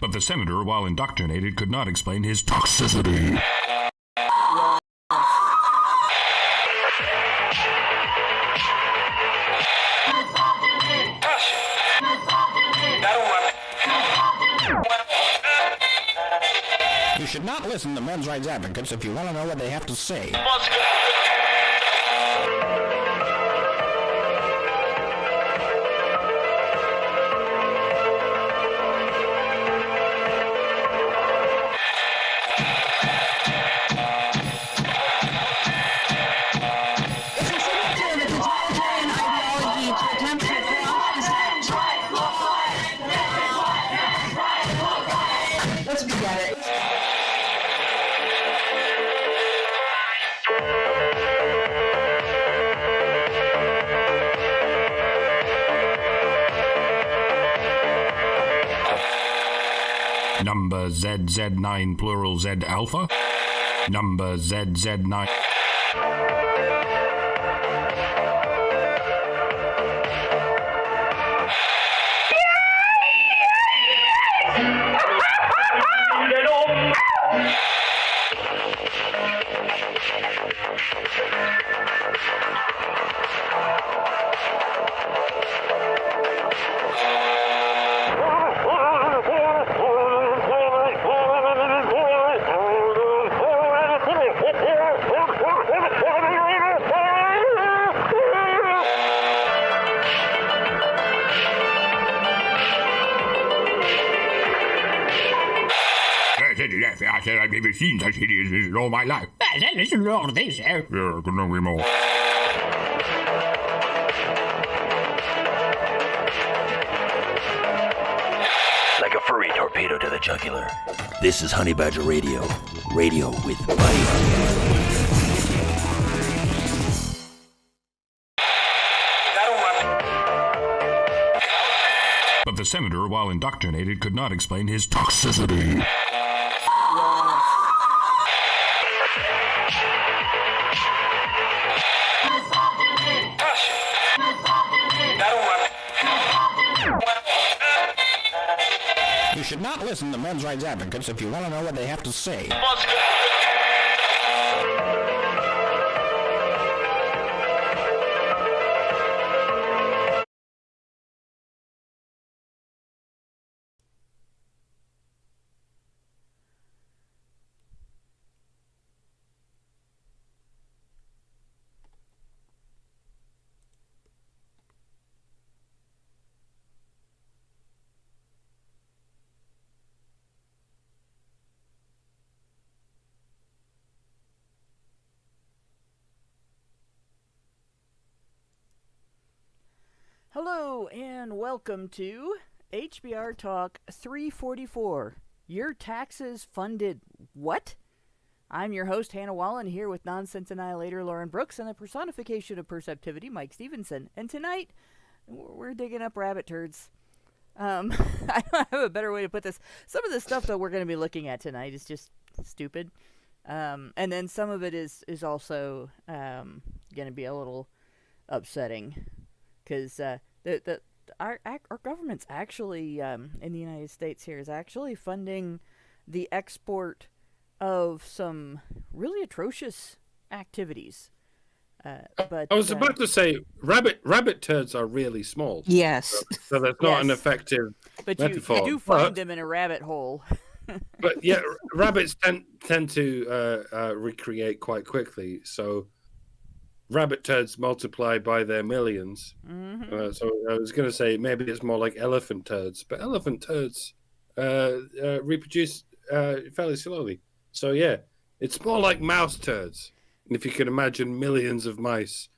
But the senator, while indoctrinated, could not explain his toxicity. You should not listen to men's rights advocates if you want to know what they have to say. Number ZZ9 plural Z alpha. Number ZZ9. I've never seen such idiots in all my life. Listen to all this, Yeah, couldn't agree more. Like a furry torpedo to the jugular. This is Honey Badger Radio. Radio with bite. But the senator, while indoctrinated, could not explain his toxicity. You should not listen to men's rights advocates if you want to know what they have to say. Hello and welcome to HBR Talk 344. Your taxes funded what? I'm your host, Hannah Wallen, here with Nonsense Annihilator Lauren Brooks and the personification of perceptivity, Mike Stevenson. And tonight, we're digging up rabbit turds. I don't have a better way to put this. Some of the stuff that we're going to be looking at tonight is just stupid. And then some of it is also going to be a little upsetting. Because our government's actually, in the United States here, is actually funding the export of some really atrocious activities. But I was about to say, rabbit turds are really small. Yes. So that's not an effective metaphor. You do find them in a rabbit hole. But yeah, rabbits tend to recreate quite quickly. So rabbit turds multiply by their millions. Mm-hmm. So I was going to say maybe it's more like elephant turds, but elephant turds reproduce fairly slowly. So yeah, it's more like mouse turds. And if you can imagine millions of mice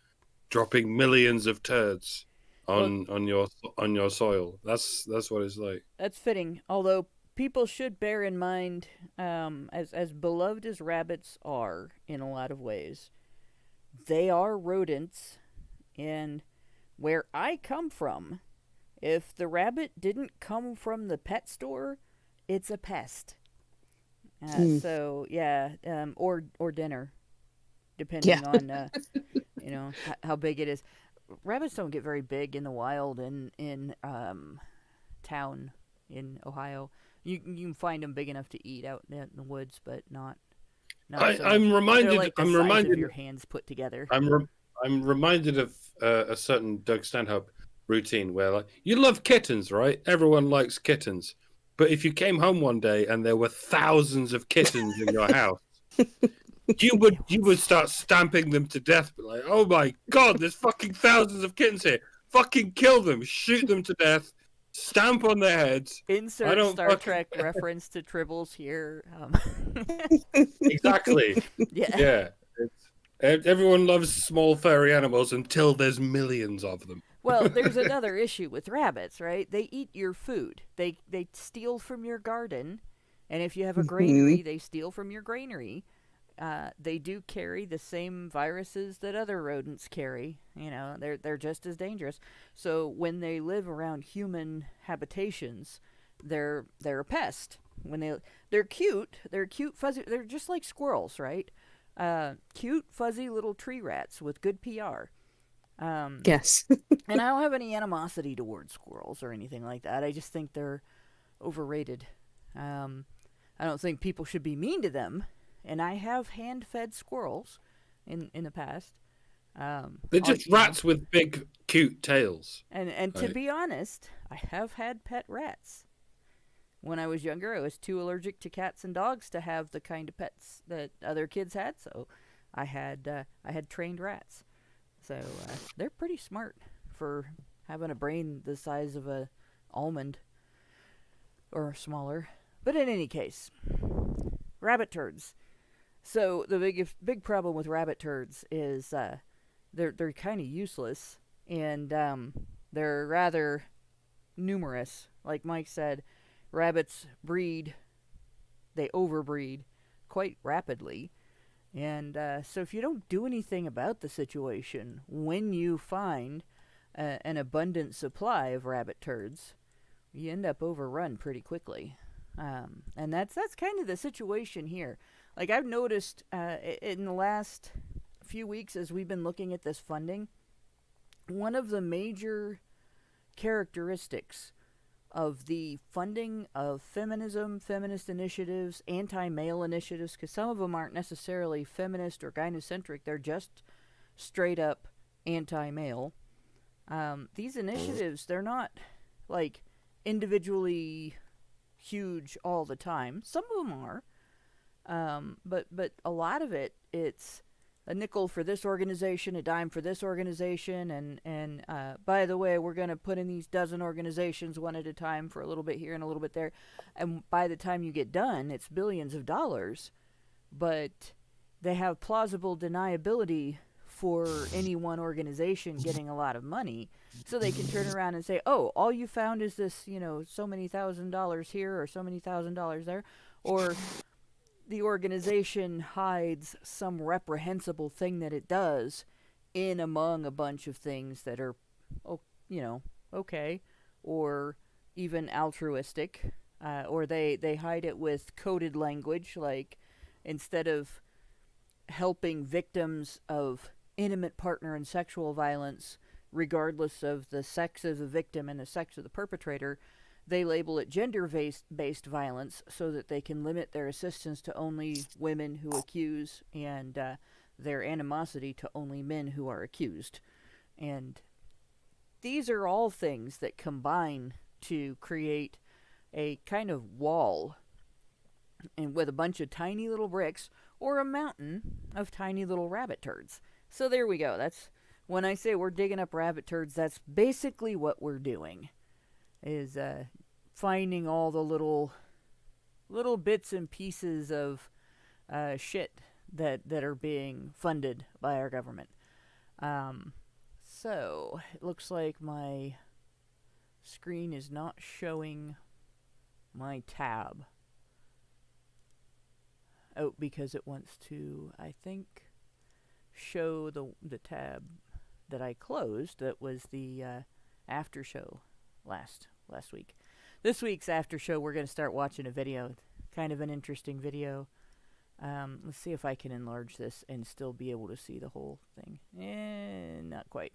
dropping millions of turds on your soil, that's what it's like. That's fitting. Although people should bear in mind, as beloved as rabbits are in a lot of ways, they are rodents, and where I come from, if the rabbit didn't come from the pet store, it's a pest. So yeah, or dinner, depending on how big it is. Rabbits don't get very big in the wild in town in Ohio. You can find them big enough to eat out in the woods, but not so I'm much. reminded. They're like the I'm size reminded. of your hands put together. I'm reminded of a certain Doug Stanhope routine where, like, you love kittens, right? Everyone likes kittens, but if you came home one day and there were thousands of kittens in your house, you would start stamping them to death. But like, oh my god, there's fucking thousands of kittens here! Fucking kill them, shoot them to death, stamp on their heads. Insert Star Trek reference to Tribbles here. Exactly. Yeah. Everyone loves small furry animals until there's millions of them. Well, there's another issue with rabbits, right? They eat your food. They steal from your garden, and if you have a granary, they steal from your granary. They do carry the same viruses that other rodents carry. You know, they're just as dangerous. So when they live around human habitations, they're a pest. When they're cute, fuzzy. They're just like squirrels, right? Cute, fuzzy little tree rats with good PR. Yes. And I don't have any animosity towards squirrels or anything like that. I just think they're overrated. I don't think people should be mean to them. And I have hand-fed squirrels in the past. They're just rats with big, cute tails. And to be honest, I have had pet rats. When I was younger, I was too allergic to cats and dogs to have the kind of pets that other kids had, so I had trained rats. So they're pretty smart for having a brain the size of an almond or smaller. But in any case, rabbit turds. So the big problem with rabbit turds is they're kind of useless, and they're rather numerous. Like Mike said, rabbits they overbreed quite rapidly. And so if you don't do anything about the situation, when you find an abundant supply of rabbit turds, you end up overrun pretty quickly. And that's kind of the situation here. Like, I've noticed in the last few weeks as we've been looking at this funding, one of the major characteristics of the funding of feminism, feminist initiatives, anti-male initiatives, because some of them aren't necessarily feminist or gynocentric, they're just straight up anti-male. These initiatives, they're not, like, individually huge all the time. Some of them are. But a lot of it's a nickel for this organization, a dime for this organization, and by the way, we're going to put in these dozen organizations one at a time for a little bit here and a little bit there, and by the time you get done, it's billions of dollars, but they have plausible deniability for any one organization getting a lot of money, so they can turn around and say, oh, all you found is this, so many $1,000 here or so many $1,000 there, or the organization hides some reprehensible thing that it does in among a bunch of things that are, okay, or even altruistic, or they hide it with coded language, like instead of helping victims of intimate partner and sexual violence, regardless of the sex of the victim and the sex of the perpetrator, they label it gender-based violence so that they can limit their assistance to only women who accuse and their animosity to only men who are accused. And these are all things that combine to create a kind of wall, and with a bunch of tiny little bricks or a mountain of tiny little rabbit turds. So there we go. That's when I say we're digging up rabbit turds, that's basically what we're doing. Is finding all the little bits and pieces of shit that are being funded by our government. So it looks like my screen is not showing my tab. Oh, because it wants to, I think, show the tab that I closed. That was the after show last week. This week's after show, we're going to start watching a video. Kind of an interesting video. Let's see if I can enlarge this and still be able to see the whole thing. Not quite.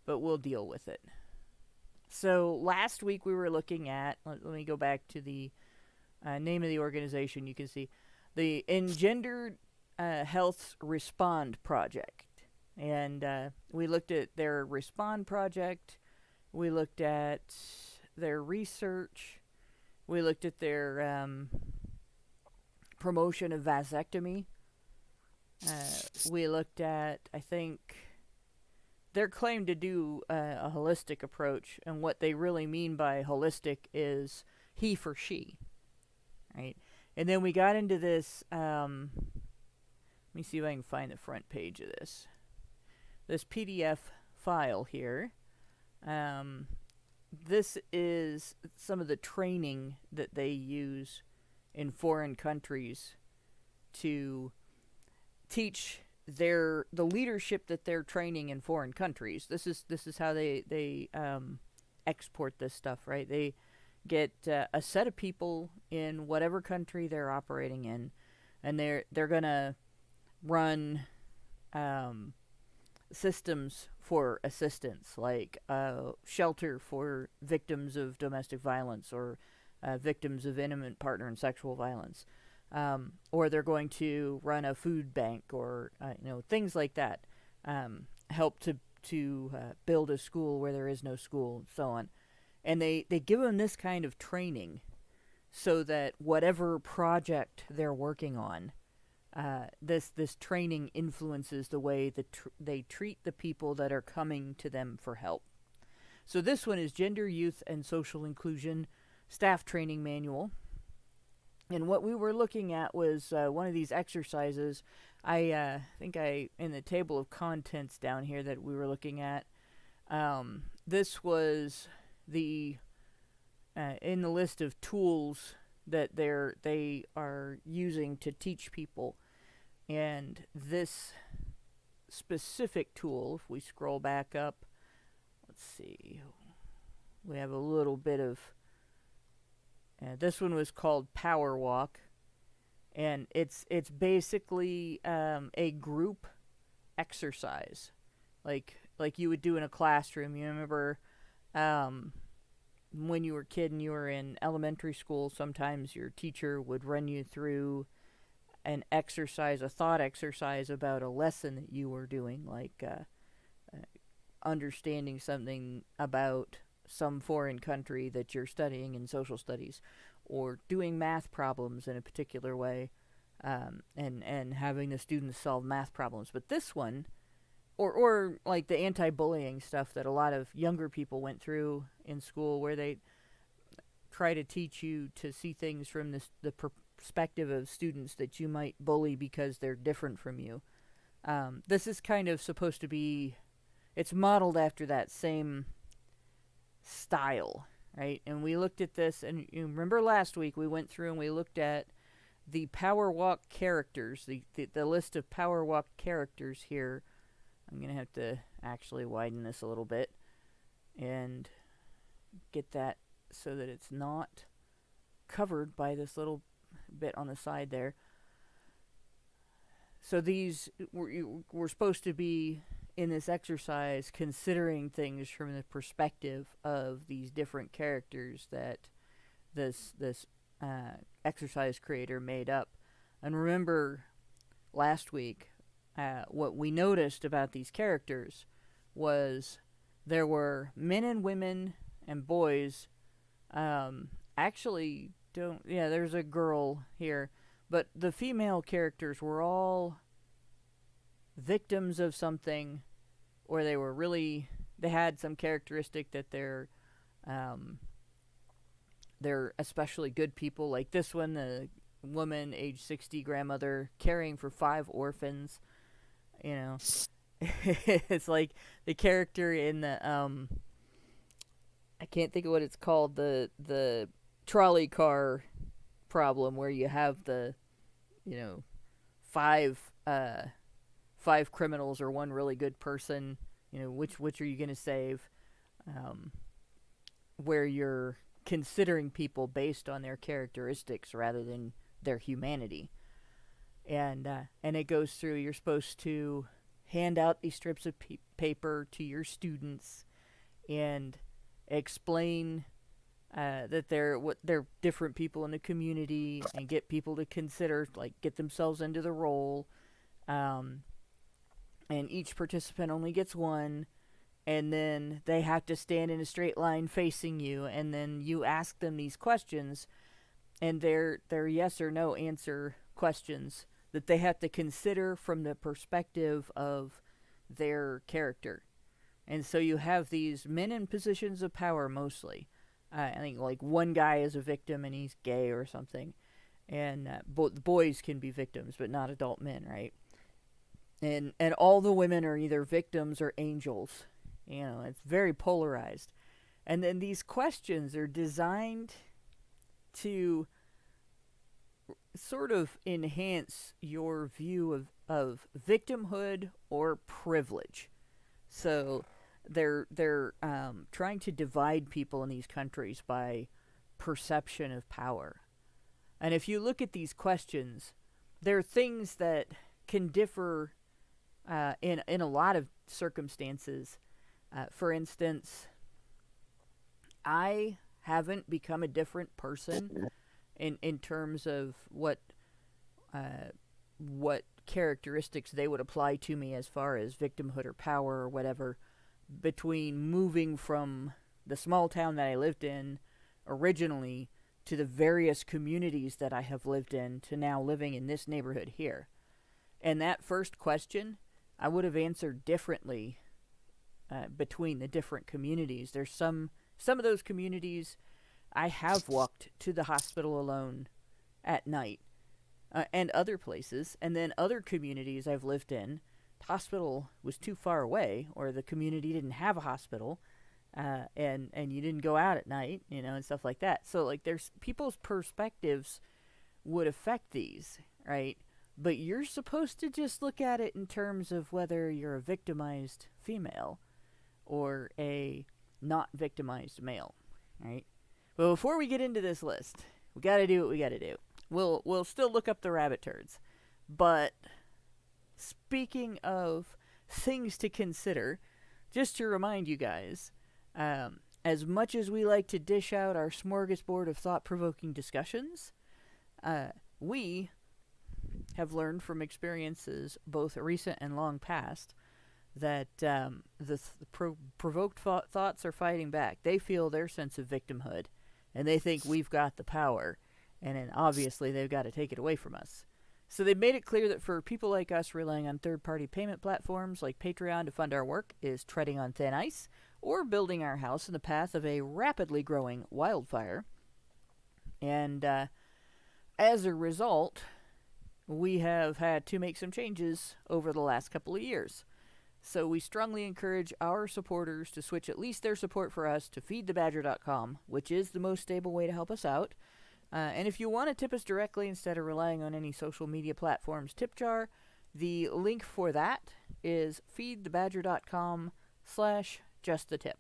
But we'll deal with it. So last week we were looking at, let me go back to the name of the organization. You can see the Engendered Health's Respond Project. And we looked at their Respond Project. We looked at their research. We looked at their promotion of vasectomy. We looked at, I think, their claim to do a holistic approach, and what they really mean by holistic is he for she, right? And then we got into this, let me see if I can find the front page of this PDF file here. This is some of the training that they use in foreign countries to teach the leadership that they're training in foreign countries. This is how they export this stuff, right? They get a set of people in whatever country they're operating in, and they're gonna run systems for assistance, like shelter for victims of domestic violence or victims of intimate partner and sexual violence. Or they're going to run a food bank, or things like that. Help to build a school where there is no school, and so on. And they give them this kind of training so that whatever project they're working on, this training influences the way that they treat the people that are coming to them for help. So this one is Gender, Youth, and Social Inclusion Staff Training Manual. And what we were looking at was one of these exercises. I think in the table of contents down here that we were looking at, this was the in the list of tools that they are using to teach people. And this specific tool, if we scroll back up, let's see, we have a little bit of. This one was called Power Walk, and it's basically a group exercise, like you would do in a classroom. You remember when you were a kid and you were in elementary school, sometimes your teacher would run you through an exercise, a thought exercise about a lesson that you were doing, like understanding something about some foreign country that you're studying in social studies, or doing math problems in a particular way, and having the students solve math problems. But this one, or like the anti-bullying stuff that a lot of younger people went through in school, where they try to teach you to see things from the perspective of students that you might bully because they're different from you. This is kind of supposed to be, it's modeled after that same style, right? And we looked at this, and you remember last week we went through and we looked at the Power Walk characters, the list of Power Walk characters here. I'm going to have to actually widen this a little bit and get that so that it's not covered by this little bit on the side there. So these were supposed to be, in this exercise, considering things from the perspective of these different characters that this exercise creator made up. And remember last week, what we noticed about these characters was there were men and women and boys. Actually, there's a girl here, but the female characters were all victims of something, or they had some characteristic that they're especially good people. Like this one, the woman, age 60, grandmother, caring for 5 orphans. It's like the character in the I can't think of what it's called, the trolley car problem, where you have the 5 criminals or 1 really good person. Which are you going to save? Where you're considering people based on their characteristics rather than their humanity. And it goes through, you're supposed to hand out these strips of paper to your students, and explain that they're different people in the community, and get people to consider, like, get themselves into the role. And each participant only gets one, and then they have to stand in a straight line facing you, and then you ask them these questions, and they're yes or no answer questions that they have to consider from the perspective of their character. And so you have these men in positions of power mostly. I think like one guy is a victim and he's gay or something. And both boys can be victims, but not adult men, right? And all the women are either victims or angels. You know, it's very polarized. And then these questions are designed to sort of enhance your view of victimhood or privilege. So they're trying to divide people in these countries by perception of power. And if you look at these questions, there are things that can differ in a lot of circumstances. For instance, I haven't become a different person in terms of what characteristics they would apply to me as far as victimhood or power or whatever, between moving from the small town that I lived in originally to the various communities that I have lived in to now living in this neighborhood here. And that first question, I would have answered differently between the different communities. There's some of those communities I have walked to the hospital alone at night, and other places. And then other communities I've lived in, the hospital was too far away, or the community didn't have a hospital, and you didn't go out at night, you know, and stuff like that. So, like, there's people's perspectives would affect these, right? But you're supposed to just look at it in terms of whether you're a victimized female or a not victimized male, right? But before we get into this list, we got to do what we got to do. We'll still look up the rabbit turds. But speaking of things to consider, just to remind you guys, as much as we like to dish out our smorgasbord of thought-provoking discussions, we have learned from experiences both recent and long past that the provoked thoughts are fighting back. They feel their sense of victimhood, and they think we've got the power, and then obviously they've got to take it away from us. So they've made it clear that for people like us, relying on third-party payment platforms like Patreon to fund our work is treading on thin ice, or building our house in the path of a rapidly growing wildfire. And as a result, we have had to make some changes over the last couple of years. So we strongly encourage our supporters to switch at least their support for us to feedthebadger.com, which is the most stable way to help us out. And if you want to tip us directly instead of relying on any social media platforms tip jar, the link for that is feedthebadger.com/justthetip.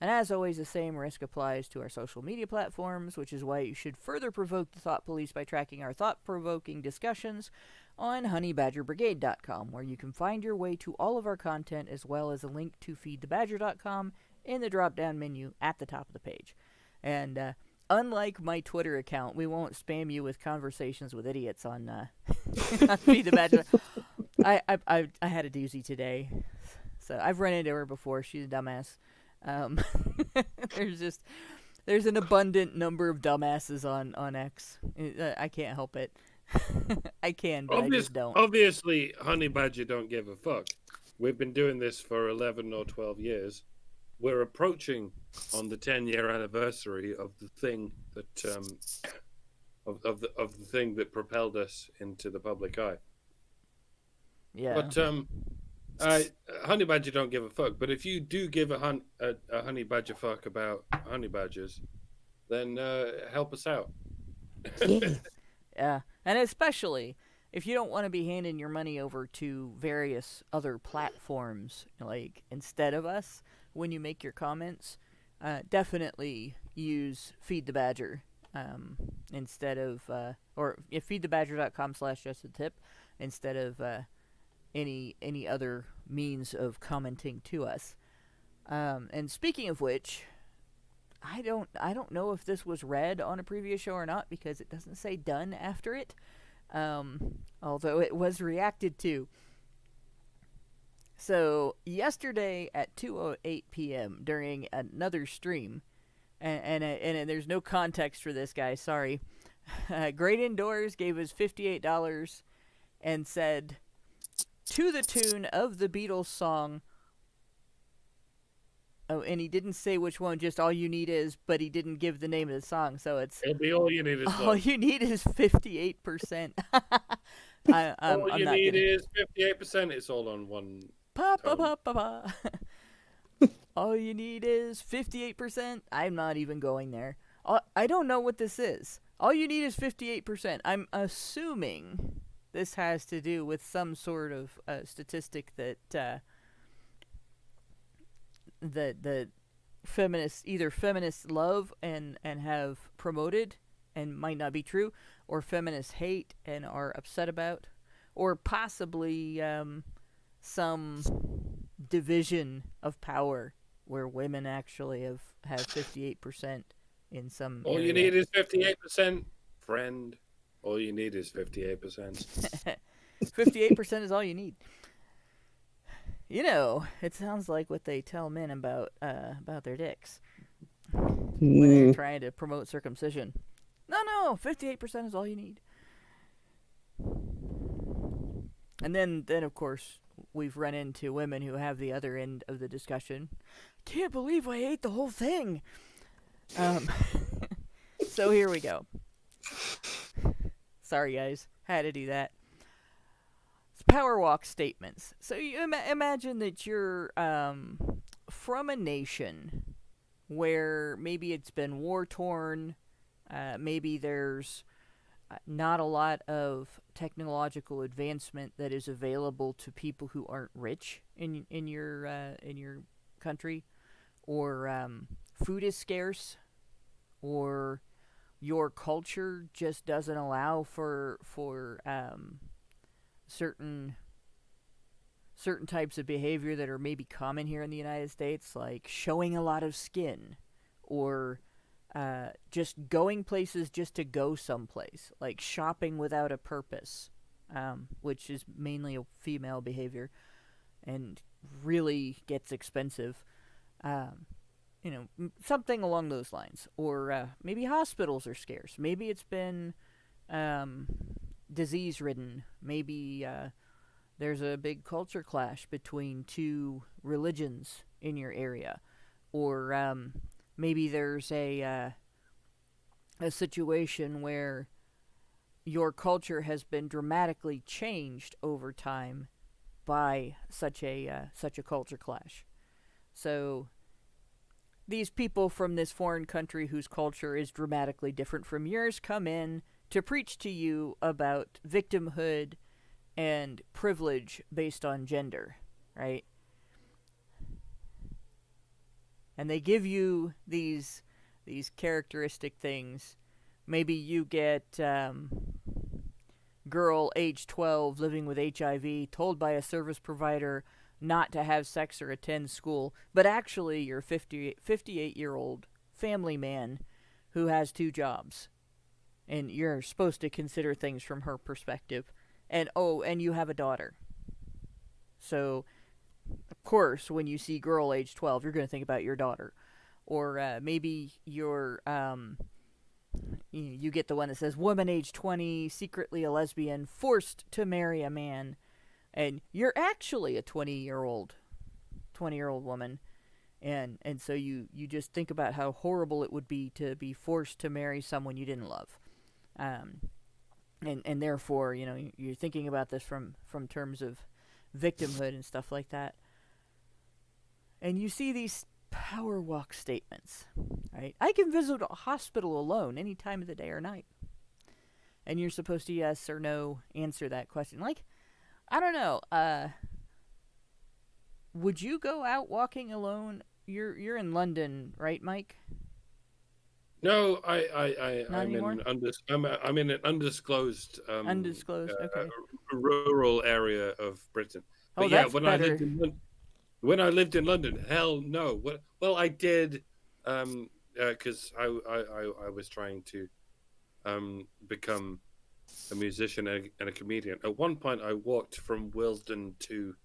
And as always, the same risk applies to our social media platforms, which is why you should further provoke the thought police by tracking our thought-provoking discussions on honeybadgerbrigade.com, where you can find your way to all of our content, as well as a link to feedthebadger.com in the drop-down menu at the top of the page. And unlike my Twitter account, we won't spam you with conversations with idiots on, on Feed the Badger. I had a doozy today. So I've run into her before. She's a dumbass. There's an abundant number of dumbasses on X. I can't help it. I can, but I just don't. Obviously, Honey Badger don't give a fuck. We've been doing this for 11 or 12 years. We're approaching on the 10-year anniversary of the thing that of the thing that propelled us into the public eye. Yeah. But Honey Badger don't give a fuck. But if you do give a Honey Badger fuck about honey badgers, then help us out. Yeah, and especially if you don't want to be handing your money over to various other platforms, like, instead of us, when you make your comments, definitely use Feed the Badger instead of, or feedthebadger.com/justthetip instead of any other means of commenting to us. And speaking of which, I don't know if this was read on a previous show or not because it doesn't say done after it. Although it was reacted to. So yesterday at 2:08 p.m. during another stream, and there's no context for this guy. Sorry. Great Indoors gave us $58 and said, to the tune of the Beatles song. Oh, and he didn't say which one, just All You Need Is, but he didn't give the name of the song, so It'll be All You Need Is All You Need Is 58%. All You Need Is 58%. It's all on one tone. All you need is 58%. I'm not even going there. I don't know what this is. All you need is 58%. I'm assuming this has to do with some sort of statistic that feminists love and have promoted and might not be true, or feminists hate and are upset about, or possibly some division of power where women actually have 58% in some All area. you need is 58%, friend. All you need is 58%. 58% is all you need. You know, it sounds like what they tell men about their dicks when they're trying to promote circumcision. No, 58% is all you need. And then of course, we've run into women who have the other end of the discussion. Can't believe I ate the whole thing. So here we go. Sorry, guys. Had to do that. It's power walk statements. So you imagine that you're from a nation where maybe it's been war-torn, maybe there's not a lot of technological advancement that is available to people who aren't rich in your country, or food is scarce, or your culture just doesn't allow for certain types of behavior that are maybe common here in the United States, like showing a lot of skin, or just going places just to go someplace, like shopping without a purpose, which is mainly a female behavior and really gets expensive. Something along those lines. Or maybe hospitals are scarce. Maybe it's been disease-ridden. Maybe there's a big culture clash between two religions in your area. Or maybe there's a situation where your culture has been dramatically changed over time by such a culture clash. So these people from this foreign country whose culture is dramatically different from yours come in to preach to you about victimhood and privilege based on gender, right? And they give you these characteristic things. Maybe you get girl age 12 living with HIV told by a service provider not to have sex or attend school, but actually you're a 58-year-old family man who has 2 jobs. And you're supposed to consider things from her perspective. And you have a daughter. So, of course, when you see girl age 12, you're going to think about your daughter. Or maybe you're, you get the one that says, woman age 20, secretly a lesbian, forced to marry a man. And you're actually a 20-year-old woman. And so you just think about how horrible it would be to be forced to marry someone you didn't love. And therefore, you're thinking about this from terms of victimhood and stuff like that. And you see these power walk statements, right? I can visit a hospital alone any time of the day or night. And you're supposed to yes or no answer that question. Like, I don't know. Would you go out walking alone? You're in London, right, Mike? No, I'm in an undisclosed okay, rural area of Britain. But that's when I lived in London, hell no. Well, I did because I was trying to become a musician and a comedian. At one point, I walked from Willesden to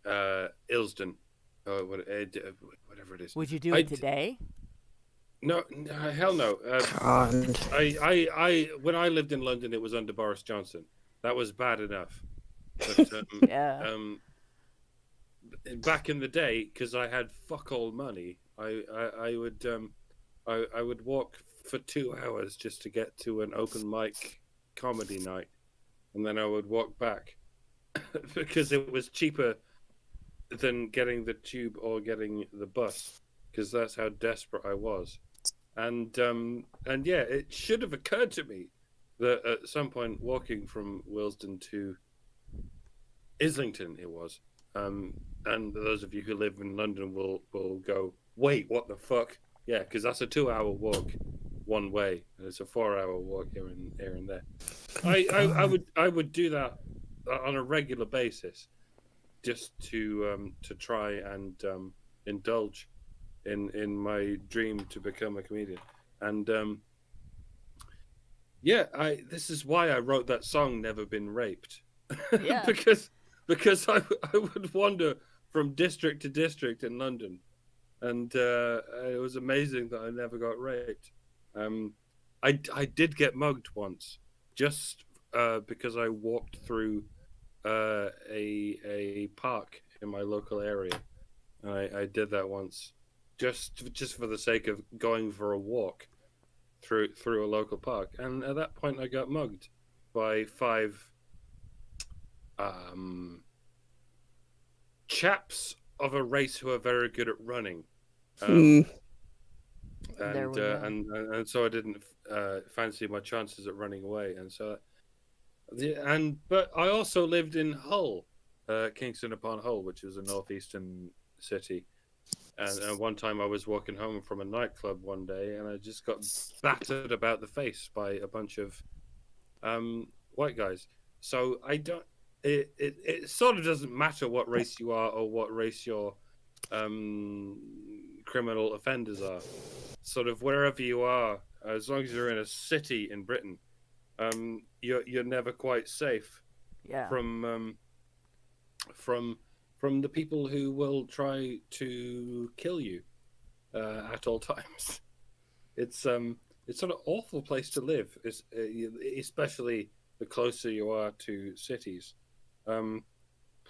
Ilsden, whatever it is. Would you do it today? No, hell no. God. I when I lived in London, it was under Boris Johnson. That was bad enough. But, Yeah. Back in the day, because I had fuck all money, I would walk for 2 hours just to get to an open mic comedy night, and then I would walk back because it was cheaper than getting the tube or getting the bus, because that's how desperate I was. And yeah, it should have occurred to me that at some point walking from Willesden to Islington, it was, and those of you who live in London will go, wait, what the fuck? Yeah, because that's a 2-hour walk one way, and it's a 4-hour walk here and there. I would do that on a regular basis, just to try and indulge in my dream to become a comedian. And yeah, this is why I wrote that song, Never Been Raped. Yeah. because I would wander from district to district in London, and it was amazing that I never got raped. I did get mugged once, just because I walked through a park in my local area. I did that once, just for the sake of going for a walk through a local park, and at that point I got mugged by 5 chaps of a race who are very good at running. And so I didn't fancy my chances at running away, and so but I also lived in Hull, Kingston upon Hull, which is a northeastern city. And one time I was walking home from a nightclub one day, and I just got battered about the face by a bunch of white guys. So I don't. It sort of doesn't matter what race you are or what race your criminal offenders are. Sort of wherever you are, as long as you're in a city in Britain, you're never quite safe. Yeah. From the people who will try to kill you at all times. It's sort of awful place to live, especially the closer you are to cities.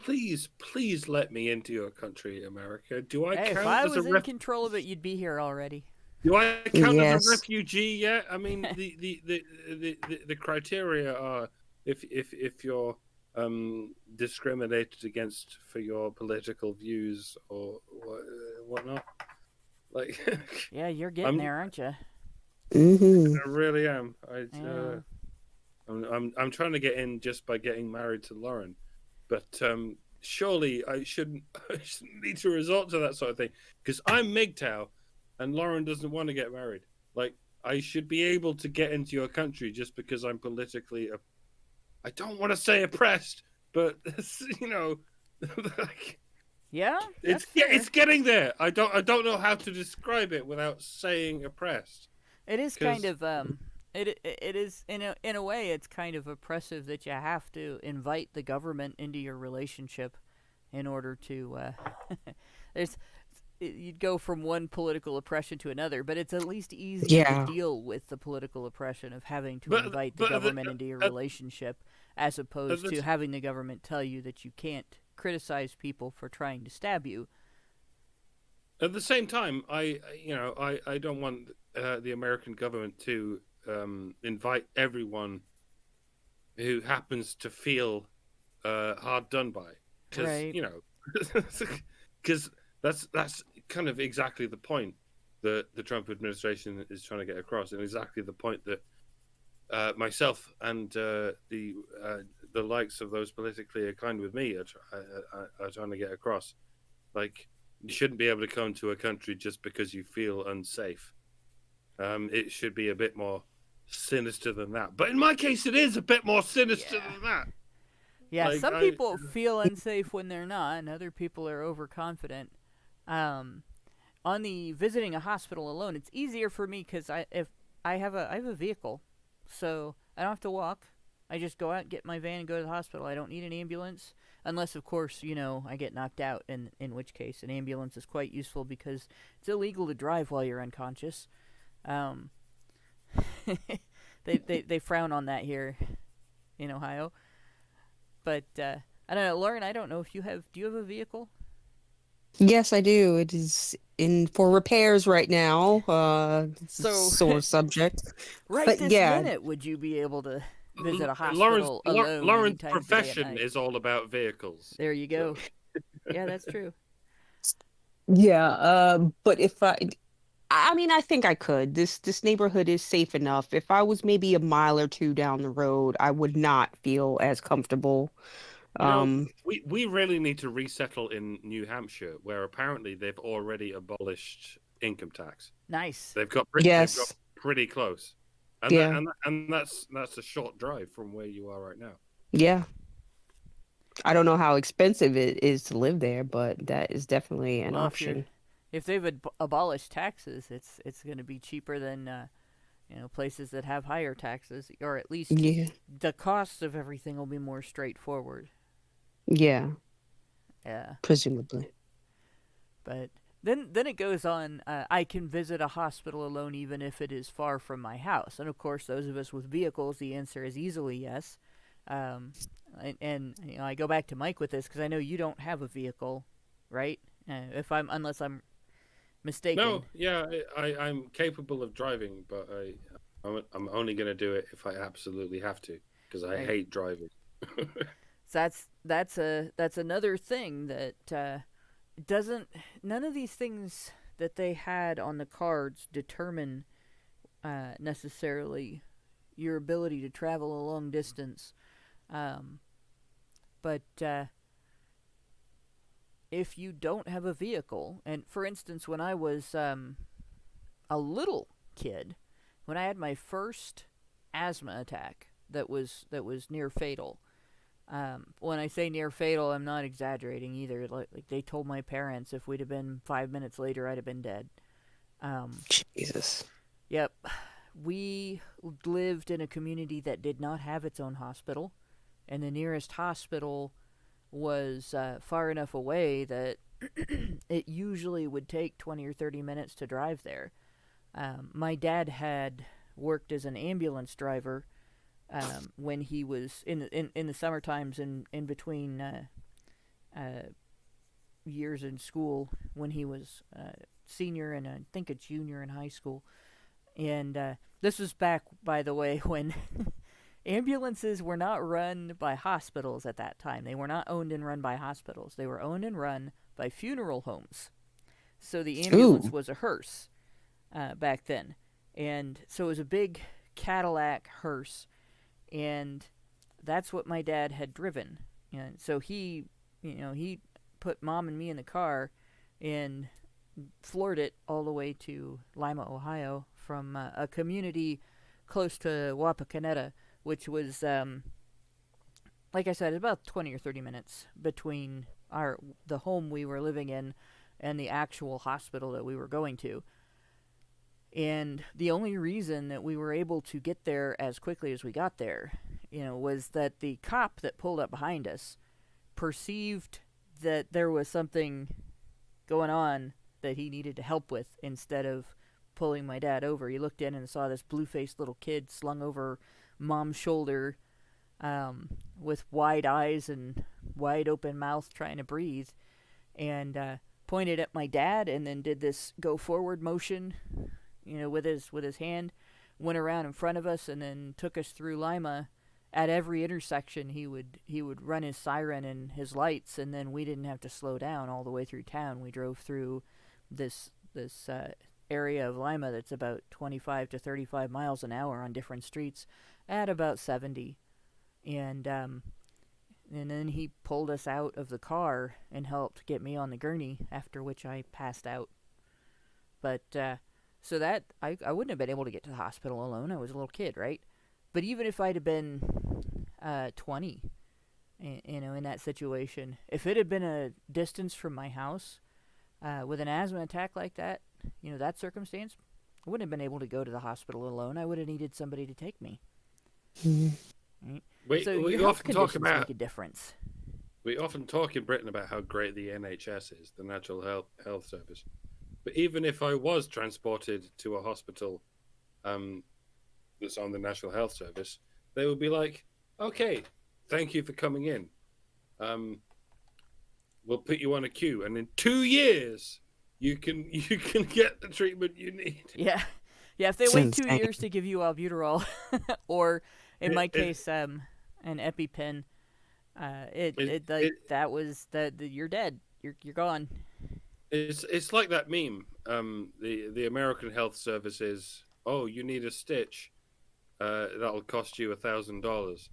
Please let me into your country, America. Do I count if I as was a in control of it, you'd be here already. Do I count Yes. as a refugee yet? I mean, the criteria are if you're discriminated against for your political views or whatnot. Like, Yeah, you're getting there, aren't you? Mm-hmm. I really am. Yeah. I'm trying to get in just by getting married to Lauren, but surely I shouldn't need to resort to that sort of thing, because I'm MGTOW and Lauren doesn't want to get married. Like, I should be able to get into your country just because I'm politically I don't want to say oppressed, but like, Yeah, it's getting there. I don't know how to describe it without saying oppressed. It is kind of it is in a way it's kind of oppressive that you have to invite the government into your relationship in order to you'd go from one political oppression to another, but it's at least easy to deal with the political oppression of having to invite the government into your relationship, as opposed to having the government tell you that you can't criticize people for trying to stab you. At the same time, I don't want the American government to invite everyone who happens to feel hard done by, because that's kind of exactly the point that the Trump administration is trying to get across, and exactly the point that myself and the likes of those politically inclined with me are trying to get across. Like, you shouldn't be able to come to a country just because you feel unsafe. It should be a bit more sinister than that. But in my case, it is a bit more sinister than that. Yeah, Like, some people feel unsafe when they're not, and other people are overconfident. on the visiting a hospital alone, it's easier for me because if I have a vehicle, so I don't have to walk. I just go out, get my van, and go to the hospital. I don't need an ambulance, unless, of course, I get knocked out, in which case an ambulance is quite useful because it's illegal to drive while you're unconscious. They frown on that here in Ohio. But I don't know, Lauren. I don't know if you have. Do you have a vehicle? Yes, I do. It is in for repairs right now. It's a So sore subject. right But this yeah, minute, would you be able to visit a Lawrence, hospital alone Lawrence's any time of the day at profession night? is all about vehicles. There you go. Yeah, that's true. yeah. But if I mean, I think I could. This neighborhood is safe enough. If I was maybe a mile or two down the road, I would not feel as comfortable. Um, We really need to resettle in New Hampshire, where apparently they've already abolished income tax. Nice. They've got yes, pretty close, and yeah, that's a short drive from where you are right now. yeah. I don't know how expensive it is to live there, but that is definitely an Well, option. if they've abolished taxes, it's going to be cheaper than places that have higher taxes, or at least Yeah, the cost of everything will be more straightforward. yeah, Yeah, presumably. but then it goes on. I can visit a hospital alone even if it is far from my house, and of course, those of us with vehicles, the answer is easily yes. Um, and I go back to Mike with this because I know you don't have a vehicle, right? Unless I'm mistaken. No, yeah, I'm capable of driving, but I'm only going to do it if I absolutely have to, because I Right. hate driving. So that's another thing that doesn't. None of these things that they had on the cards determine necessarily your ability to travel a long distance. But if you don't have a vehicle, and for instance, when I was a little kid, when I had my first asthma attack that was near fatal. When I say near fatal, I'm not exaggerating either. Like they told my parents if we'd have been 5 minutes later, I'd have been dead. Jesus. Yep. We lived in a community that did not have its own hospital, and the nearest hospital was far enough away that it usually would take 20 or 30 minutes to drive there. My dad had worked as an ambulance driver when he was in the summer times in between years in school when he was senior and I think a junior in high school. And this was back, by the way, when ambulances were not run by hospitals at that time. They were not owned and run by hospitals. They were owned and run by funeral homes. So the ambulance was a hearse back then. And so it was a big Cadillac hearse. And that's what my dad had driven. And so he put Mom and me in the car and floored it all the way to Lima, Ohio, from a community close to Wapakoneta, which was, like I said, about 20 or 30 minutes between the home we were living in and the actual hospital that we were going to. And the only reason that we were able to get there as quickly as we got there, was that the cop that pulled up behind us perceived that there was something going on that he needed to help with instead of pulling my dad over. He looked in and saw this blue-faced little kid slung over Mom's shoulder with wide eyes and wide open mouth trying to breathe, and pointed at my dad and then did this go forward motion with his hand, went around in front of us and then took us through Lima. At every intersection he would run his siren and his lights, and then we didn't have to slow down all the way through town. We drove through this area of Lima that's about 25 to 35 miles an hour on different streets at about 70. And then he pulled us out of the car and helped get me on the gurney, after which I passed out. But so that I wouldn't have been able to get to the hospital alone. I was a little kid, right? But even if I'd have been 20, in that situation, if it had been a distance from my house, With an asthma attack like that, that circumstance, I wouldn't have been able to go to the hospital alone. I would have needed somebody to take me. Right? So We your health often talk conditions about make a difference. we often talk in Britain about how great the NHS is, the Natural Health Service. But even if I was transported to a hospital that's on the National Health Service, they would be like, "Okay, thank you for coming in. We'll put you on a queue, and in 2 years, you can get the treatment you need." Yeah. If they wait 2 years to give you albuterol, or in my case, an EpiPen, you're dead. You're gone. It's like that meme. The American Health Service is, "Oh, you need a stitch. That'll cost you $1,000."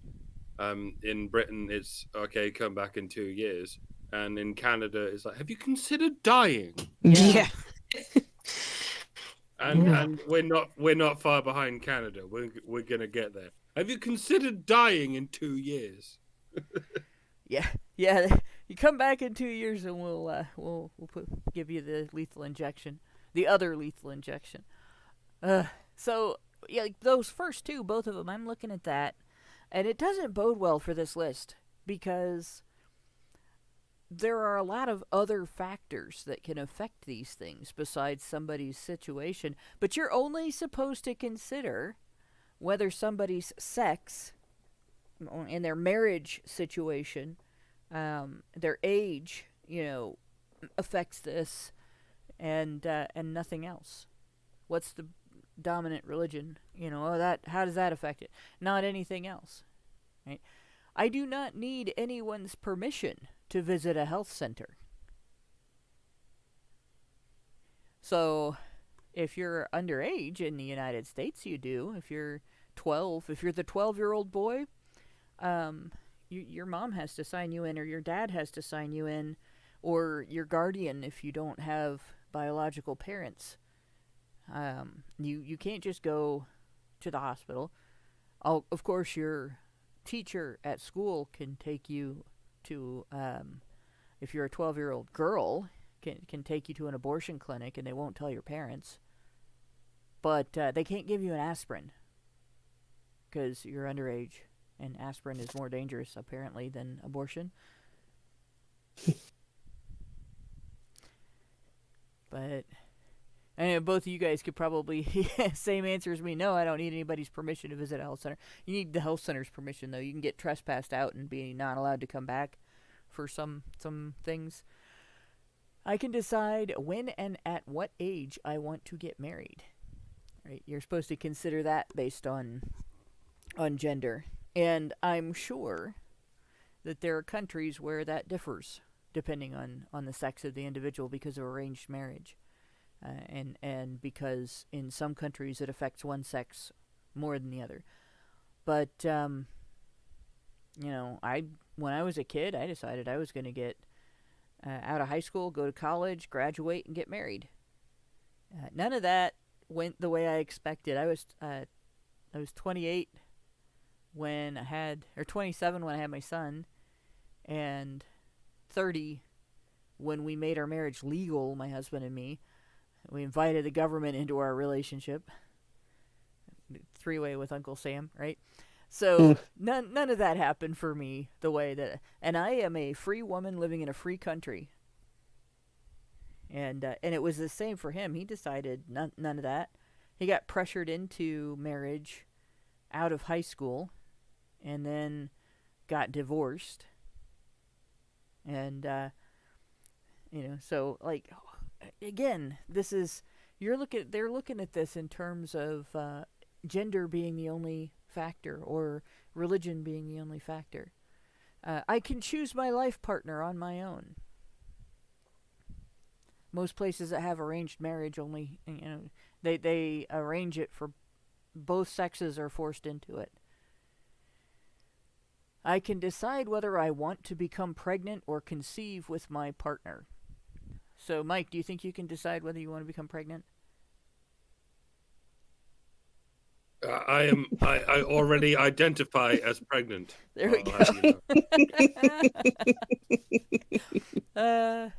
In Britain, it's, "Okay, come back in 2 years." And in Canada, it's like, "Have you considered dying?" Yeah. And we're not far behind Canada. We're gonna get there. Have you considered dying in 2 years? Yeah. You come back in 2 years, and we'll give you the lethal injection, the other lethal injection. So yeah, like those first two, both of them, I'm looking at that, and it doesn't bode well for this list because there are a lot of other factors that can affect these things besides somebody's situation. But you're only supposed to consider whether somebody's sex and their marriage situation, their age, affects this, and nothing else. What's the dominant religion? How does that affect it? Not anything else. Right? I do not need anyone's permission to visit a health center. So, if you're underage in the United States, you do. If you're 12, if you're the 12-year-old boy, your mom has to sign you in, or your dad has to sign you in, or your guardian if you don't have biological parents. You can't just go to the hospital. Of course, your teacher at school can take you to, if you're a 12-year-old girl, can take you to an abortion clinic, and they won't tell your parents. But they can't give you an aspirin because you're underage, and aspirin is more dangerous, apparently, than abortion. But both of you guys could probably same answer as me. No, I don't need anybody's permission to visit a health center. You need the health center's permission, though. You can get trespassed out and be not allowed to come back for some things. I can decide when and at what age I want to get married. Right? You're supposed to consider that based on gender. And I'm sure that there are countries where that differs depending on the sex of the individual because of arranged marriage. And because in some countries it affects one sex more than the other. But, when I was a kid, I decided I was going to get out of high school, go to college, graduate, and get married. None of that went the way I expected. I was 28 when I had, or 27 when I had my son, and 30 when we made our marriage legal, my husband and me. We invited the government into our relationship. Three-way with Uncle Sam, right? So none of that happened for me the way that... And I am a free woman living in a free country. And it was the same for him. He decided none of that. He got pressured into marriage out of high school and then got divorced. And, so, like... Again, this is they're looking at this in terms of gender being the only factor or religion being the only factor. I can choose my life partner on my own. Most places that have arranged marriage only, they arrange it for both sexes are forced into it. I can decide whether I want to become pregnant or conceive with my partner. So, Mike, do you think you can decide whether you want to become pregnant? I already identify as pregnant. There we go.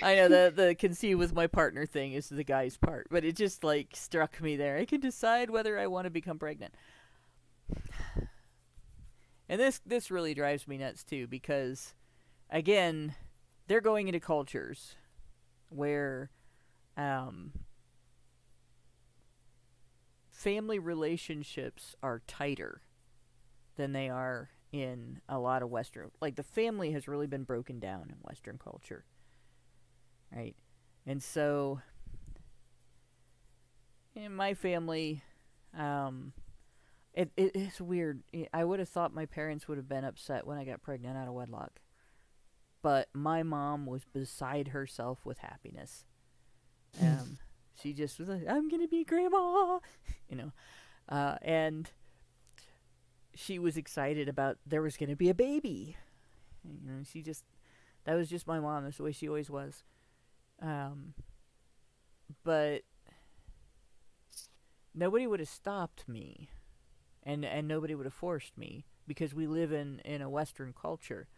I know the conceive with my partner thing is the guy's part, but it just like struck me there. I can decide whether I want to become pregnant. And this really drives me nuts too, because again, they're going into cultures where family relationships are tighter than they are in a lot of Western. Like, the family has really been broken down in Western culture, right? And so, in my family, it's weird. I would have thought my parents would have been upset when I got pregnant out of wedlock, but my mom was beside herself with happiness. She just was like, "I'm gonna be grandma," you know, and she was excited about there was gonna be a baby. You know, that was just my mom. That's the way she always was. But nobody would have stopped me, and nobody would have forced me, because we live in a Western culture.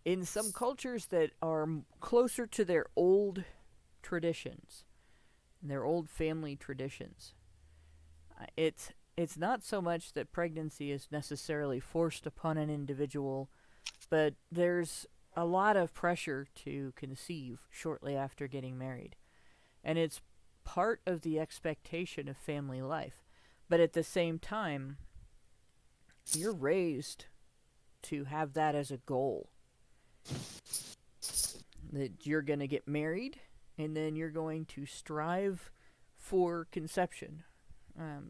In some cultures that are closer to their old traditions, their old family traditions, it's not so much that pregnancy is necessarily forced upon an individual, but there's a lot of pressure to conceive shortly after getting married. And it's part of the expectation of family life. But at the same time, you're raised to have that as a goal. That you're going to get married, and then you're going to strive for conception,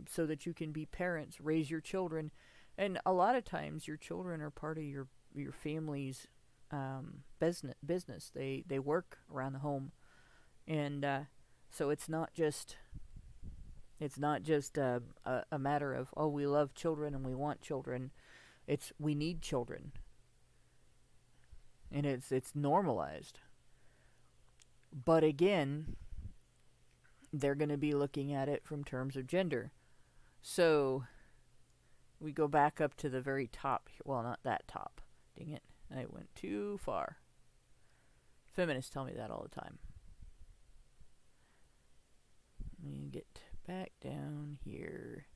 so that you can be parents, raise your children. And a lot of times your children are part of your family's business. They work around the home. And so it's not just a matter of, oh, we love children and we want children. It's we need children. And it's normalized. But again, they're going to be looking at it from terms of gender. So we go back up to the very top. Well, not that top. Dang it. I went too far. Feminists tell me that all the time. Let me get back down here.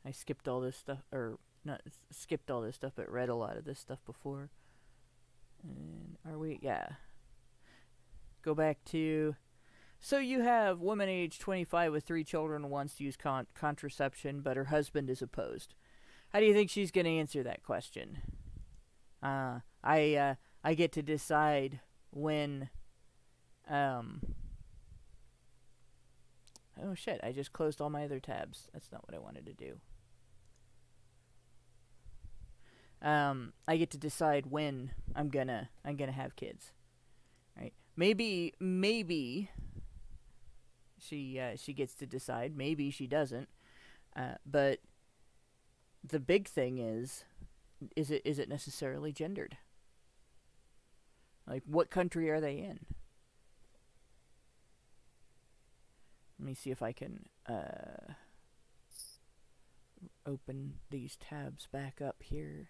I skipped all this stuff, or not skipped all this stuff, but read a lot of this stuff before. And are we? Yeah. Go back to... So you have woman age 25 with 3 children who wants to use contraception, but her husband is opposed. How do you think she's going to answer that question? I get to decide when... Oh shit, I just closed all my other tabs. That's not what I wanted to do. I get to decide when I'm gonna have kids, right? Maybe she gets to decide. Maybe she doesn't. But the big thing is it necessarily gendered? Like, what country are they in? Let me see if I can open these tabs back up here.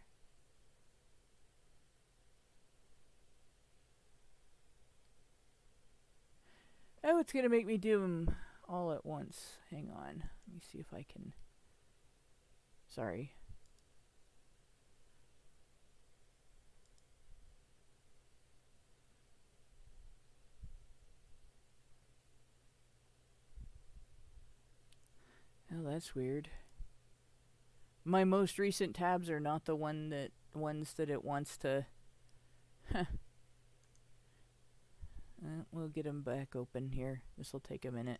Oh, it's going to make me do them all at once. Hang on. Let me see if I can... Sorry. Oh, that's weird. My most recent tabs are not the ones that it wants to... Huh. We'll get them back open here. This will take a minute.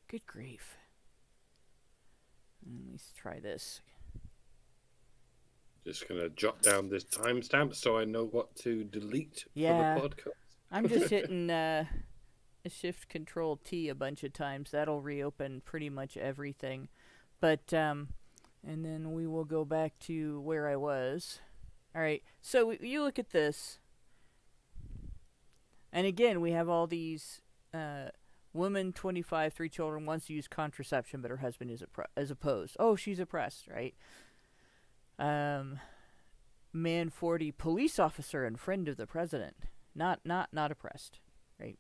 Good grief. Let me try this. Just gonna jot down this timestamp so I know what to delete for the podcast. I'm just hitting Shift Control T a bunch of times. That'll reopen pretty much everything. But, and then we will go back to where I was. Alright, so you look at this. And again, we have all these, woman, 25, 3 children, wants to use contraception, but her husband is opposed. Oh, she's oppressed, right? Man, 40, police officer and friend of the president. Not oppressed, right?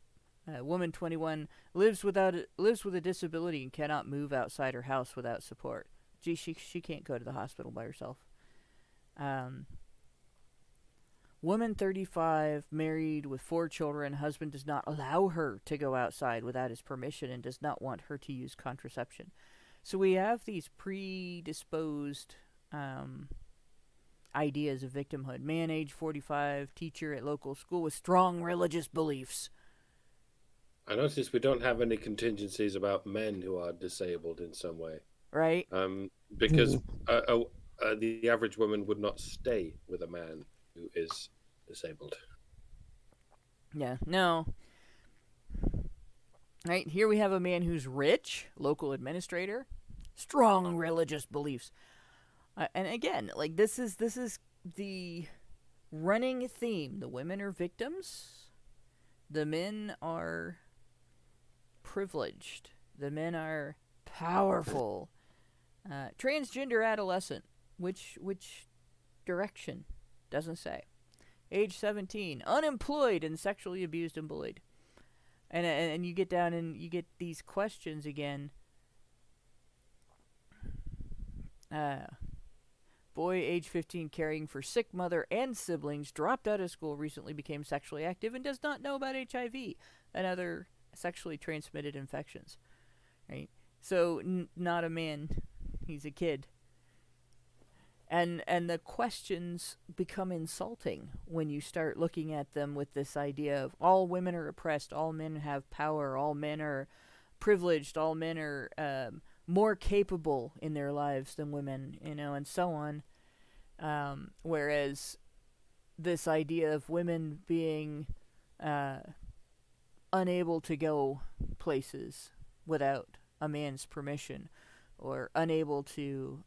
Woman, 21, lives with a disability and cannot move outside her house without support. Gee, she can't go to the hospital by herself. Woman, 35, married with 4 children. Husband does not allow her to go outside without his permission and does not want her to use contraception. So we have these predisposed ideas of victimhood. Man, age 45, teacher at local school with strong religious beliefs. I notice we don't have any contingencies about men who are disabled in some way. Right? Because the average woman would not stay with a man who is disabled. Yeah, no. Right, here we have a man who's rich, local administrator, strong religious beliefs. And again, like this is the running theme. The women are victims. The men are privileged. The men are powerful. Transgender adolescent. Which direction? Doesn't say. Age 17. Unemployed and sexually abused and bullied. And you get down and you get these questions again. Boy, age 15, caring for sick mother and siblings, dropped out of school, recently became sexually active, and does not know about HIV and other sexually transmitted infections. Right? So, not a man. He's a kid. And the questions become insulting when you start looking at them with this idea of all women are oppressed, all men have power, all men are privileged, all men are more capable in their lives than women, and so on. Whereas this idea of women being unable to go places without a man's permission, or unable to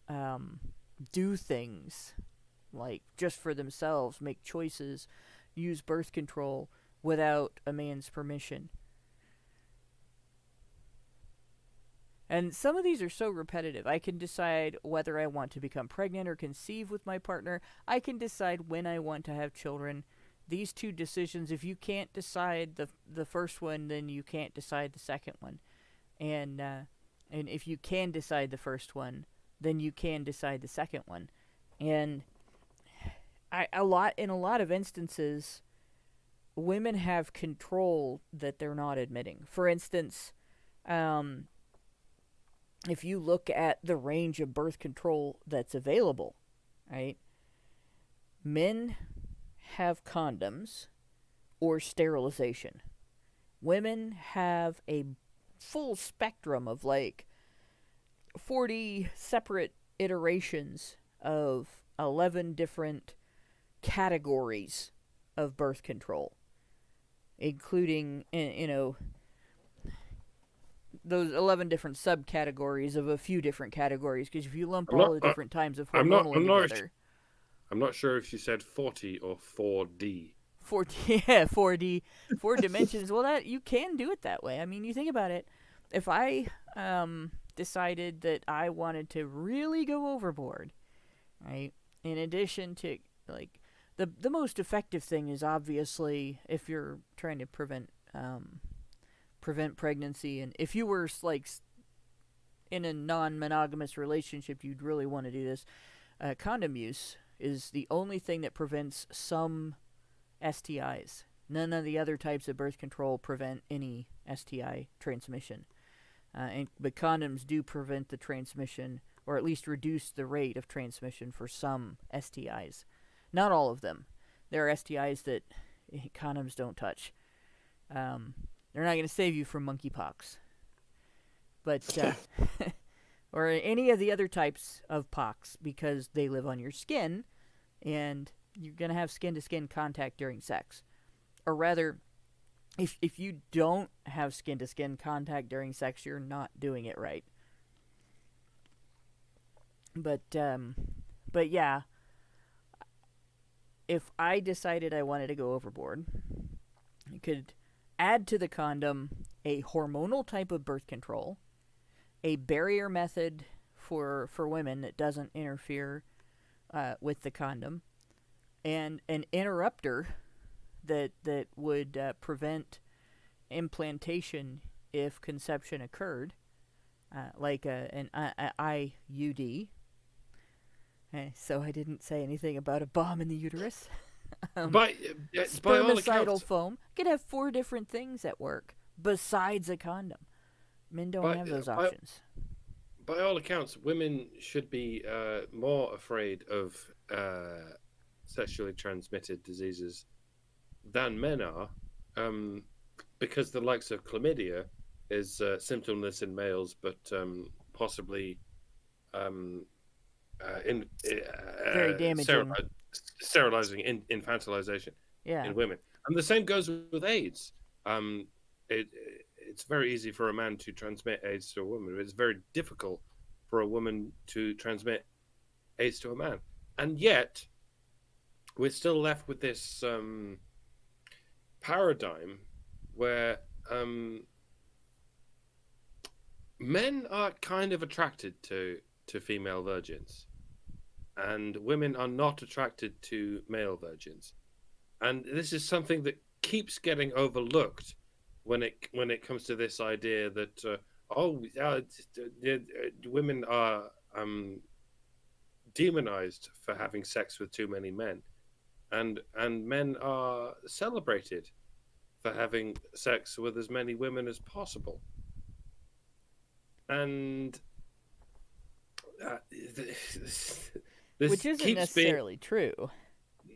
do things like just for themselves, make choices, use birth control without a man's permission. And some of these are so repetitive. I can decide whether I want to become pregnant or conceive with my partner. I can decide when I want to have children. These two decisions, if you can't decide the first one, then you can't decide the second one. And if you can decide the first one, then you can decide the second one. And in a lot of instances, women have control that they're not admitting. For instance, if you look at the range of birth control that's available, right? Men have condoms or sterilization. Women have a full spectrum of like 40 separate iterations of 11 different categories of birth control, including, those 11 different subcategories of a few different categories, because if you lump all the different times of hormonal together... I'm not sure if you said 40 or 4D. 4D, yeah, 4D, 4 dimensions. Well, that you can do it that way. I mean, you think about it. If I decided that I wanted to really go overboard, right? In addition to, like, the most effective thing is obviously if you're trying to prevent pregnancy, and if you were like in a non-monogamous relationship, you'd really want to do this. Condom use is the only thing that prevents some STIs. None of the other types of birth control prevent any STI transmission. But condoms do prevent the transmission, or at least reduce the rate of transmission for some STIs. Not all of them. There are STIs that condoms don't touch. They're not going to save you from monkeypox. But, or any of the other types of pox, because they live on your skin, and you're going to have skin-to-skin contact during sex. Or rather, if you don't have skin to skin contact during sex, you're not doing it right. But yeah, if I decided I wanted to go overboard, I could add to the condom a hormonal type of birth control, a barrier method for women that doesn't interfere with the condom, and an interrupter that would prevent implantation if conception occurred, like an IUD. So I didn't say anything about a bomb in the uterus. By all Spermicidal accounts, foam. You could have 4 different things at work besides a condom. Men don't have those options. by all accounts, women should be more afraid of sexually transmitted diseases than men are, because the likes of chlamydia is symptomless in males, but possibly Very damaging. Sterilizing infantilization in women. And the same goes with AIDS. It's very easy for a man to transmit AIDS to a woman. It's very difficult for a woman to transmit AIDS to a man. And yet, we're still left with this paradigm where men are kind of attracted to female virgins, and women are not attracted to male virgins. And this is something that keeps getting overlooked when it comes to this idea that women are demonized for having sex with too many men, and men are celebrated for having sex with as many women as possible. And this which isn't necessarily true.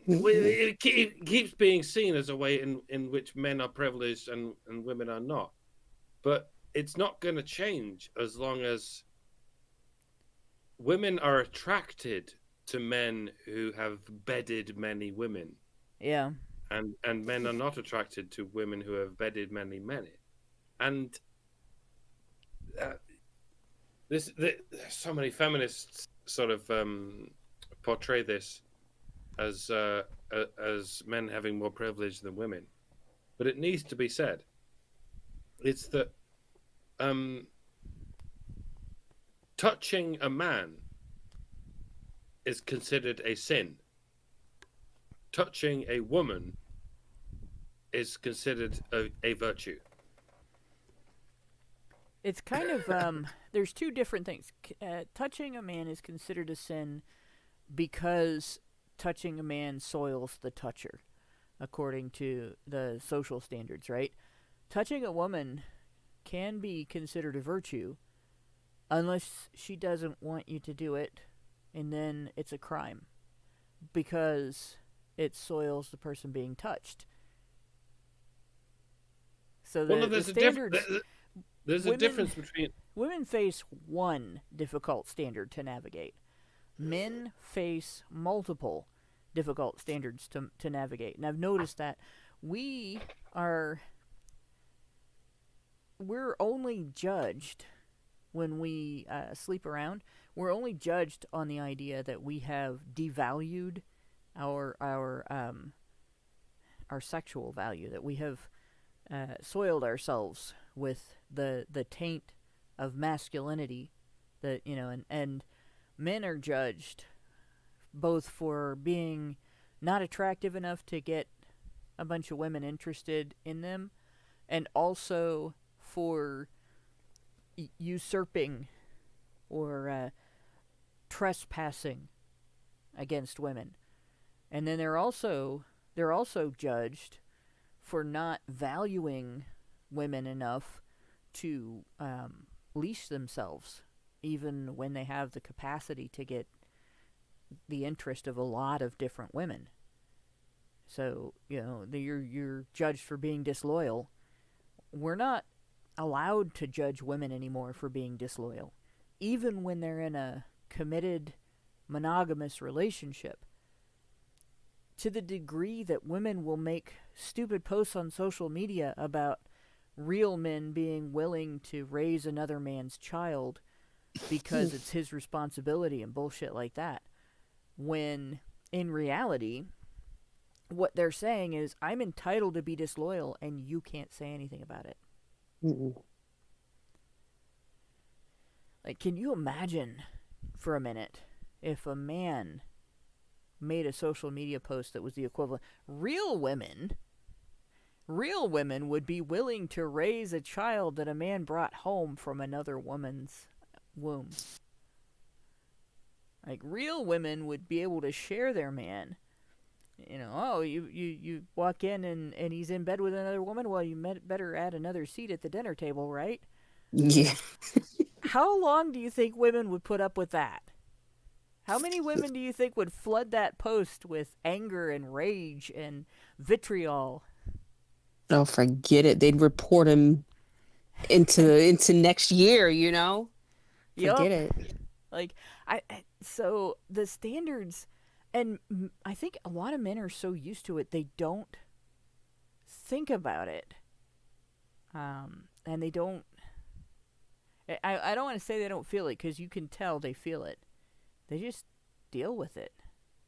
It keeps being seen as a way in which men are privileged and women are not. But it's not going to change as long as women are attracted to men who have bedded many women. Yeah. And men are not attracted to women who have bedded many men. And so many feminists sort of portray this as men having more privilege than women, but it needs to be said. It's that touching a man is considered a sin. Touching a woman is considered a virtue. It's kind of there's 2 different things. Touching a man is considered a sin because touching a man soils the toucher, according to the social standards, right? Touching a woman can be considered a virtue unless she doesn't want you to do it, and then it's a crime because it soils the person being touched. So the standards... There's a difference between... Women face one difficult standard to navigate. Men face multiple difficult standards to navigate. And I've noticed that we're only judged when we sleep around. We're only judged on the idea that we have devalued our sexual value, that we have soiled ourselves with the taint of masculinity, that and men are judged both for being not attractive enough to get a bunch of women interested in them, and also for usurping or trespassing against women. And then they're also judged for not valuing women enough to leash themselves, even when they have the capacity to get the interest of a lot of different women. So, you're judged for being disloyal. We're not allowed to judge women anymore for being disloyal, even when they're in a committed monogamous relationship. to the degree that women will make stupid posts on social media about real men being willing to raise another man's child because it's his responsibility and bullshit like that, when in reality what they're saying is, I'm entitled to be disloyal and you can't say anything about it. Like, can you imagine for a minute if a man made a social media post that was the equivalent? Real women would be willing to raise a child that a man brought home from another woman's womb. Like, real women would be able to share their man. You know, oh, you walk in and he's in bed with another woman? Well, you better add another seat at the dinner table, right? Yeah. How long do you think women would put up with that? How many women do you think would flood that post with anger and rage and vitriol? Oh, forget it. They'd report him into next year, you know? Forget it. Like, so the standards, and I think a lot of men are so used to it, they don't think about it. And they don't, I don't want to say they don't feel it, because you can tell they feel it. They just deal with it.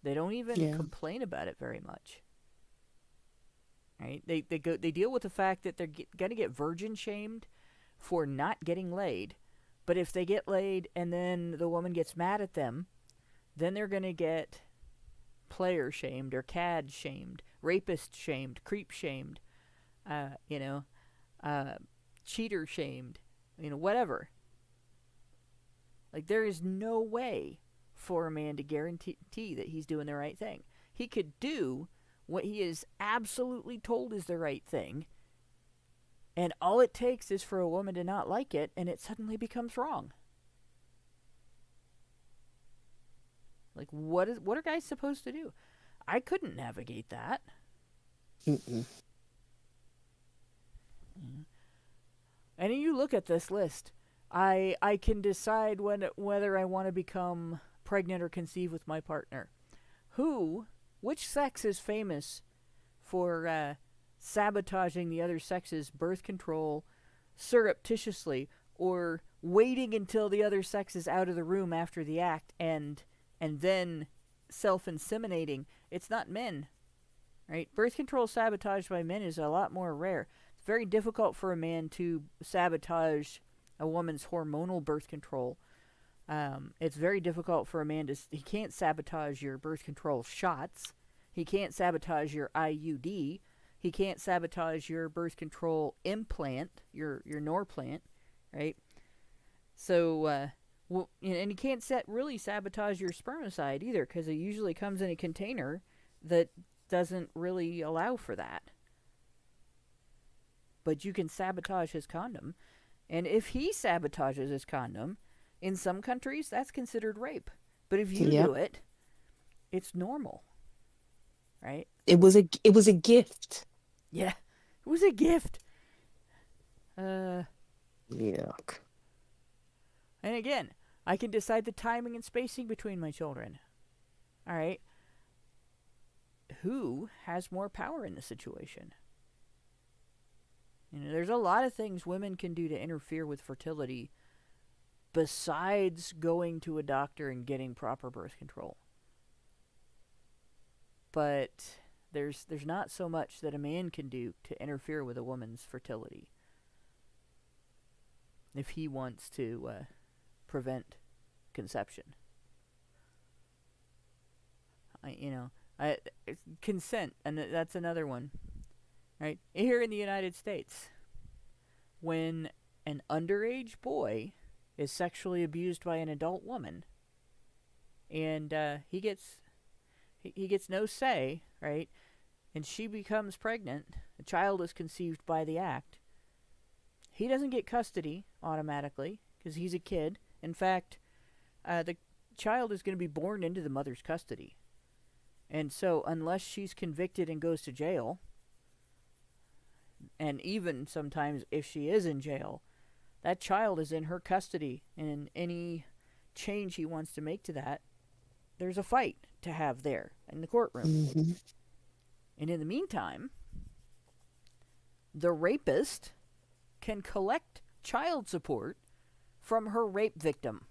They don't even complain about it very much. Right? They deal with the fact that they're going to get virgin shamed for not getting laid. But if they get laid and then the woman gets mad at them, then they're going to get player shamed or cad shamed, rapist shamed, creep shamed, cheater shamed, whatever. Like, there is no way for a man to guarantee that he's doing the right thing. He could do what he is absolutely told is the right thing, and all it takes is for a woman to not like it, and it suddenly becomes wrong. Like, what are guys supposed to do? I couldn't navigate that. And you look at this list. I can decide whether I want to become pregnant or conceive with my partner. Which sex is famous for sabotaging the other sex's birth control surreptitiously, or waiting until the other sex is out of the room after the act and then self-inseminating? It's not men, right? Birth control sabotaged by men is a lot more rare. It's very difficult for a man to sabotage a woman's hormonal birth control. It's very difficult for a man he can't sabotage your birth control shots. He can't sabotage your IUD. He can't sabotage your birth control implant, your Norplant, right? So, and he can't really sabotage your spermicide either, because it usually comes in a container that doesn't really allow for that. But you can sabotage his condom. And if he sabotages his condom, in some countries, that's considered rape. But if you do it, it's normal. Right? It was a gift. Yeah. It was a gift. Yuck. And again, I can decide the timing and spacing between my children. All right. Who has more power in the situation? There's a lot of things women can do to interfere with fertility besides going to a doctor and getting proper birth control. But there's not so much that a man can do to interfere with a woman's fertility if he wants to prevent conception. Consent, and that's another one. Right? Here in the United States, when an underage boy is sexually abused by an adult woman, and he gets no say, right? And she becomes pregnant, a child is conceived by the act. He doesn't get custody automatically because he's a kid. In fact, the child is going to be born into the mother's custody. And so unless she's convicted and goes to jail, and even sometimes if she is in jail, that child is in her custody, and any change he wants to make to that, there's a fight to have there in the courtroom. Mm-hmm. And in the meantime, the rapist can collect child support from her rape victim.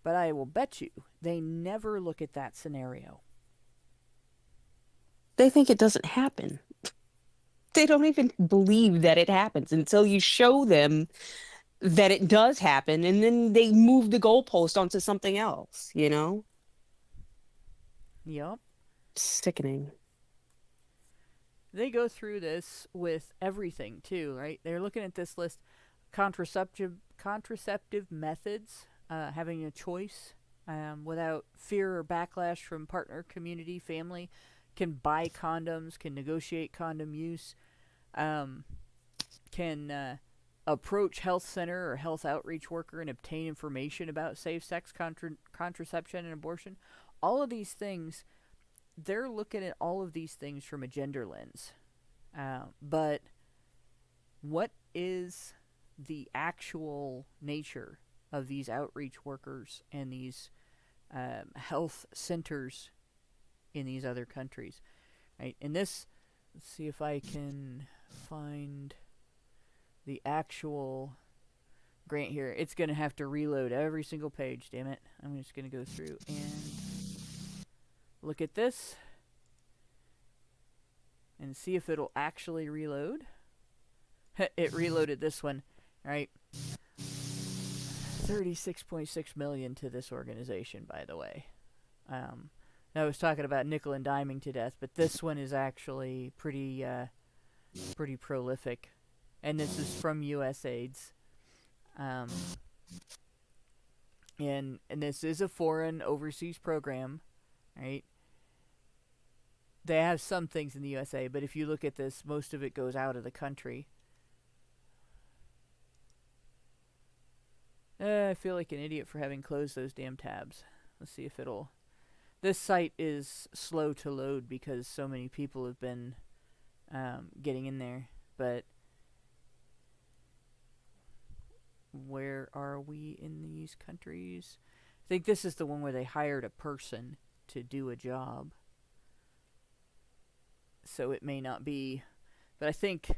But I will bet you they never look at that scenario. They think it doesn't happen. They don't even believe that it happens until you show them that it does happen, and then they move the goalpost onto something else, you know? Yup. Sickening. They go through this with everything, too, right? They're looking at this list. Contraceptive methods, having a choice without fear or backlash from partner, community, family, can buy condoms, can negotiate condom use, can approach health center or health outreach worker and obtain information about safe-sex contraception and abortion. All of these things, they're looking at all of these things from a gender lens. But what is the actual nature of these outreach workers and these health centers in these other countries, right? And this, let's see if I can find the actual grant here. It's going to have to reload every single page, damn it. I'm just going to go through and look at this and see if it'll actually reload. It reloaded this one, right? 36.6 million to this organization, by the way. I was talking about nickel and diming to death, but this one is actually pretty prolific, and this is from USAID's, and this is a foreign overseas program, right? They have some things in the USA, but if you look at this, most of it goes out of the country. I feel like an idiot for having closed those damn tabs. Let's see if it'll... This site is slow to load because so many people have been getting in there. But where are we in these countries? I think this is the one where they hired a person to do a job. So it may not be... But I think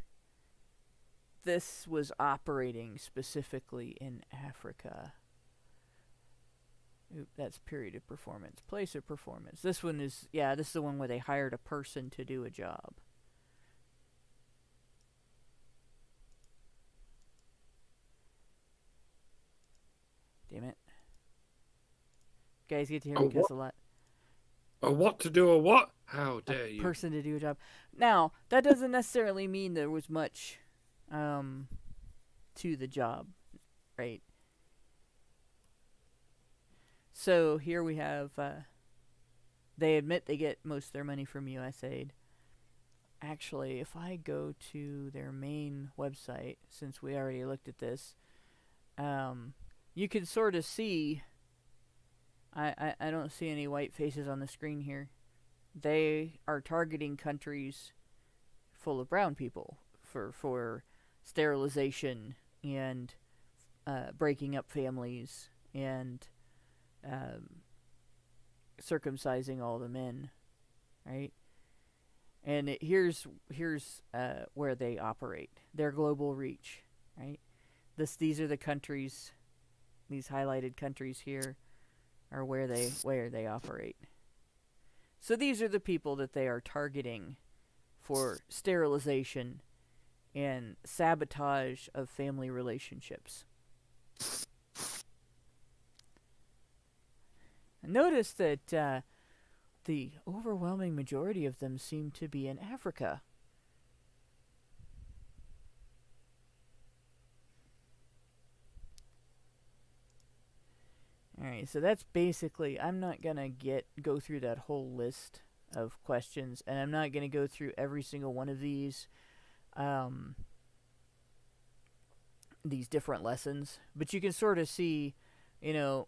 this was operating specifically in Africa. Oop, that's period of performance. Place of performance. This one is, yeah, this is the one where they hired a person to do a job. Damn it. You guys get to hear me cuss a lot. A what to do a what? How dare you? Person to do a job. Now, that doesn't necessarily mean there was much to the job, right? So here we have, they admit they get most of their money from USAID. Actually, if I go to their main website, since we already looked at this, you can sort of see, I don't see any white faces on the screen here. They are targeting countries full of brown people for sterilization and breaking up families and circumcising all the men, right? And here's where they operate. Their global reach, right? These are the countries. These highlighted countries here are where they operate. So these are the people that they are targeting for sterilization and sabotage of family relationships. Notice that the overwhelming majority of them seem to be in Africa. Alright, so that's basically, I'm not going to go through that whole list of questions, and I'm not going to go through every single one of these different lessons, but you can sort of see, you know,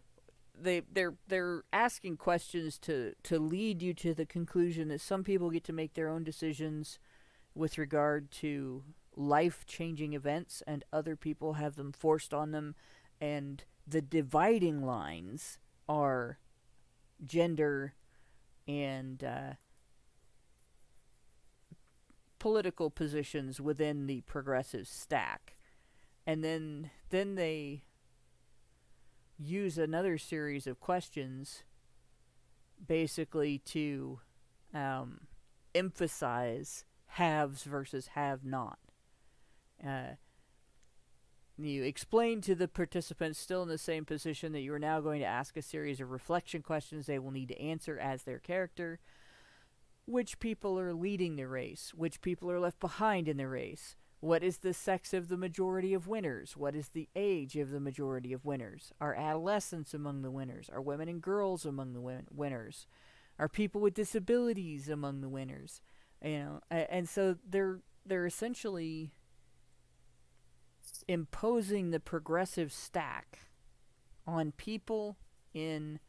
they're asking questions to lead you to the conclusion that some people get to make their own decisions with regard to life-changing events, and other people have them forced on them, and the dividing lines are gender and political positions within the progressive stack. And then they use another series of questions basically to emphasize haves versus have-not. You explain to the participants still in the same position that you are now going to ask a series of reflection questions they will need to answer as their character. Which people are leading the race? Which people are left behind in the race? What is the sex of the majority of winners? What is the age of the majority of winners? Are adolescents among the winners? Are women and girls among the winners? Are people with disabilities among the winners? And so they're essentially imposing the progressive stack on people in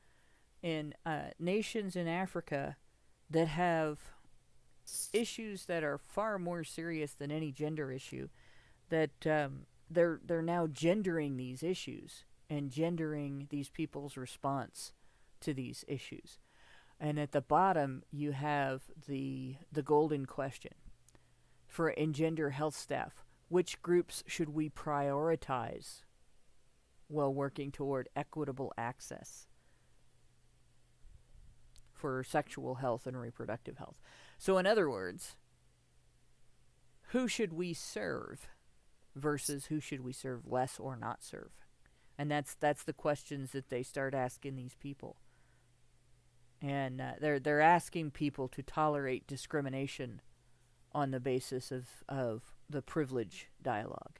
nations in Africa that have issues that are far more serious than any gender issue, that they're now gendering these issues and gendering these people's response to these issues. And at the bottom you have the golden question for Engender Health staff. Which groups should we prioritize while working toward equitable access for sexual health and reproductive health? So in other words, who should we serve versus who should we serve less or not serve? And that's the questions that they start asking these people. And they're asking people to tolerate discrimination on the basis of the privilege dialogue.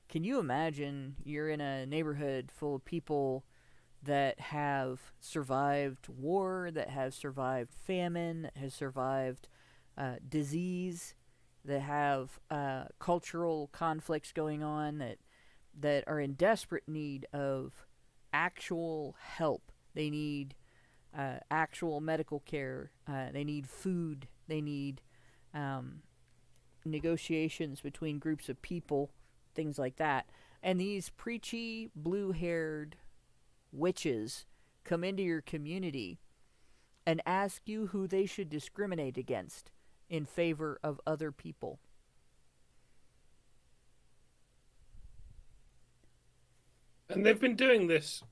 Can you imagine you're in a neighborhood full of people that have survived war, that have survived famine, that has survived disease, that have cultural conflicts going on, that are in desperate need of actual help. They need actual medical care. They need food. They need negotiations between groups of people, things like that. And these preachy, blue-haired witches come into your community and ask you who they should discriminate against in favor of other people. And they've been doing this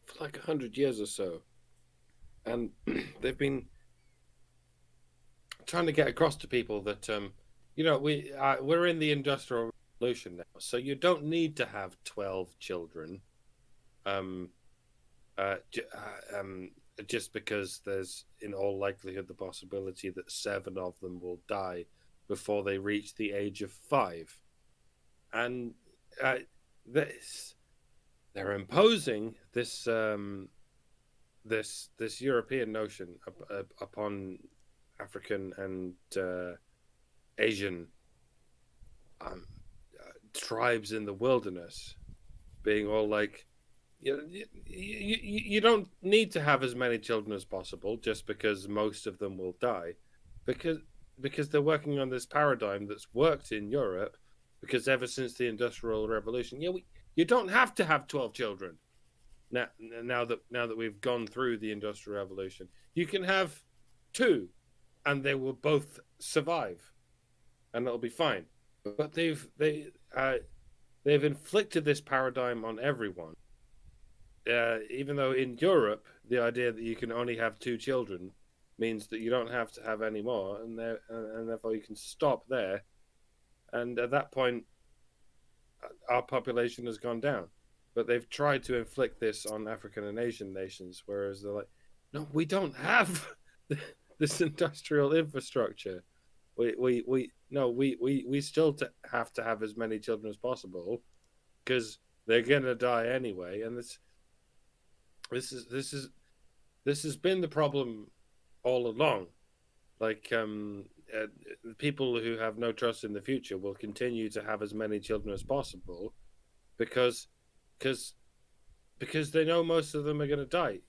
for like 100 years or so. And they've been trying to get across to people that, we're in the Industrial Revolution now, so you don't need to have 12 children just because there's, in all likelihood, the possibility that 7 of them will die before they reach the age of 5. And they're imposing this this European notion upon African and Asian tribes in the wilderness, being all like, you don't need to have as many children as possible just because most of them will die, because they're working on this paradigm that's worked in Europe, because ever since the Industrial Revolution, you don't have to have 12 children. Now that we've gone through the Industrial Revolution, you can have 2, and they will both survive, and it'll be fine. But they've inflicted this paradigm on everyone. Even though in Europe, the idea that you can only have 2 children means that you don't have to have any more, and therefore you can stop there. And at that point, our population has gone down. But they've tried to inflict this on African and Asian nations, whereas they're like, no, we don't have this industrial infrastructure. We still have to have as many children as possible, because they're gonna die anyway. And this has been the problem all along. Like people who have no trust in the future will continue to have as many children as possible, because they know most of them are going to die,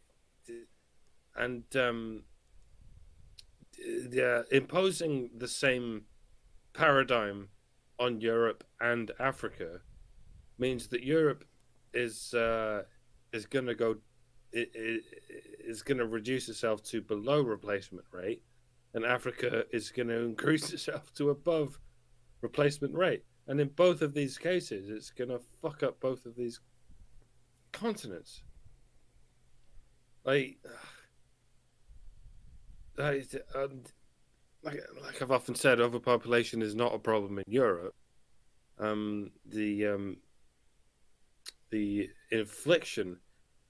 and imposing the same paradigm on Europe and Africa means that Europe is going to go is going to reduce itself to below replacement rate, and Africa is going to increase itself to above replacement rate. And in both of these cases, it's going to fuck up both of these continents. Like I've often said, overpopulation is not a problem in Europe. The infliction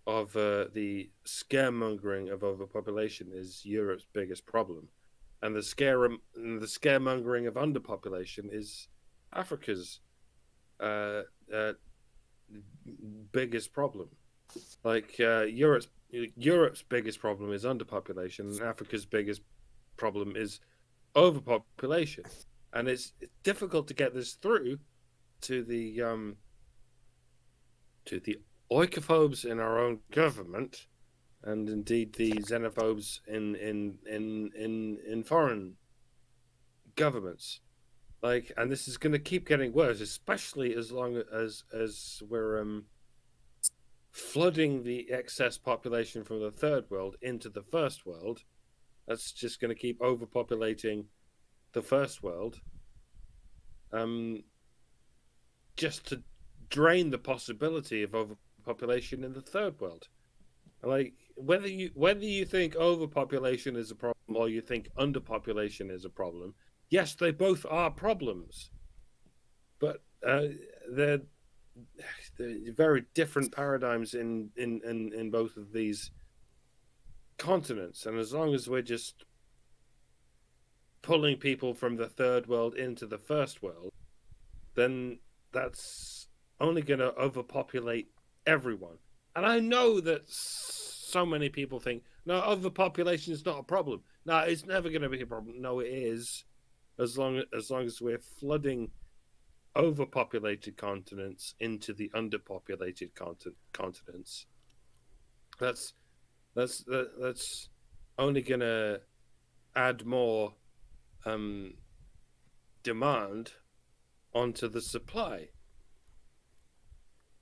of the scaremongering of overpopulation is Europe's biggest problem, and the scaremongering of underpopulation is Africa's biggest problem. Like Europe's biggest problem is underpopulation, and Africa's biggest problem is overpopulation, and it's difficult to get this through to the oikophobes in our own government, and indeed the xenophobes in foreign governments. Like, and this is going to keep getting worse, especially as long as we're flooding the excess population from the third world into the first world. That's just going to keep overpopulating the first world, just to drain the possibility of overpopulation in the third world. Like, whether you think overpopulation is a problem or you think underpopulation is a problem, yes, they both are problems, but they're very different paradigms in both of these continents. And as long as we're just pulling people from the third world into the first world, then that's only going to overpopulate everyone. And I know that so many people think, no, overpopulation is not a problem. No, it's never going to be a problem. No, it is. As long as we're flooding overpopulated continents into the underpopulated continents, that's only going to add more demand onto the supply.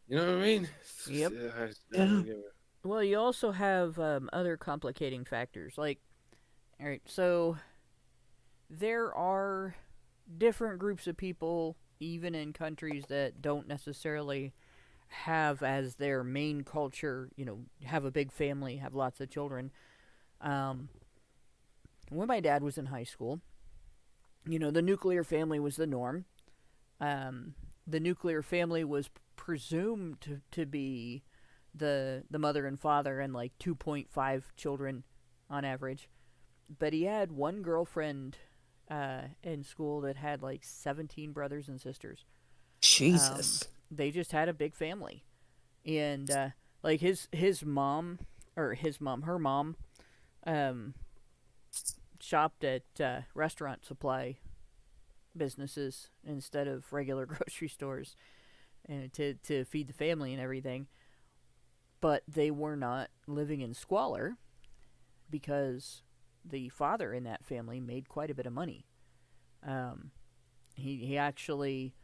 You know what I mean? Yep. Well, you also have other complicating factors. Like, all right, so there are different groups of people, even in countries that don't necessarily have as their main culture, have a big family, have lots of children. When my dad was in high school, the nuclear family was the norm. The nuclear family was presumed to be the mother and father and like 2.5 children on average. But he had one girlfriend in school that had like 17 brothers and sisters. Jesus. They just had a big family. And like her mom shopped at restaurant supply businesses instead of regular grocery stores, and to feed the family and everything. But they were not living in squalor because the father in that family made quite a bit of money. He actually,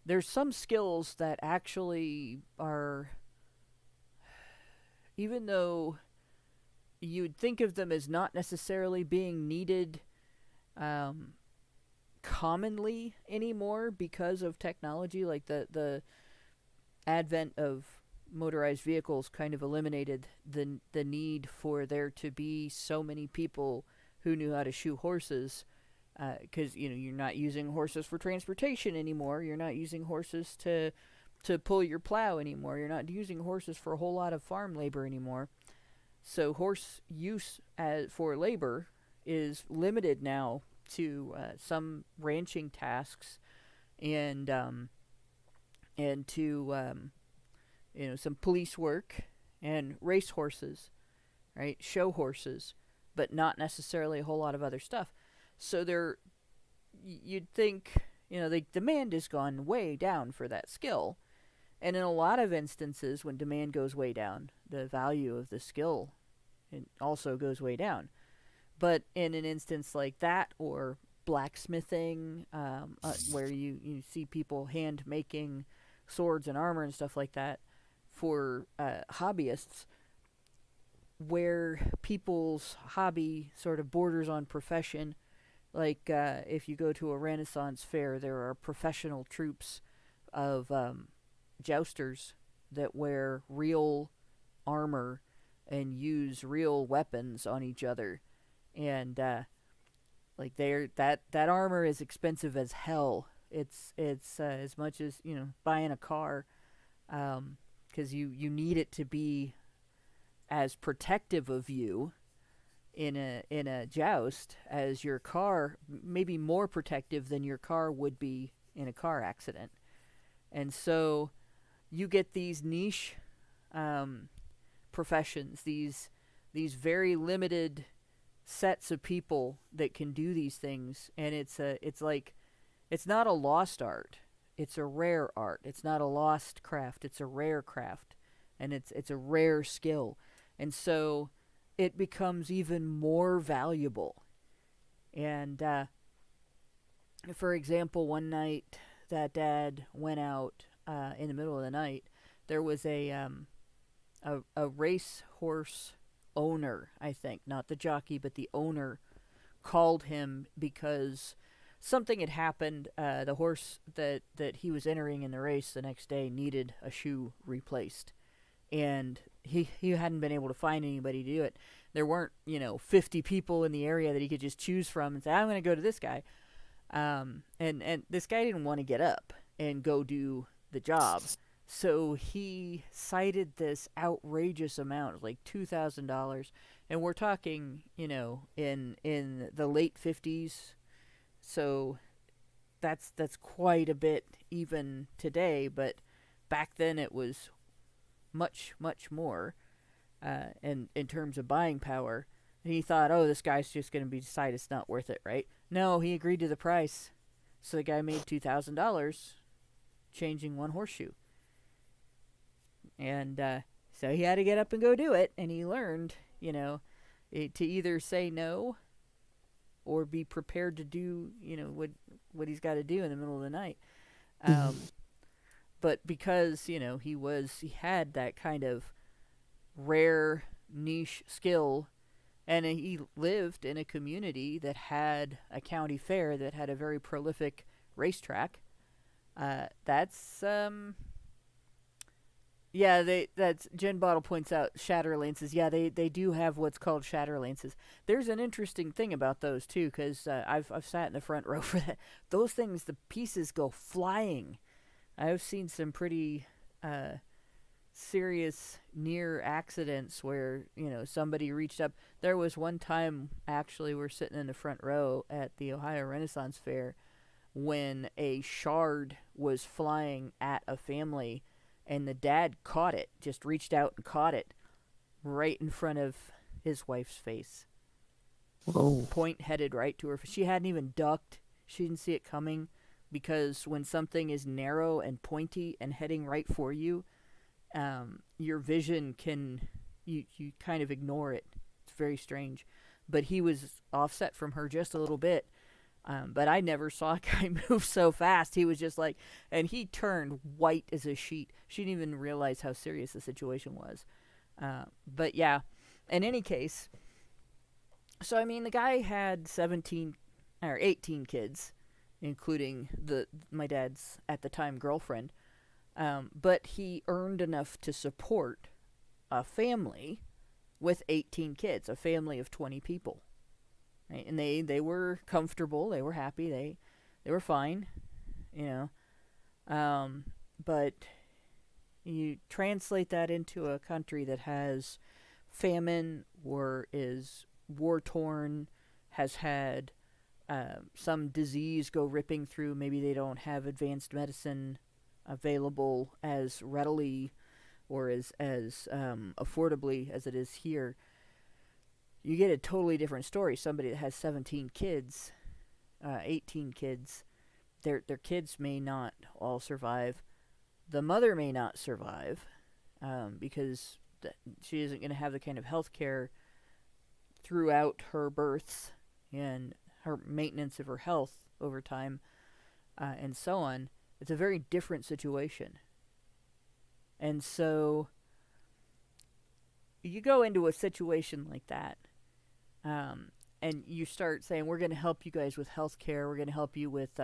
there's some skills that actually are, even though you'd think of them as not necessarily being needed commonly anymore because of technology, like the advent of motorized vehicles kind of eliminated the need for there to be so many people who knew how to shoe horses, because you're not using horses for transportation anymore. You're not using horses to pull your plow anymore. You're not using horses for a whole lot of farm labor anymore. So horse use for labor is limited now to some ranching tasks and to some police work and race horses, right? Show horses, but not necessarily a whole lot of other stuff. So you'd think, the demand has gone way down for that skill. And in a lot of instances, when demand goes way down, the value of the skill also goes way down. But in an instance like that, or blacksmithing, where you see people hand making swords and armor and stuff like that for hobbyists, where people's hobby sort of borders on profession. Like if you go to a Renaissance fair, there are professional troops of jousters that wear real armor and use real weapons on each other, and like that armor is expensive as hell. It's as much as, you know, buying a car, because you need it to be as protective of you in a joust as your car, maybe more protective than your car would be in a car accident. And so you get these niche professions, these very limited sets of people that can do these things, and it's not a lost art, it's a rare art. It's not a lost craft, it's a rare craft, and it's a rare skill. And so it becomes even more valuable. And for example, one night that Dad went out in the middle of the night, there was a racehorse owner, I think, not the jockey, but the owner, called him because something had happened. The horse that he was entering in the race the next day needed a shoe replaced, and he hadn't been able to find anybody to do it. There weren't, 50 people in the area that he could just choose from and say, I'm going to go to this guy. And this guy didn't want to get up and go do the job. So he cited this outrageous amount, like $2,000. And we're talking, in the late 50s. So that's quite a bit even today. But back then it was much, much more in terms of buying power. And he thought, oh, this guy's just going to decide it's not worth it, right? No, he agreed to the price. So the guy made $2,000 changing one horseshoe. And so he had to get up and go do it. And he learned, to either say no or be prepared to do, what he's got to do in the middle of the night. But because, he had that kind of rare niche skill, and he lived in a community that had a county fair that had a very prolific racetrack. That's Jen Bottle points out shatterlances. Yeah, they do have what's called shatterlances. There's an interesting thing about those too, because I've sat in the front row for that. Those things, the pieces go flying. I've seen some pretty serious near accidents where, somebody reached up. There was one time, actually, we're sitting in the front row at the Ohio Renaissance Fair when a shard was flying at a family, and the dad caught it, just reached out and caught it right in front of his wife's face. Whoa. Point headed right to her. She hadn't even ducked. She didn't see it coming, because when something is narrow and pointy and heading right for you, your vision you kind of ignore it. It's very strange. But he was offset from her just a little bit. But I never saw a guy move so fast. He was just like, and he turned white as a sheet. She didn't even realize how serious the situation was. But yeah, in any case, so I mean, the guy had 17 or 18 kids, including my dad's at the time girlfriend. But he earned enough to support a family with 18 kids, a family of 20 people. Right? And they were comfortable, they were happy, they were fine, but you translate that into a country that has famine or is war-torn, has had some disease go ripping through. Maybe they don't have advanced medicine available as readily or as affordably as it is here. You get a totally different story. Somebody that has 17 kids, 18 kids, their kids may not all survive. The mother may not survive because she isn't going to have the kind of health care throughout her births and her maintenance of her health over time, and so on. It's a very different situation. And so you go into a situation like that, and you start saying, we're going to help you guys with health care, we're going to help you with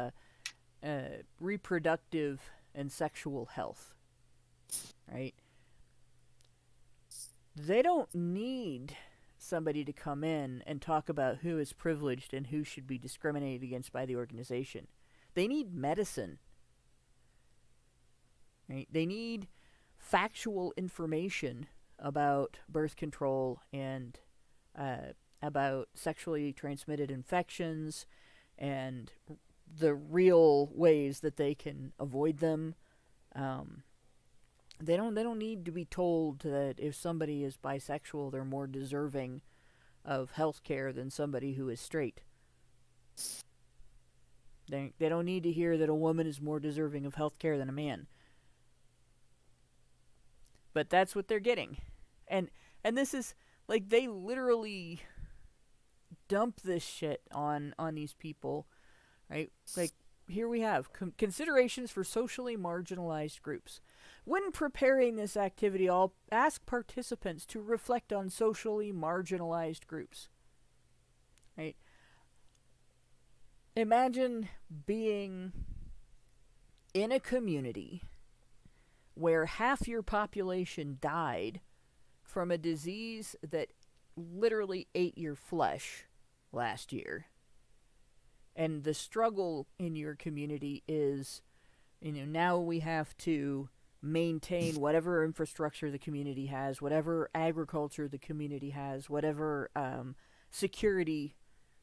reproductive and sexual health, right? They don't need somebody to come in and talk about who is privileged and who should be discriminated against by the organization. They need medicine, right? They need factual information about birth control and about sexually transmitted infections and the real ways that they can avoid them. They don't need to be told that if somebody is bisexual, they're more deserving of health care than somebody who is straight. They don't need to hear that a woman is more deserving of health care than a man. But that's what they're getting. And this is, like, they literally dump this shit on these people, right? Like, here we have considerations for socially marginalized groups. When preparing this activity, I'll ask participants to reflect on socially marginalized groups. Right? Imagine being in a community where half your population died from a disease that literally ate your flesh last year. And the struggle in your community is, now we have to maintain whatever infrastructure the community has, whatever agriculture the community has, whatever security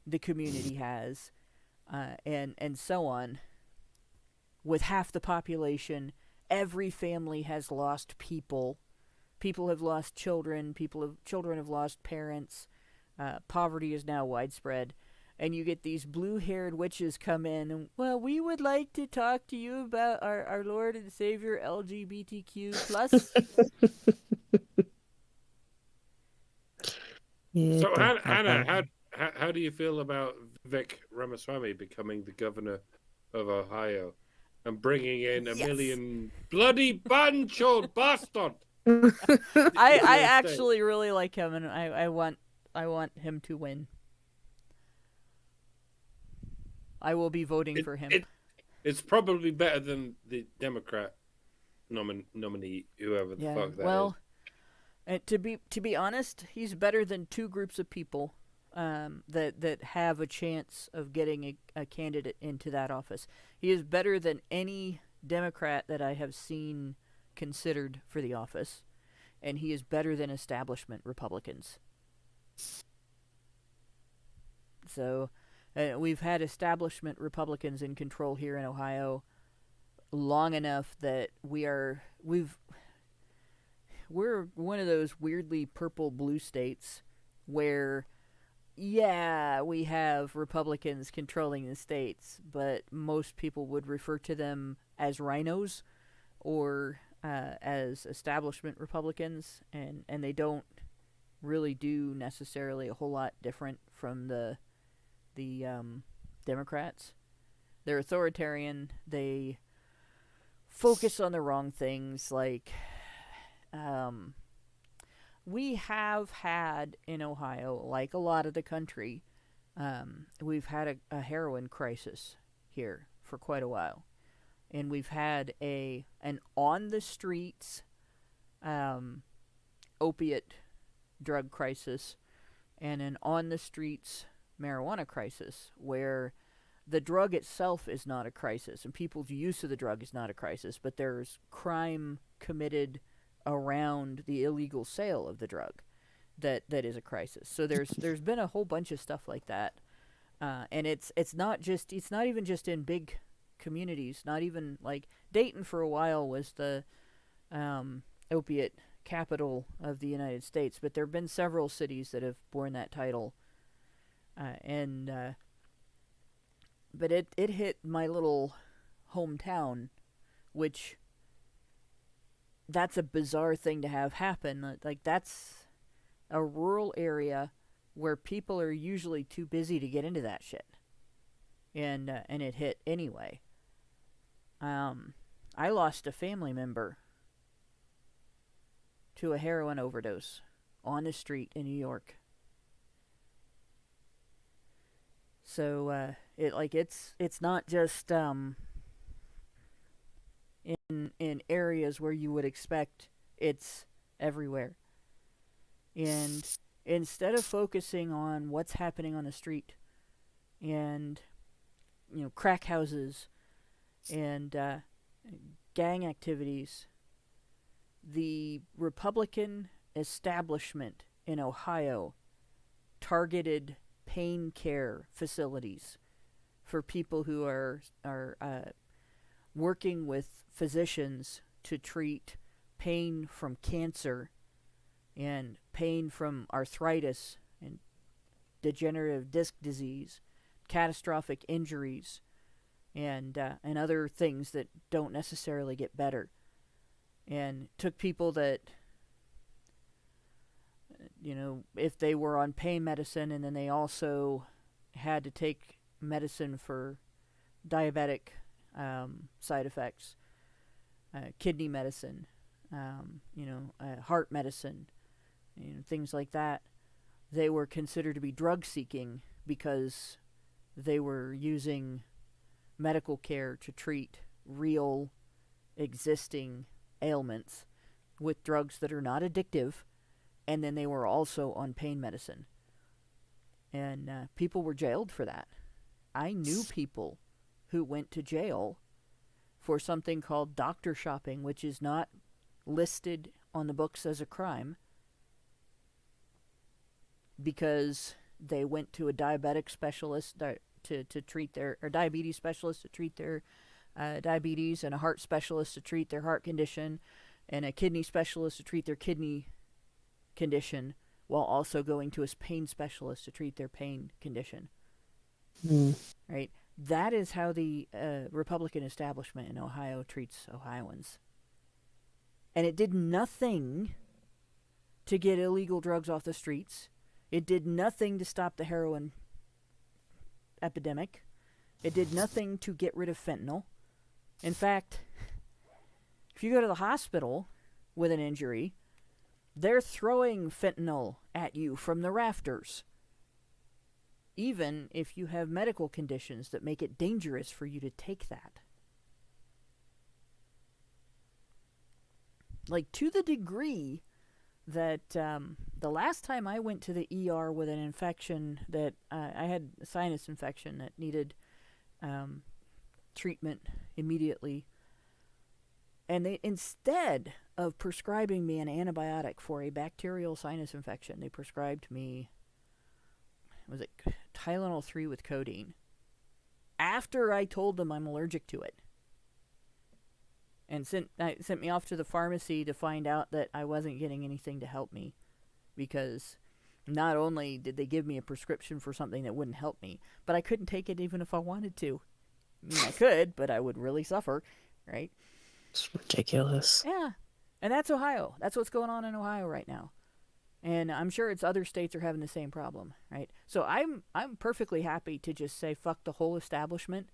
the community has, and so on. With half the population, every family has lost people. People have lost children. Children have lost parents. Poverty is now widespread. And you get these blue-haired witches come in and, well, we would like to talk to you about our Lord and Savior LGBTQ+. Yeah, So, Hannah, how do you feel about Vivek Ramaswamy becoming the governor of Ohio and bringing in a million bloody banjo bastard? I actually really like him, and I want him to win. I will be voting for him. It's probably better than the Democrat nominee, whoever the fuck that is. To be honest, he's better than two groups of people that have a chance of getting a candidate into that office. He is better than any Democrat that I have seen considered for the office, and he is better than establishment Republicans. So we've had establishment Republicans in control here in Ohio long enough that we're one of those weirdly purple-blue states where, yeah, we have Republicans controlling the states, but most people would refer to them as rhinos or as establishment Republicans, and they don't really do necessarily a whole lot different from the Democrats. They're authoritarian. They focus on the wrong things. Like, we have had in Ohio, like a lot of the country, we've had a heroin crisis here for quite a while. And we've had an on-the-streets opiate drug crisis and an on-the-streets marijuana crisis, where the drug itself is not a crisis and people's use of the drug is not a crisis, but there's crime committed around the illegal sale of the drug that is a crisis. So there's been a whole bunch of stuff like that, and it's not even just in big communities. Not even, like, Dayton for a while was the opiate capital of the United States, but there have been several cities that have borne that title. But it hit my little hometown, which, that's a bizarre thing to have happen. Like, that's a rural area where people are usually too busy to get into that shit. And it hit anyway. I lost a family member to a heroin overdose on the street in New York. So it's not just in areas where you would expect. It's everywhere. And instead of focusing on what's happening on the street and crack houses and gang activities, the Republican establishment in Ohio targeted pain care facilities for people who are working with physicians to treat pain from cancer and pain from arthritis and degenerative disc disease, catastrophic injuries, and other things that don't necessarily get better. And took people that, if they were on pain medicine and then they also had to take medicine for diabetic side effects, kidney medicine, heart medicine, things like that, they were considered to be drug seeking because they were using medical care to treat real existing ailments with drugs that are not addictive, and then they were also on pain medicine. And people were jailed for that. I knew people who went to jail for something called doctor shopping, which is not listed on the books as a crime, because they went to a diabetic specialist to treat their, or diabetes specialist to treat their diabetes, and a heart specialist to treat their heart condition, and a kidney specialist to treat their kidney condition, while also going to a pain specialist to treat their pain condition. Right? That is how the Republican establishment in Ohio treats Ohioans. And it did nothing to get illegal drugs off the streets. It did nothing to stop the heroin epidemic. It did nothing to get rid of fentanyl. In fact, if you go to the hospital with an injury, they're throwing fentanyl at you from the rafters, even if you have medical conditions that make it dangerous for you to take that. Like, to the degree that the last time I went to the ER with an infection that I had a sinus infection that needed treatment immediately, and they, instead of prescribing me an antibiotic for a bacterial sinus infection, they prescribed me, was it Tylenol 3 with codeine, after I told them I'm allergic to it. And sent me off to the pharmacy to find out that I wasn't getting anything to help me, because not only did they give me a prescription for something that wouldn't help me, but I couldn't take it even if I wanted to. I mean, I could, but I would really suffer, right? It's ridiculous. Yeah. And that's Ohio. That's what's going on in Ohio right now. And I'm sure it's other states are having the same problem, right? So I'm perfectly happy to just say fuck the whole establishment.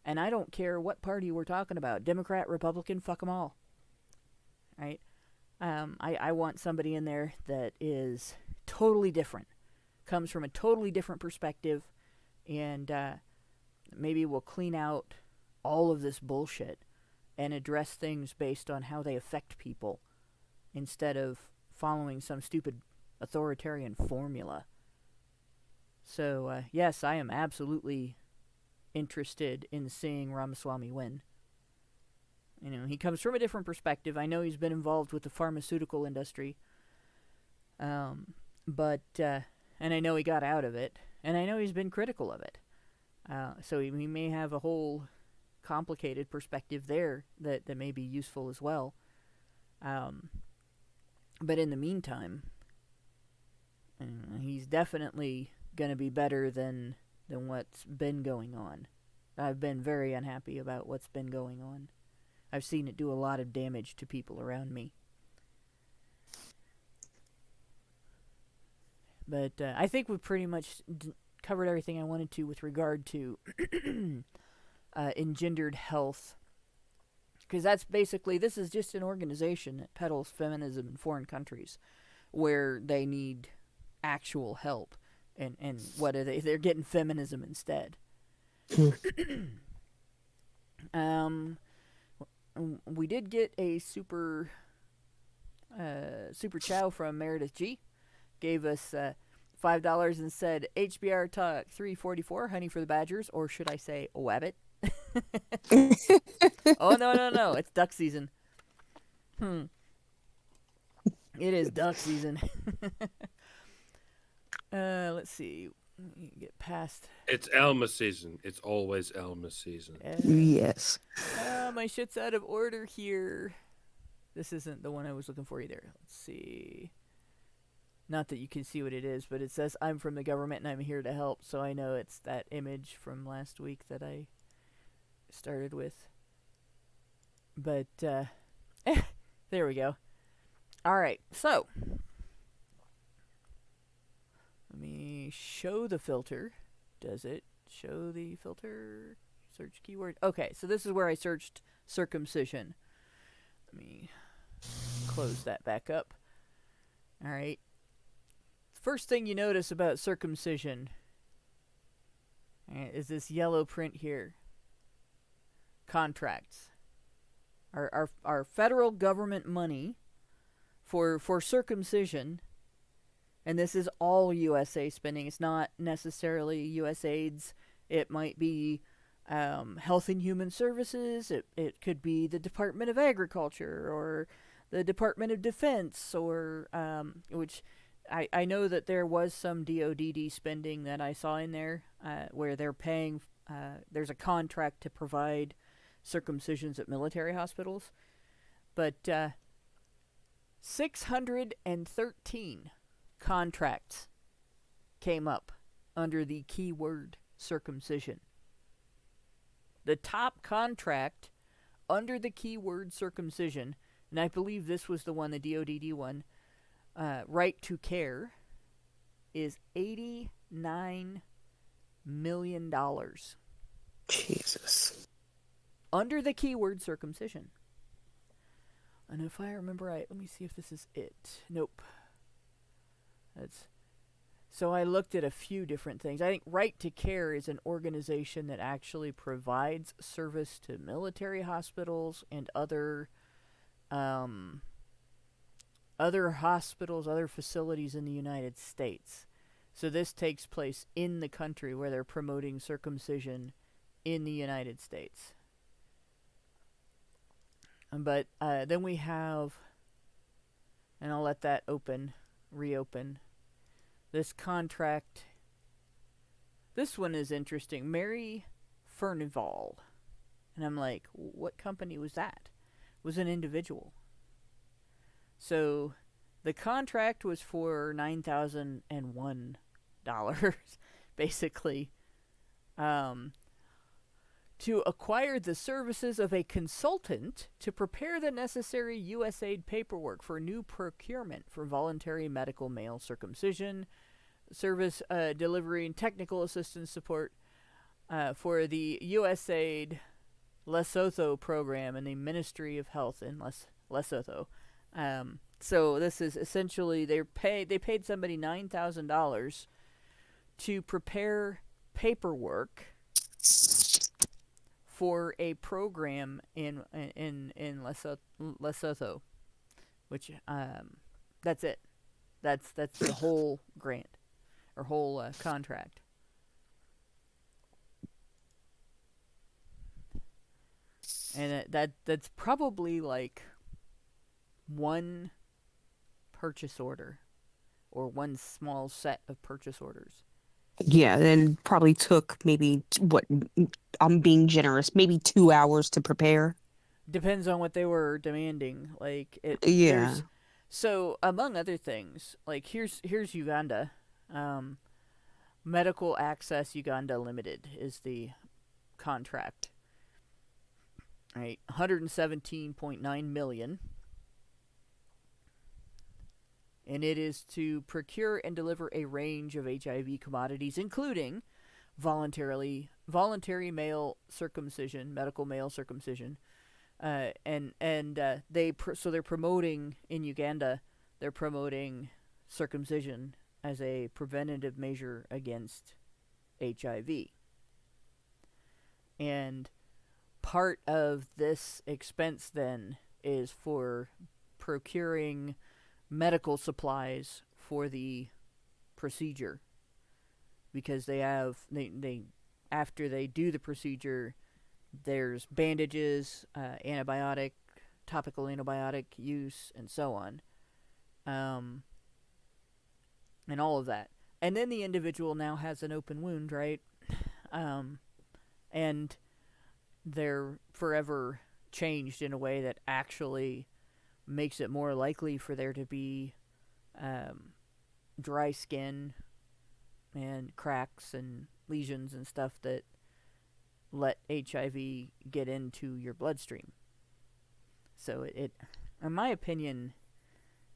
And I don't care what party we're talking about. Democrat, Republican, fuck them all. Right? I want somebody in there that is totally different. Comes from a totally different perspective. And maybe will clean out all of this bullshit and address things based on how they affect people, instead of following some stupid authoritarian formula. So, yes, I am absolutely interested in seeing Ramaswamy win. He comes from a different perspective. I know he's been involved with the pharmaceutical industry, but and I know he got out of it, and I know he's been critical of it. So he may have a whole complicated perspective there that may be useful as well. But in the meantime, he's definitely going to be better than what's been going on. I've been very unhappy about what's been going on. I've seen it do a lot of damage to people around me. But I think we've pretty much covered everything I wanted to with regard to engendered health Because that's basically, this is just an organization that peddles feminism in foreign countries where they need actual help. And what are they? They're getting feminism instead. We did get a super chow from Meredith G. Gave us $5 and said, HBR Talk 344, honey for the badgers, or should I say wabbit? Oh, no, it's duck season. It is duck season. Let's see. Let me get past. It's Elma season. It's always Elma season. Yes. My shit's out of order here. This isn't the one I was looking for either. Let's see. Not that you can see what it is, but it says, I'm from the government and I'm here to help. So I know it's that image from last week that I started with. But, there we go. Alright, so. Let me show the filter. Does it show the filter? Search keyword. Okay, so this is where I searched circumcision. Let me close that back up. Alright. First thing you notice about circumcision is this yellow print here. Contracts. Our federal government money for circumcision, and this is all USA spending. It's not necessarily USAID's. It might be Health and Human Services. It could be the Department of Agriculture or the Department of Defense, or which I know that there was some DoD spending that I saw in there where they're paying. There's a contract to provide circumcisions at military hospitals, but 613 contracts came up under the keyword circumcision. The top contract under the keyword circumcision, and I believe this was the one, the DoD one, right to care, is $89 million. Jesus. Under the keyword circumcision. And if I remember right, let me see if this is it. Nope. So I looked at a few different things. I think Right to Care is an organization that actually provides service to military hospitals and other hospitals, other facilities in the United States. So this takes place in the country where they're promoting circumcision in the United States. But then we have, and I'll let that reopen, this contract. This one is interesting. Mary Furnival. And I'm like, what company was that? It was an individual. So the contract was for $9,001, basically, to acquire the services of a consultant to prepare the necessary USAID paperwork for new procurement for voluntary medical male circumcision, service delivery and technical assistance support for the USAID Lesotho program and the Ministry of Health in Lesotho. So this is essentially they paid somebody $9,000 to prepare paperwork for a program in Lesotho, which that's it. That's the whole grant or whole contract. And that's probably like one purchase order or one small set of purchase orders. Yeah, and probably took maybe, I'm being generous, maybe 2 hours to prepare. Depends on what they were demanding. Like Yeah. So among other things, like here's Uganda. Medical Access Uganda Limited is the contract. Right, 117.9 million. And it is to procure and deliver a range of HIV commodities, including voluntary male circumcision, medical male circumcision, So they're promoting in Uganda, they're promoting circumcision as a preventative measure against HIV. And part of this expense then is for procuring medical supplies for the procedure, because they after they do the procedure, there's bandages, topical antibiotic use, and so on, and all of that. And then the individual now has an open wound, right? And they're forever changed in a way that actually makes it more likely for there to be dry skin and cracks and lesions and stuff that let HIV get into your bloodstream. So it in my opinion,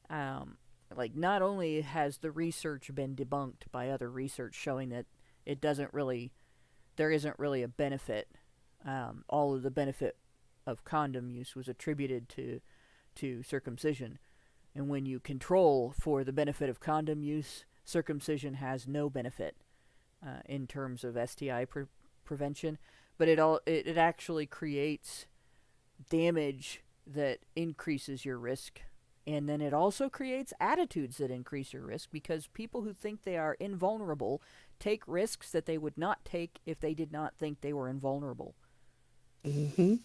not only has the research been debunked by other research showing that there isn't really a benefit. All of the benefit of condom use was attributed to circumcision. And when you control for the benefit of condom use, circumcision has no benefit in terms of STI prevention. But it actually creates damage that increases your risk. And then it also creates attitudes that increase your risk, because people who think they are invulnerable take risks that they would not take if they did not think they were invulnerable. Mm-hmm.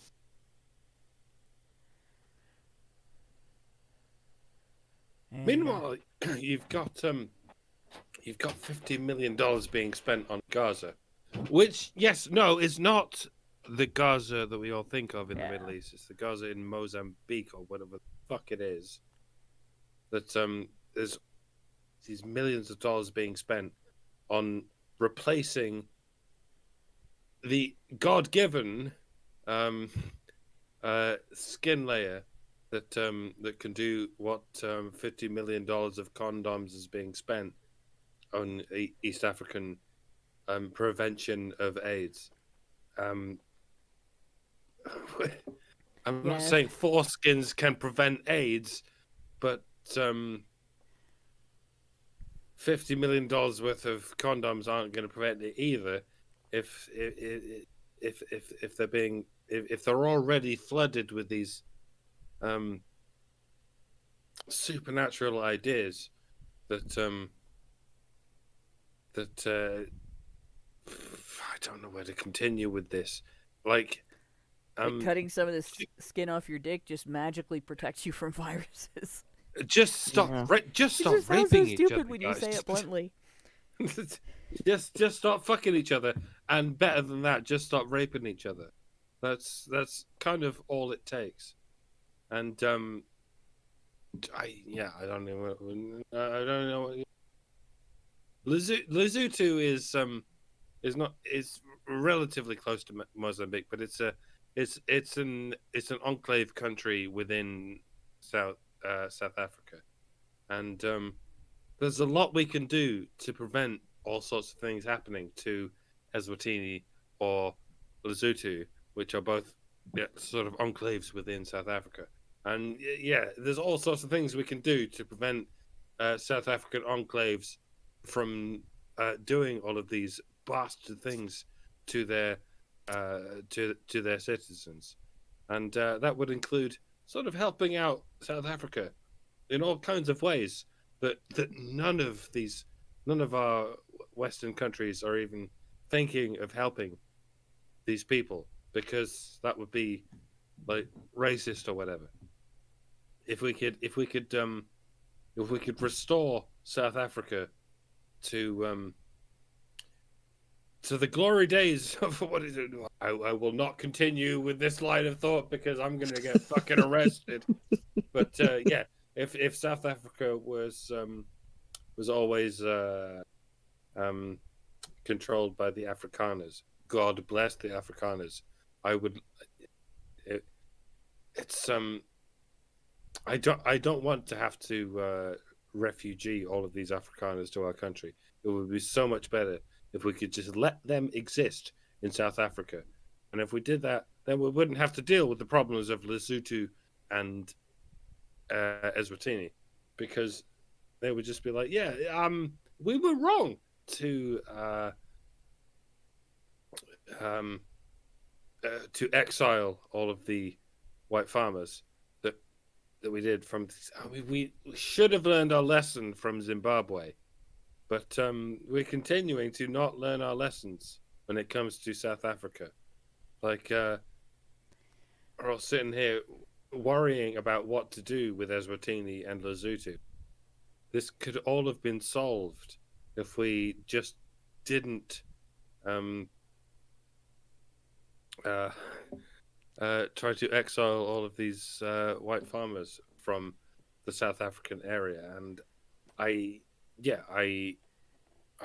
And, Meanwhile, you've got $50 million being spent on Gaza, which is not the Gaza that we all think of in the Middle East. It's the Gaza in Mozambique or whatever the fuck it is. That there's these millions of dollars being spent on replacing the God-given skin layer that can do what $50 million of condoms is being spent on East African prevention of AIDS. I'm not saying foreskins can prevent AIDS, but $50 million worth of condoms aren't going to prevent it either. If they're already flooded with these supernatural ideas that I don't know where to continue with this. Like cutting some of the skin off your dick just magically protects you from viruses. Just stop. Just stop raping each other. Stupid when you say it bluntly. just stop fucking each other, and better than that, just stop raping each other. That's kind of all it takes. And I don't know. Lesotho is relatively close to Mozambique, but it's an enclave country within South Africa, and there's a lot we can do to prevent all sorts of things happening to Eswatini or Lesotho, which are both sort of enclaves within South Africa. And there's all sorts of things we can do to prevent South African enclaves from doing all of these bastard things to their citizens, and that would include sort of helping out South Africa in all kinds of ways that none of our Western countries are even thinking of helping these people, because that would be like racist or whatever. If we could restore South Africa to the glory days of what is it? I will not continue with this line of thought because I'm going to get fucking arrested. But if South Africa was always controlled by the Afrikaners, God bless the Afrikaners, I don't want to have to refugee all of these Afrikaners to our country. It would be so much better if we could just let them exist in South Africa And if we did that, then we wouldn't have to deal with the problems of Lesotho and Eswatini, because they would just be like, yeah, we were wrong to exile all of the white farmers that we did from. I mean, we should have learned our lesson from Zimbabwe, but we're continuing to not learn our lessons when it comes to South Africa. Like, we're all sitting here worrying about what to do with Eswatini and Lesotho. This could all have been solved if we just didn't try to exile all of these white farmers from the South African area. And I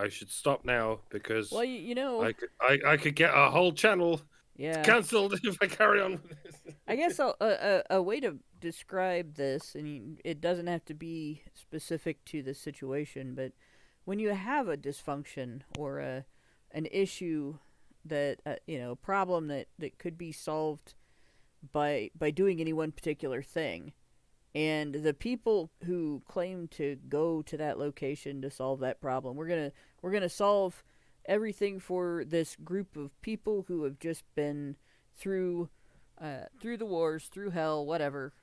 should stop now, because Well, you know, I could get a whole channel cancelled if I carry on with this. I guess a way to describe this, and it doesn't have to be specific to the situation, but when you have a dysfunction or an issue that a problem that could be solved by doing any one particular thing, and the people who claim to go to that location to solve that problem, we're gonna solve everything for this group of people who have just been through the wars, through hell, whatever,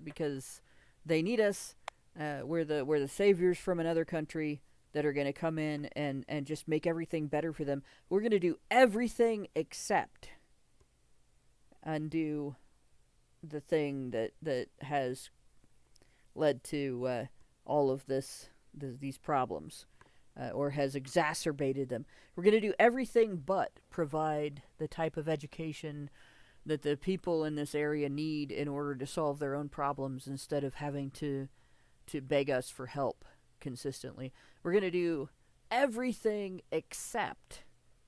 because they need us. We're the saviors from another country that are going to come in and just make everything better for them. We're going to do everything except undo the thing that has led to all of these problems, or has exacerbated them. We're going to do everything but provide the type of education that the people in this area need in order to solve their own problems, instead of having to beg us for help consistently. We're going to do everything except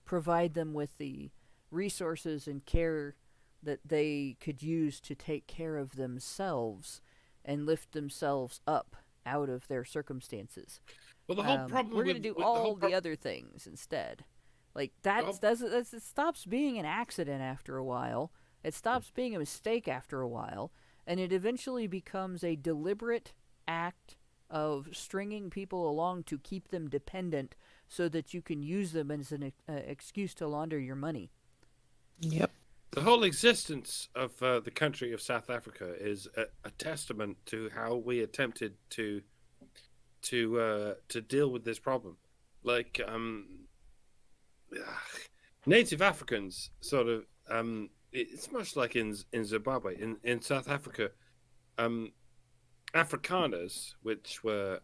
provide them with the resources and care that they could use to take care of themselves and lift themselves up out of their circumstances. Well, the whole problem we're going to do all the other things instead. Like, it stops being an accident after a while. It stops being a mistake after a while, and it eventually becomes a deliberate act of stringing people along to keep them dependent, so that you can use them as an excuse to launder your money. Yep. The whole existence of the country of South Africa is a testament to how we attempted to deal with this problem. Like, Native Africans sort of, it's much like in Zimbabwe. In South Africa, Afrikaners, which were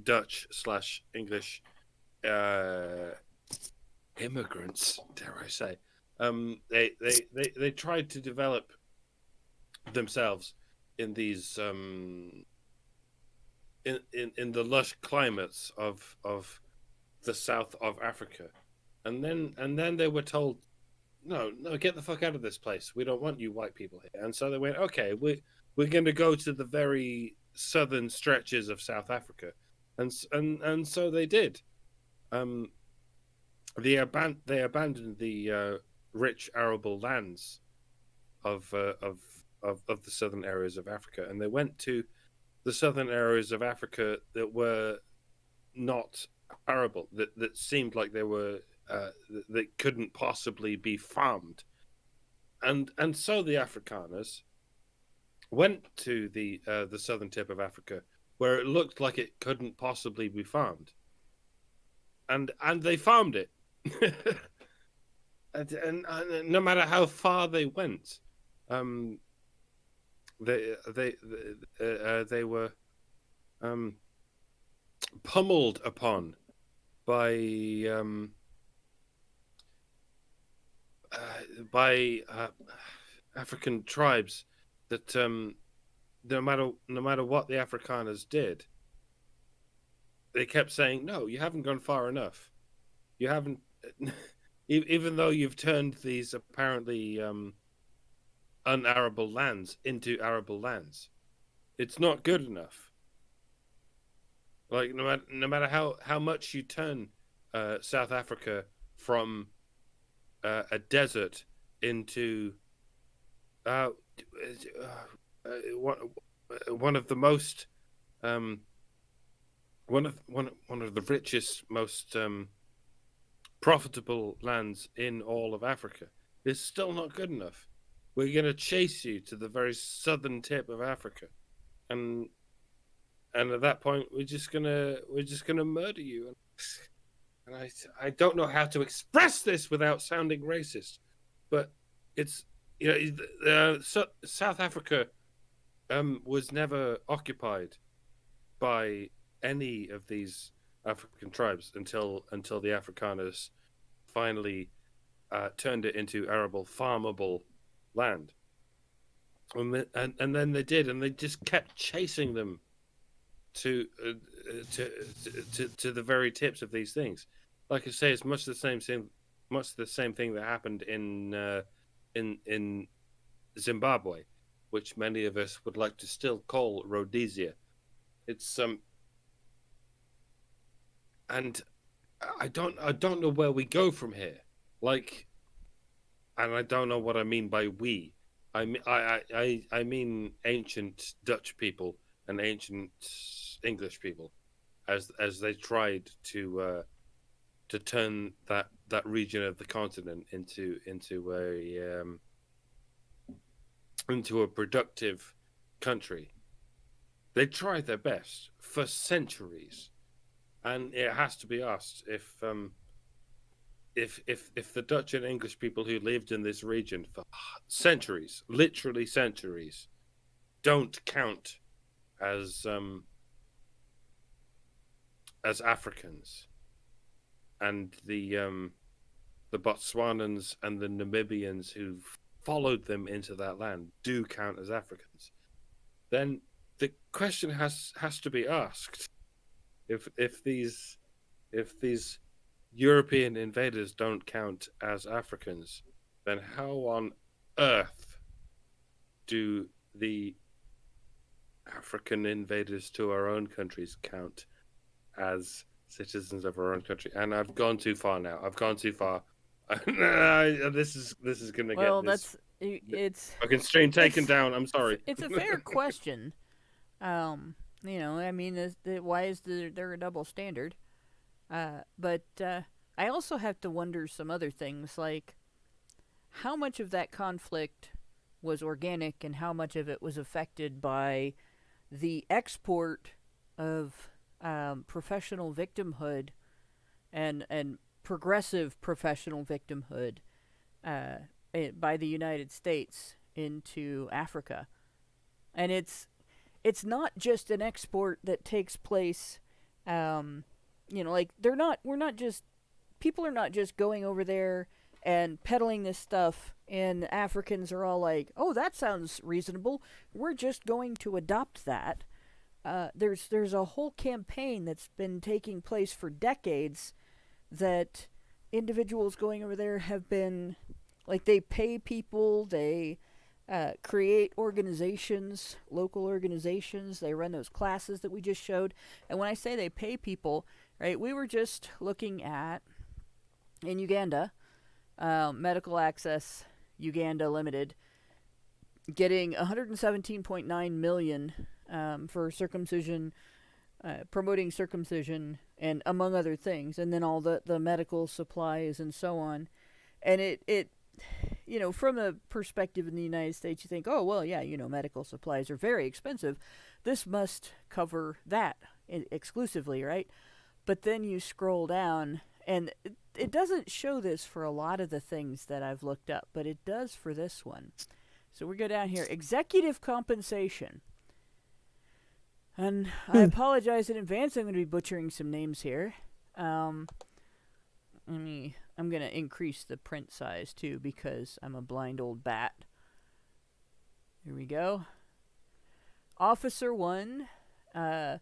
Dutch/English immigrants, dare I say, they tried to develop themselves in these in the lush climates of the south of Africa, and then they were told, no, get the fuck out of this place. We don't want you white people here. And so they went, okay, we're going to go to the very southern stretches of South Africa, and so they did. They abandoned the rich arable lands of the southern areas of Africa, and they went to the southern areas of Africa that were not arable, that seemed like they were that couldn't possibly be farmed, and so the Afrikaners went to the southern tip of Africa, where it looked like it couldn't possibly be farmed, and they farmed it. and no matter how far they went, they were pummeled upon by African tribes that no matter what the Afrikaners did, they kept saying, no, you haven't gone far enough. You haven't, even though you've turned these apparently unarable lands into arable lands, it's not good enough. Like, no matter how much you turn South Africa from a desert into one of the most one of the richest, most profitable lands in all of Africa. It's still not good enough. We're going to chase you to the very southern tip of Africa, and at that point we're just gonna murder you. And I don't know how to express this without sounding racist, but it's, South Africa was never occupied by any of these African tribes until the Afrikaners finally turned it into arable, farmable land. And then they did, and they just kept chasing them to the very tips of these things. Like I say, it's much the same thing that happened in Zimbabwe, which many of us would like to still call Rhodesia. It's and I don't know where we go from here. Like, and I don't know what I mean by we. I mean ancient Dutch people and ancient English people, as they tried to turn that region of the continent into a productive country. They tried their best for centuries, and it has to be asked if the Dutch and English people who lived in this region for centuries, literally centuries, don't count as Africans, and the Botswanans and the Namibians who followed them into that land do count as Africans, then the question has to be asked: if these European invaders don't count as Africans, then how on earth do the African invaders to our own countries count as citizens of our own country? And I've gone too far now. This is gonna it's a constraint taken down. I'm sorry. It's a fair question. I mean, why is there a double standard? But I also have to wonder some other things, like how much of that conflict was organic and how much of it was affected by the export of professional victimhood and progressive professional victimhood by the United States into Africa. And it's not just an export that takes place, like people are not just going over there and peddling this stuff, and Africans are all like, oh, that sounds reasonable, we're just going to adopt that. There's a whole campaign that's been taking place for decades that individuals going over there have been, like, they pay people, they create organizations, local organizations, they run those classes that we just showed. And when I say they pay people, right, we were just looking at, in Uganda, Medical Access Uganda Limited getting $117.9 million for circumcision, promoting circumcision, and among other things, and then all the medical supplies and so on. And it from a perspective in the United States, you think, oh, well, yeah, medical supplies are very expensive. This must cover that exclusively, right? But then you scroll down, and it doesn't show this for a lot of the things that I've looked up, but it does for this one. So we go down here, executive compensation. And I apologize in advance, I'm going to be butchering some names here. I'm going to increase the print size, too, because I'm a blind old bat. Here we go. Officer 1, I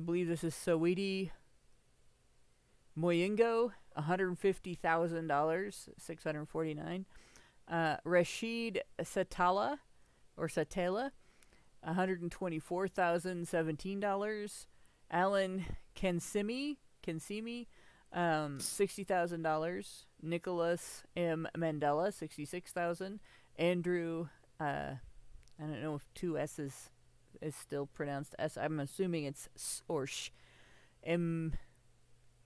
believe this is Sawidi Moyingo, $150,000, $649. Rashid Satala, $124,017. Alan Kensimi, $60,000. Nicholas M. Mandela, $66,000. Andrew, I don't know if two S's is still pronounced S. I'm assuming it's S or Sh. M.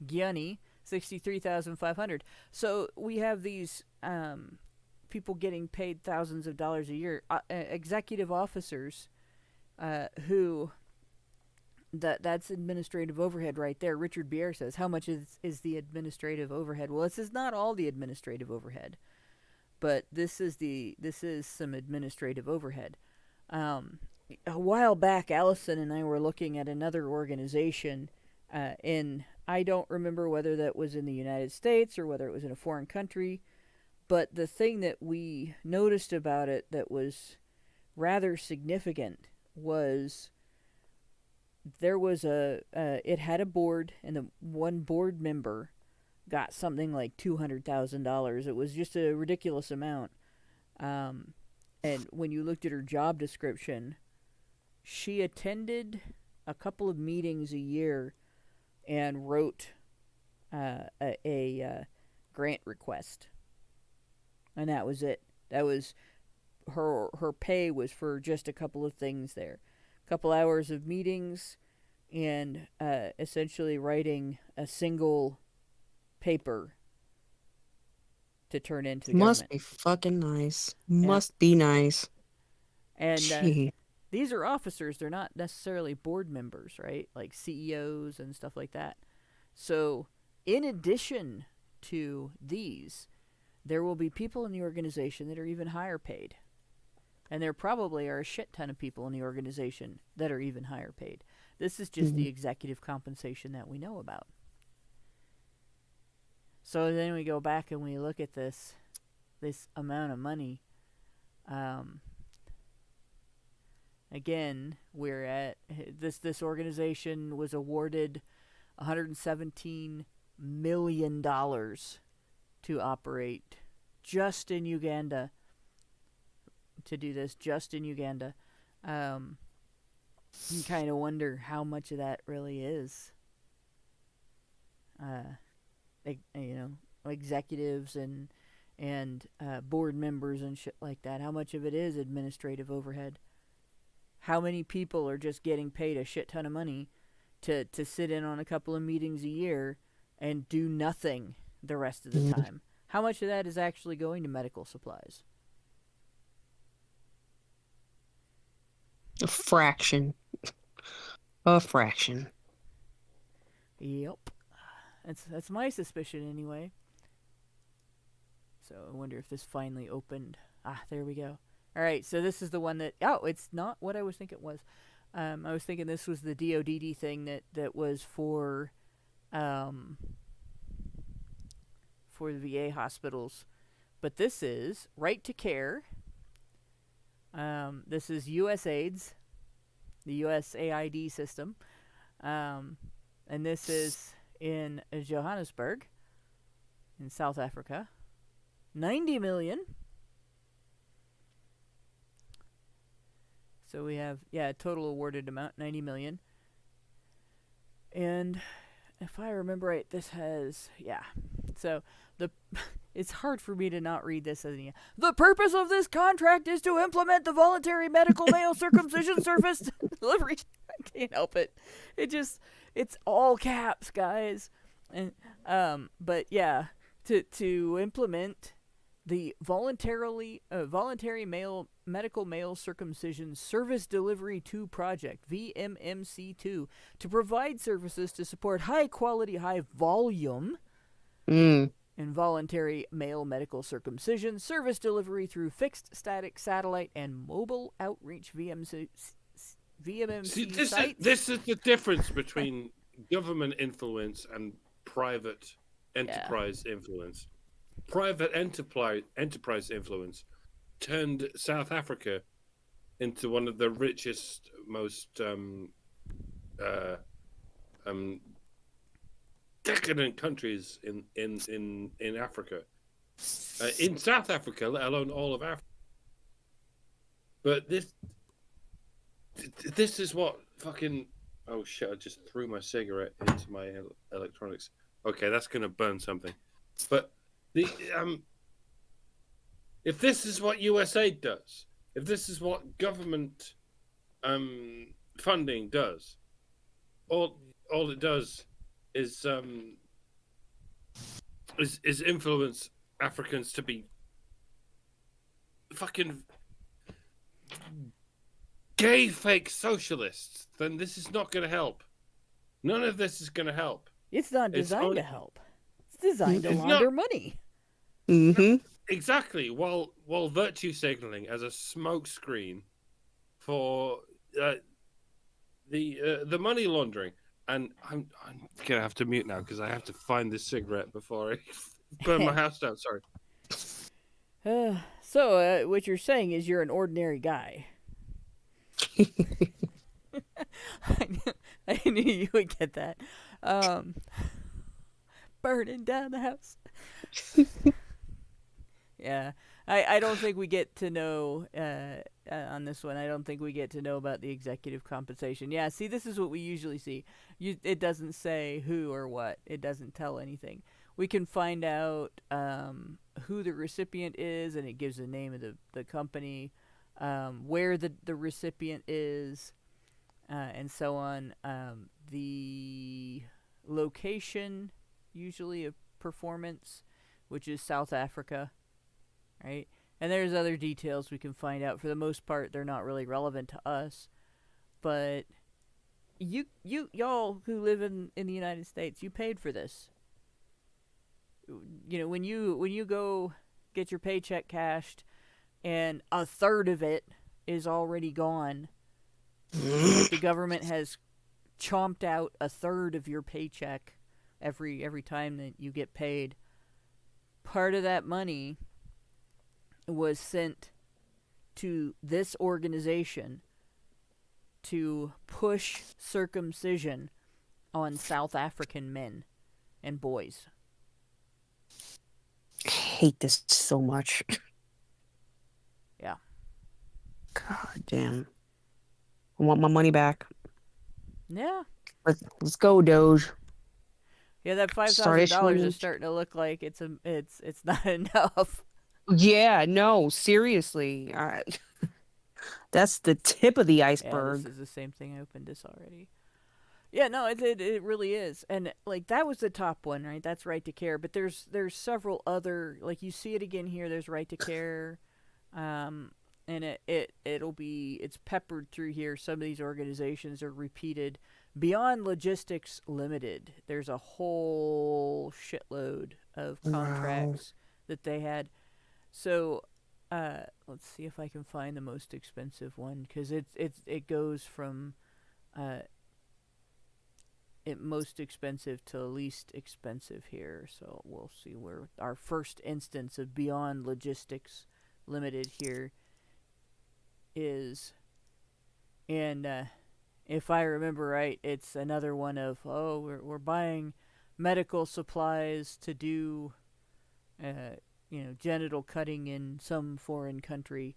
Gianni, $63,500. So we have these people getting paid thousands of dollars a year. Executive officers who... That's administrative overhead right there. Richard Bier says, how much is the administrative overhead? Well, this is not all the administrative overhead, but this is some administrative overhead. A while back, Allison and I were looking at another organization I don't remember whether that was in the United States or whether it was in a foreign country, but the thing that we noticed about it that was rather significant was there was it had a board, and the one board member got something like $200,000. It was just a ridiculous amount. And when you looked at her job description, she attended a couple of meetings a year and wrote a grant request. And that was it. That was her pay was for just a couple of things there. Couple hours of meetings and essentially writing a single paper to turn into Must government. be fucking nice. Must be nice. And these are officers. They're not necessarily board members, right? Like CEOs and stuff like that. So in addition to these, there will be people in the organization that are even higher paid. And there probably are a shit ton of people in the organization that are even higher paid. This is just the executive compensation that we know about. So then we go back and we look at this amount of money. Again, we're at this organization was awarded $117 million to operate just in Uganda. To do this just in Uganda. You kind of wonder how much of that really is executives and board members and shit like that. How much of it is administrative overhead? How many people are just getting paid a shit ton of money to sit in on a couple of meetings a year and do nothing the rest of the time? How much of that is actually going to medical supplies? A fraction. A fraction. Yep. That's my suspicion anyway. So I wonder if this finally opened. Ah, there we go. All right, so this is the one that... Oh, it's not what I was thinking it was. I was thinking this was the DODD thing that was for the VA hospitals. But this is Right to Care. This is USAID's, the USAID system. And this is in Johannesburg, in South Africa. $90 million. So we have, total awarded amount, $90 million. And if I remember right, this has, So it's hard for me to not read this as the purpose of this contract is to implement the voluntary medical male circumcision service delivery. I can't help it. It's all caps, guys. And but yeah, to implement the voluntary medical male circumcision service delivery 2 project, VMMC2, to provide services to support high quality, high volume involuntary male medical circumcision service delivery through fixed, static, satellite, and mobile outreach VMMC sites. This is the difference between government influence and private enterprise influence. Private enterprise influence turned South Africa into one of the richest, most decadent countries in Africa, in South Africa, let alone all of Africa. But this is what fucking... Oh shit! I just threw my cigarette into my electronics. okay, that's going to burn something. But the if this is what USAID does, if this is what government funding does, all it does is influence Africans to be fucking gay fake socialists, then this is not going to help. None of this is going to help. It's not designed to help. It's designed to It's launder not- money. Mm-hmm. Exactly. While virtue signaling as a smokescreen for the money laundering. And I'm gonna have to mute now because I have to find this cigarette before I burn my house down. Sorry. So what you're saying is you're an ordinary guy. I knew you would get that. Burning down the house. Yeah. I don't think we get to know, on this one, I don't think we get to know about the executive compensation. Yeah, see, this is what we usually see. It doesn't say who or what. It doesn't tell anything. We can find out who the recipient is, and it gives the name of the company, where the recipient is, and so on. The location, usually of performance, which is South Africa. Right? And there's other details we can find out. For the most part, they're not really relevant to us. But y'all who live in the United States, you paid for this. You know, when you go get your paycheck cashed and a third of it is already gone, like the government has chomped out a third of your paycheck every time that you get paid, part of that money was sent to this organization to push circumcision on South African men and boys. I hate this so much. Yeah. God damn. I want my money back. Yeah. Let's go, Doge. Yeah, that Start $5,000 issuing- is starting to look like it's not enough. Yeah, no, seriously. That's the tip of the Yeah, iceberg. this is the same thing. I opened this already. Yeah, no, it really is. And like that was the top one, right? That's right to care. But there's several other, like you see it again here. There's right to care, and it's peppered through here. Some of these organizations are repeated. Beyond Logistics Limited, there's a whole shitload of contracts that they had. So, let's see if I can find the most expensive one, because it goes from most expensive to least expensive here. So we'll see where our first instance of Beyond Logistics Limited here is, and if I remember right, it's another one of we're buying medical supplies to do genital cutting in some foreign country,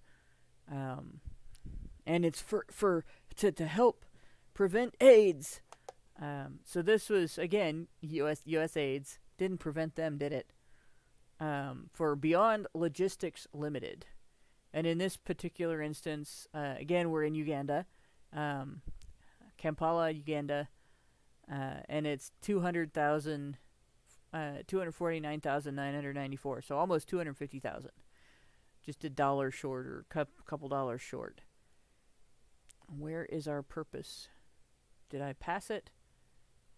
and it's to help prevent AIDS. So this was again US AIDS didn't prevent them, did it? For Beyond Logistics Limited, and in this particular instance, again we're in Uganda, Kampala, Uganda, and it's 249,994, so almost 250,000, just $1 short or couple dollars short. Where is our purpose? Did I pass it?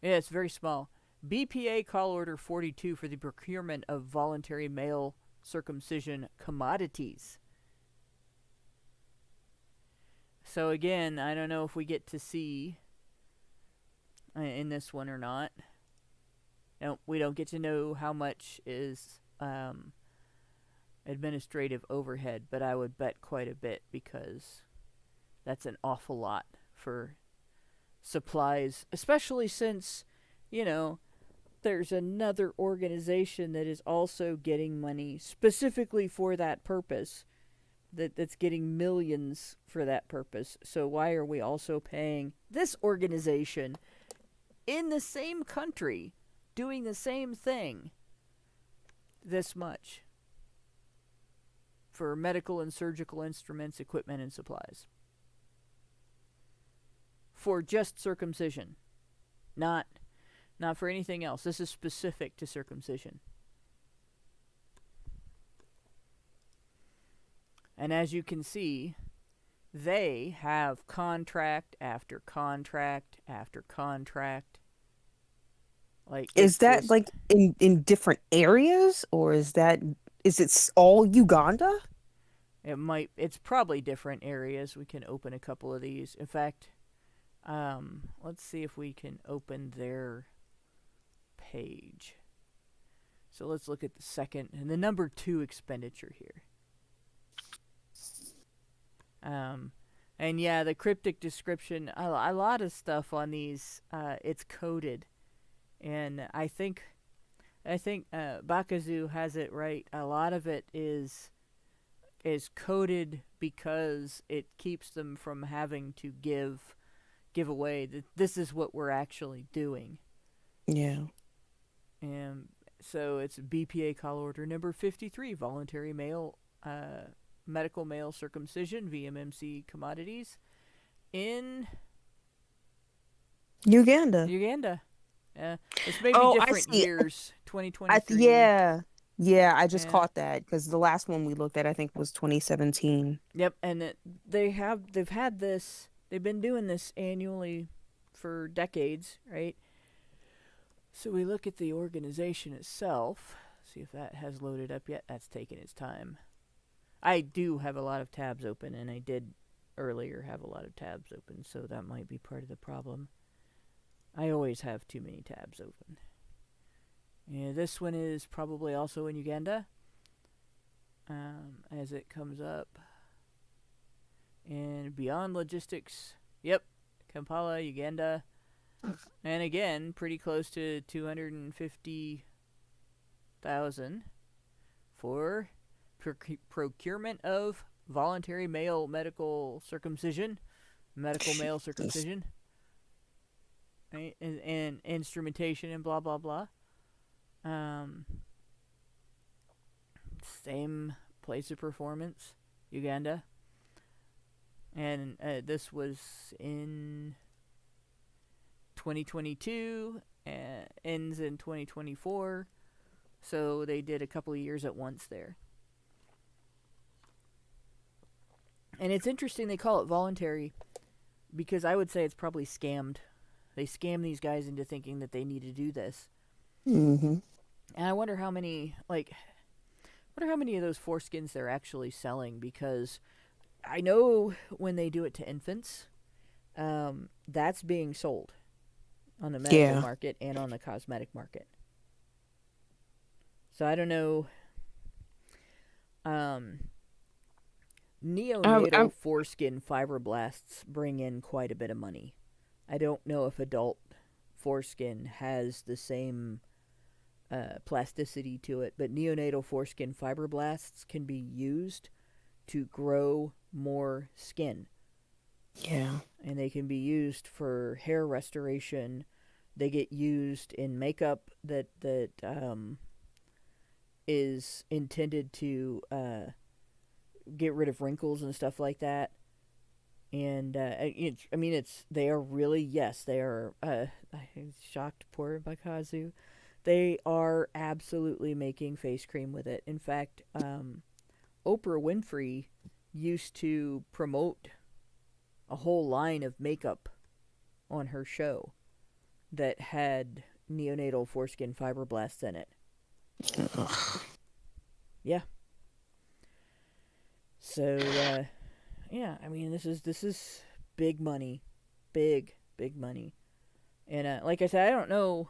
Yeah, it's very small. BPA Call Order 42 for the procurement of voluntary male circumcision commodities. So again, I don't know if we get to see in this one or not. No, we don't get to know how much is administrative overhead, but I would bet quite a bit, because that's an awful lot for supplies, especially since, there's another organization that is also getting money specifically for that purpose, that's getting millions for that purpose. So why are we also paying this organization in the same country doing the same thing this much for medical and surgical instruments, equipment, and supplies. For just circumcision. Not for anything else. This is specific to circumcision. And as you can see, they have contract after contract after contract. Like, Is that like in different areas, or is it all Uganda? It's probably different areas. We can open a couple of these. In fact, let's see if we can open their page. So let's look at the second and the number 2 expenditure here. And yeah, the cryptic description, a lot of stuff on these, it's coded. And I think Bakazu has it right. A lot of it is coded because it keeps them from having to give away that this is what we're actually doing. Yeah. And so it's BPA call order number 53, voluntary medical male circumcision, VMMC commodities in Uganda. It's maybe different years. 2023. Yeah, I just caught that because the last one we looked at, I think, was 2017. Yep, and they've been doing this annually for decades, right? So we look at the organization itself, see if that has loaded up yet. That's taking its time. I do have a lot of tabs open, and I did earlier have a lot of tabs open, so that might be part of the problem. I always have too many tabs open. Yeah, this one is probably also in Uganda, as it comes up. And beyond logistics, yep, Kampala, Uganda. And again, pretty close to 250,000 for procurement of voluntary medical male circumcision, right? And instrumentation and blah blah blah. Same place of performance, Uganda, and this was in 2022, ends in 2024, so they did a couple of years at once there. And it's interesting they call it voluntary, because I would say it's probably scammed. They scam these guys into thinking that they need to do this. Mm-hmm. And I wonder how many of those foreskins they're actually selling, because I know when they do it to infants, that's being sold on the medical market and on the cosmetic market. So I don't know. Neonatal foreskin fibroblasts bring in quite a bit of money. I don't know if adult foreskin has the same plasticity to it, but neonatal foreskin fibroblasts can be used to grow more skin. Yeah. And they can be used for hair restoration. They get used in makeup that is intended to get rid of wrinkles and stuff like that. And they are really, yes, they are. I'm shocked, poor Bakazu. They are absolutely making face cream with it. In fact, Oprah Winfrey used to promote a whole line of makeup on her show that had neonatal foreskin fibroblasts in it. Ugh. Yeah. So, yeah, I mean, this is big money. Big money. And, like I said, I don't know.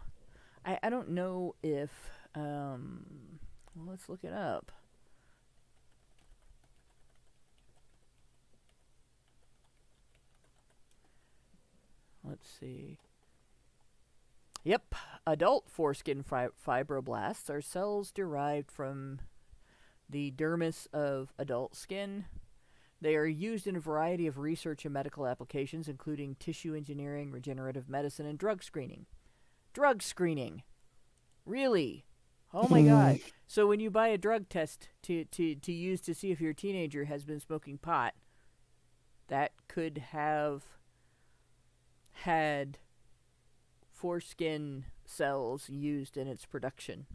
I don't know if, well, let's look it up. Let's see. Yep, adult foreskin fibroblasts are cells derived from the dermis of adult skin. They are used in a variety of research and medical applications, including tissue engineering, regenerative medicine, and drug screening. Drug screening! Really? Oh my God. So when you buy a drug test to use to see if your teenager has been smoking pot, that could have had foreskin cells used in its production.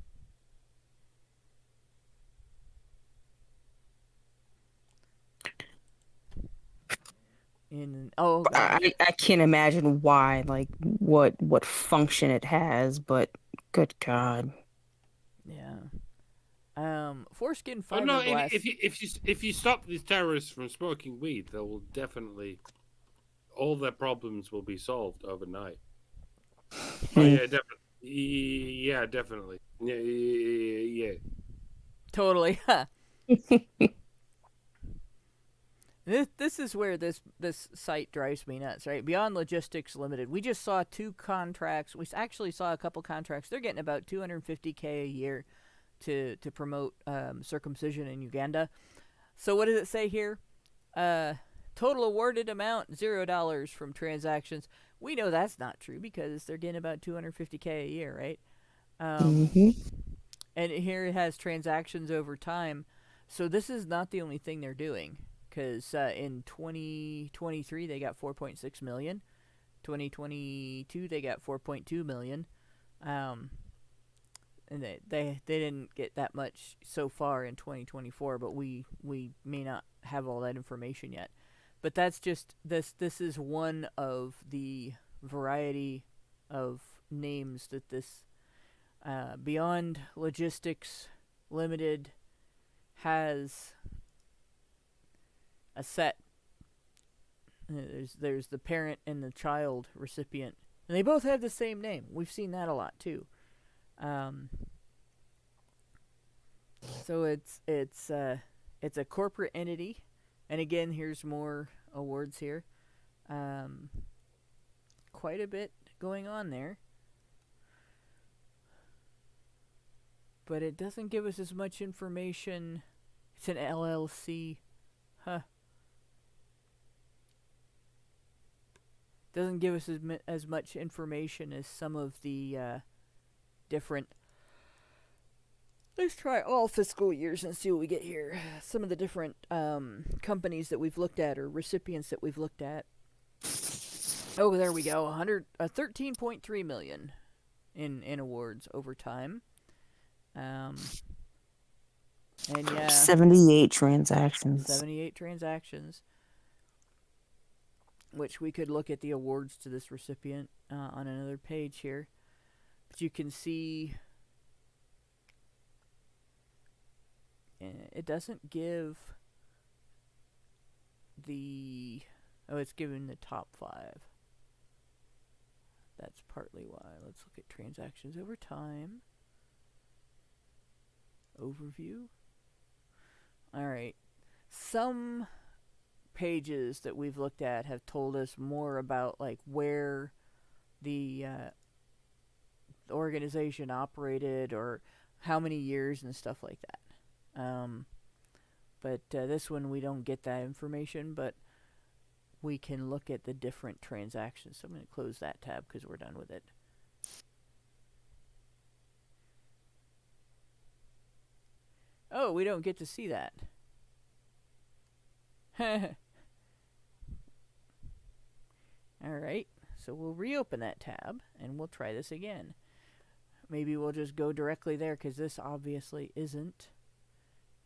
Oh gosh. I can't imagine why, like what function it has, but good God. Yeah. Foreskin Oh no! fiberglass. If you stop these terrorists from smoking weed, they will definitely all their problems will be solved overnight. Oh yeah, definitely. Yeah, definitely. Yeah. Totally. This is where this site drives me nuts, right? Beyond Logistics Limited, we just saw 2 contracts. We actually saw a couple contracts. They're getting about $250K a year to promote circumcision in Uganda. So what does it say here? Total awarded amount $0 from transactions. We know that's not true because they're getting about $250K a year, right? And here it has transactions over time. So this is not the only thing they're doing. Because in 2023 they got 4.6 million. 2022 they got 4.2 million. And they didn't get that much so far in 2024, but we may not have all that information yet. But that's just this is one of the variety of names that this Beyond Logistics Limited has a set. There's the parent and the child recipient, and they both have the same name. We've seen that a lot too. So it's a corporate entity, and again, here's more awards here. Quite a bit going on there, but it doesn't give us as much information. It's an LLC, huh? Doesn't give us as much information as some of the different. Let's try all fiscal years and see what we get here. Some of the different companies that we've looked at or recipients that we've looked at. Oh, there we go. 13.3 million in awards over time. And yeah, 78 transactions. 78 transactions. Which we could look at the awards to this recipient on another page here. But you can see it doesn't give the... Oh, it's giving the top 5. That's partly why. Let's look at transactions over time. Overview. Alright. Some pages that we've looked at have told us more about like where the organization operated or how many years and stuff like that. But this one we don't get that information, but we can look at the different transactions. So I'm going to close that tab because we're done with it. Oh, we don't get to see that. Alright, so we'll reopen that tab and we'll try this again. Maybe we'll just go directly there because this obviously isn't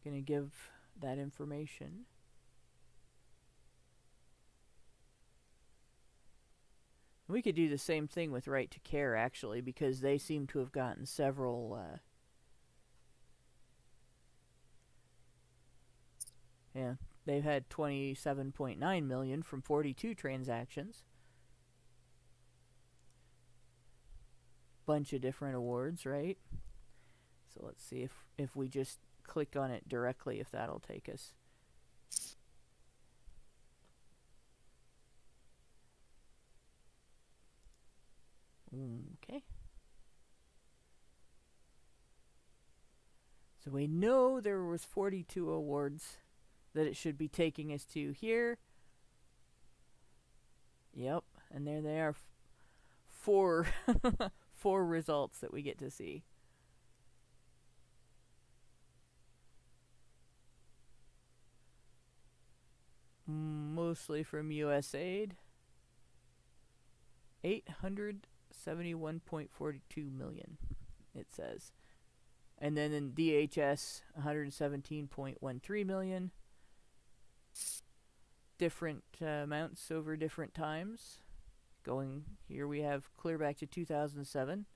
going to give that information. We could do the same thing with Right to Care actually, because they seem to have gotten several yeah, they've had 27.9 million from 42 transactions. Bunch of different awards, right? So let's see if we just click on it directly, if that'll take us. Okay. So we know there was 42 awards that it should be taking us to here. Yep, and there they are. 4 4 results that we get to see. mostly from USAID. 871.42 million, it says. And then in DHS, 117.13 million. Different amounts over different times. Going here, we have clear back to 2007.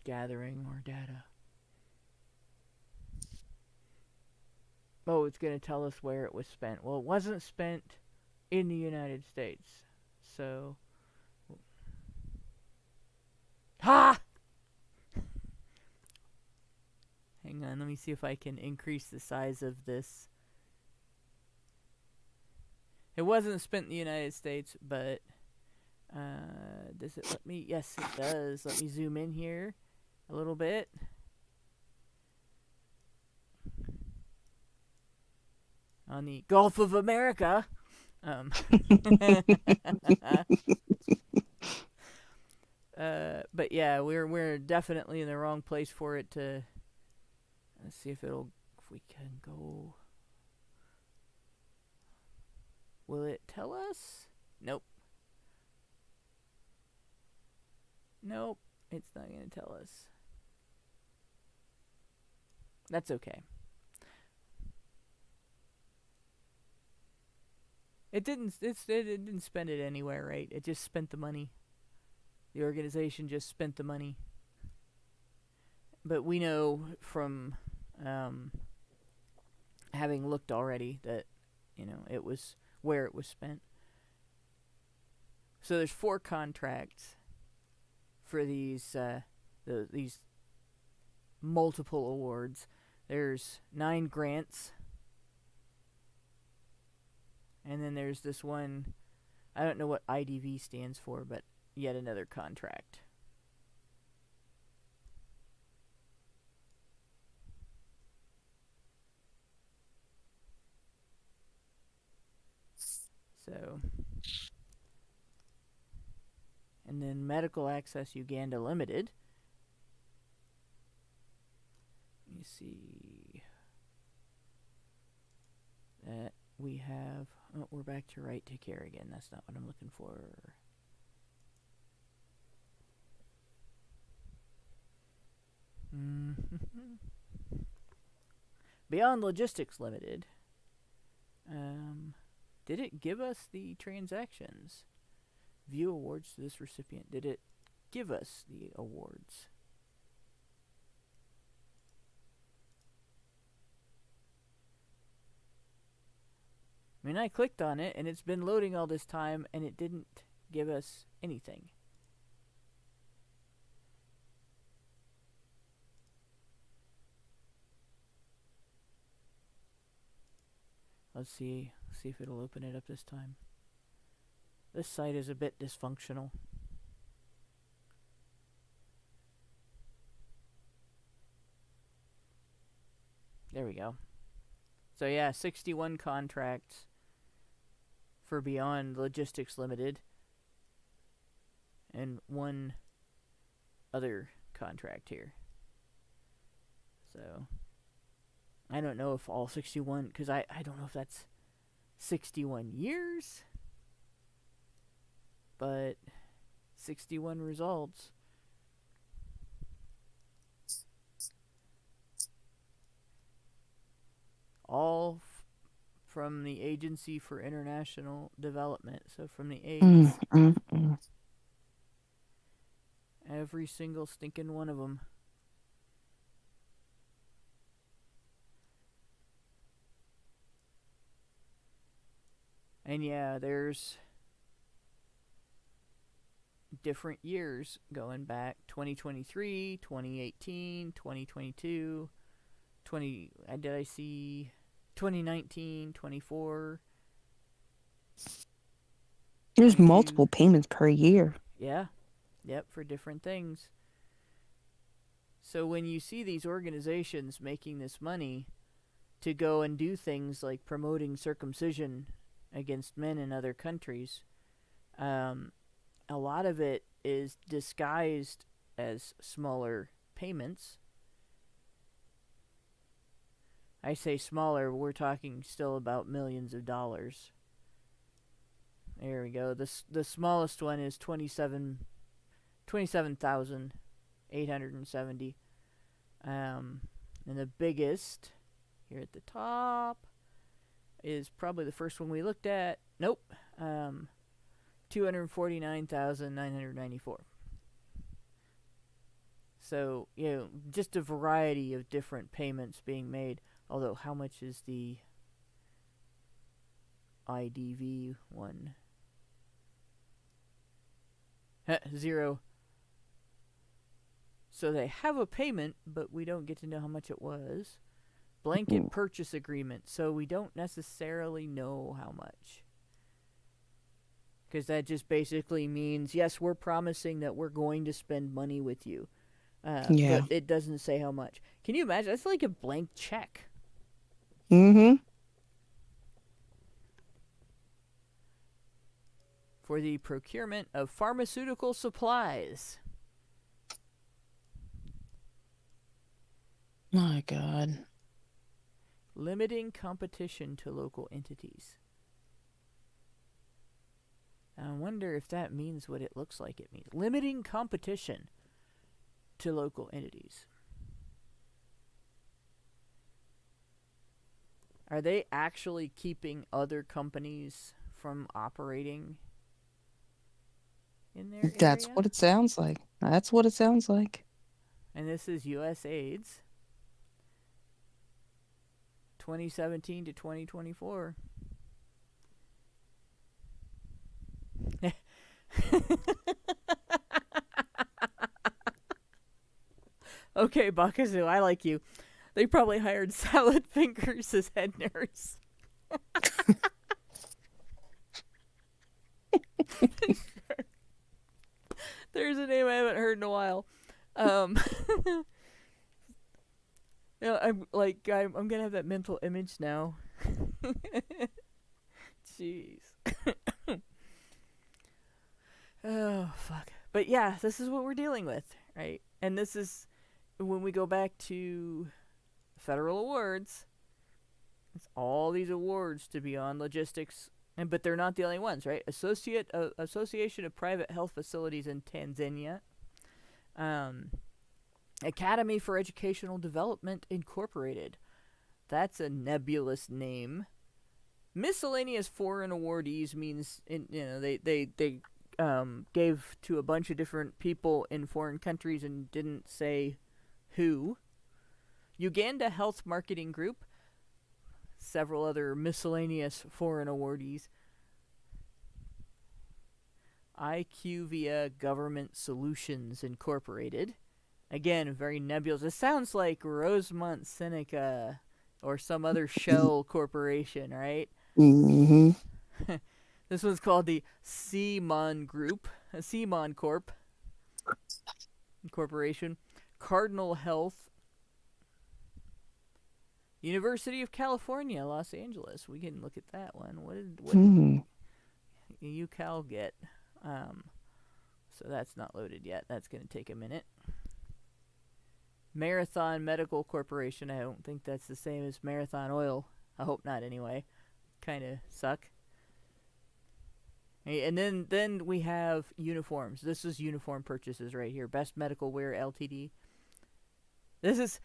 Gathering more data. Oh, it's going to tell us where it was spent. Well, it wasn't spent in the United States. So... Ha! Hang on, let me see if I can increase the size of this. It wasn't spent in the United States, but... does it let me? Yes, it does. Let me zoom in here a little bit. On the Gulf of America. But yeah, we're definitely in the wrong place for it to. Let's see if we can go. Will it tell us? Nope. Nope, it's not going to tell us. That's okay. It didn't spend it anywhere, right? It just spent the money. The organization just spent the money. But we know from having looked already that, it was where it was spent. So there's 4 contracts for these multiple awards. There's 9 grants. And then there's this one, I don't know what IDV stands for, but yet another contract. So, and then Medical Access Uganda Limited. Let me see. That we have, we're back to right to care again. That's not what I'm looking for. Beyond Logistics Limited. Did it give us the transactions? View awards to this recipient. Did it give us the awards? I mean, I clicked on it, and it's been loading all this time, and it didn't give us anything. Let's see if it'll open it up this time. This site is a bit dysfunctional. There we go. So yeah, 61 contracts for Beyond Logistics Limited, and 1 other contract here. So I don't know if all 61, because I don't know if that's 61 years, but 61 results. All from the Agency for International Development, so from the AIDS. Every single stinking one of them. And yeah, there's different years going back. 2023, 2018, 2022, did I see 2019, 24? There's multiple payments per year. Yeah. Yep, for different things. So when you see these organizations making this money to go and do things like promoting circumcision against men in other countries, a lot of it is disguised as smaller payments. I say smaller, we're talking still about millions of dollars. There we go. The smallest one is 27,870. And the biggest, here at the top, is probably the first one we looked at. Nope. 249,994. So, just a variety of different payments being made. Although, how much is the IDV one? 0. So they have a payment, but we don't get to know how much it was. Blanket purchase agreement. So we don't necessarily know how much. Because that just basically means, yes, we're promising that we're going to spend money with you. But it doesn't say how much. Can you imagine? That's like a blank check. Mm-hmm. For the procurement of pharmaceutical supplies. My God. Limiting competition to local entities. I wonder if that means what it looks like it means. Limiting competition to local entities. Are they actually keeping other companies from operating in their That's area? what it sounds like. That's what it sounds like. And this is U.S. AIDS. 2017 to 2024. Okay, Bakazoo, I like you. They probably hired Salad Fingers as head nurse. There's a name I haven't heard in a while. I'm gonna have that mental image now. Jeez. Oh, fuck. But yeah, this is what we're dealing with, right? And this is, when we go back to federal awards, it's all these awards to Beyond Logistics, but they're not the only ones, right? Association of Private Health Facilities in Tanzania, Academy for Educational Development Incorporated. That's a nebulous name. Miscellaneous foreign awardees means, they gave to a bunch of different people in foreign countries and didn't say who. Uganda Health Marketing Group, several other miscellaneous foreign awardees. IQVIA Government Solutions Incorporated. Again, very nebulous. It sounds like Rosemont Seneca or some other shell corporation, right? Mm-hmm. This one's called the Seamon Group, Seamon Corp. Corporation. Cardinal Health. University of California, Los Angeles. We can look at that one. What did UCal get? So that's not loaded yet. That's going to take a minute. Marathon Medical Corporation. I don't think that's the same as Marathon Oil. I hope not, anyway. Kind of suck. And then we have uniforms. This is uniform purchases right here. Best Medical Wear Ltd. This is,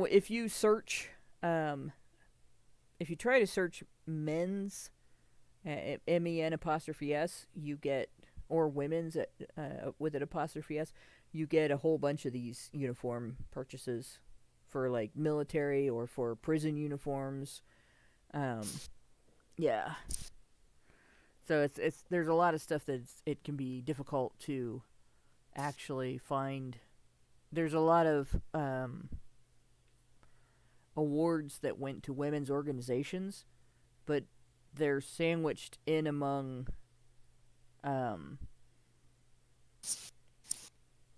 if you search, if you try to search men's, MEN apostrophe S, you get, or women's with an apostrophe S, you get a whole bunch of these uniform purchases for like military or for prison uniforms. Yeah. So it's there's a lot of stuff that it can be difficult to actually find. There's a lot of awards that went to women's organizations, but they're sandwiched in among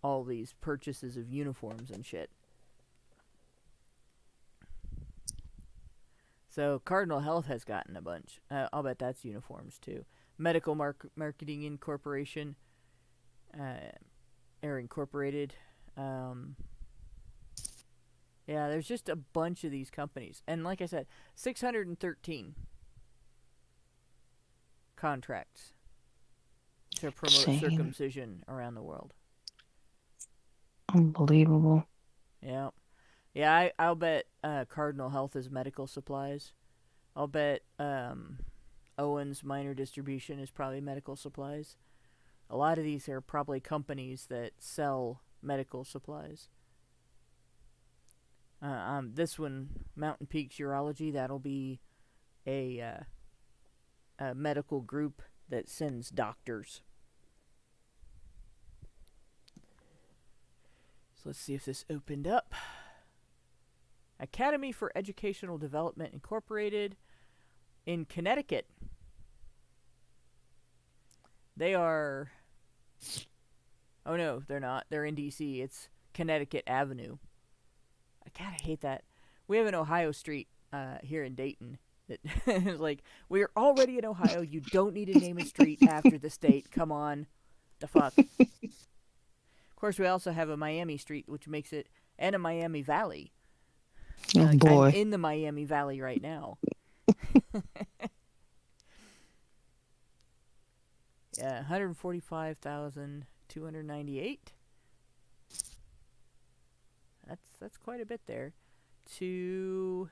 all these purchases of uniforms and shit. So Cardinal Health has gotten a bunch. I'll bet that's uniforms too. Medical Marketing Incorporation, or Incorporated. Yeah, there's just a bunch of these companies. And like I said, 613 contracts to promote Insane. circumcision around the world. Unbelievable. Yeah. Yeah, I'll bet Cardinal Health is medical supplies. I'll bet Owens Minor Distribution is probably medical supplies. A lot of these are probably companies that sell medical supplies. This one, Mountain Peaks Urology, that'll be a medical group that sends doctors. So let's see if this opened up. Academy for Educational Development Incorporated in Connecticut. They are... Oh no, they're not. They're in D.C. It's Connecticut Avenue. I kind of hate that. We have an Ohio Street here in Dayton. That is like, we're already in Ohio. You don't need to name a street after the state. Come on. The fuck. Of course, we also have a Miami Street, which makes it... And a Miami Valley. Oh, boy. I'm in the Miami Valley right now. Yeah, 145,298. That's quite a bit there. To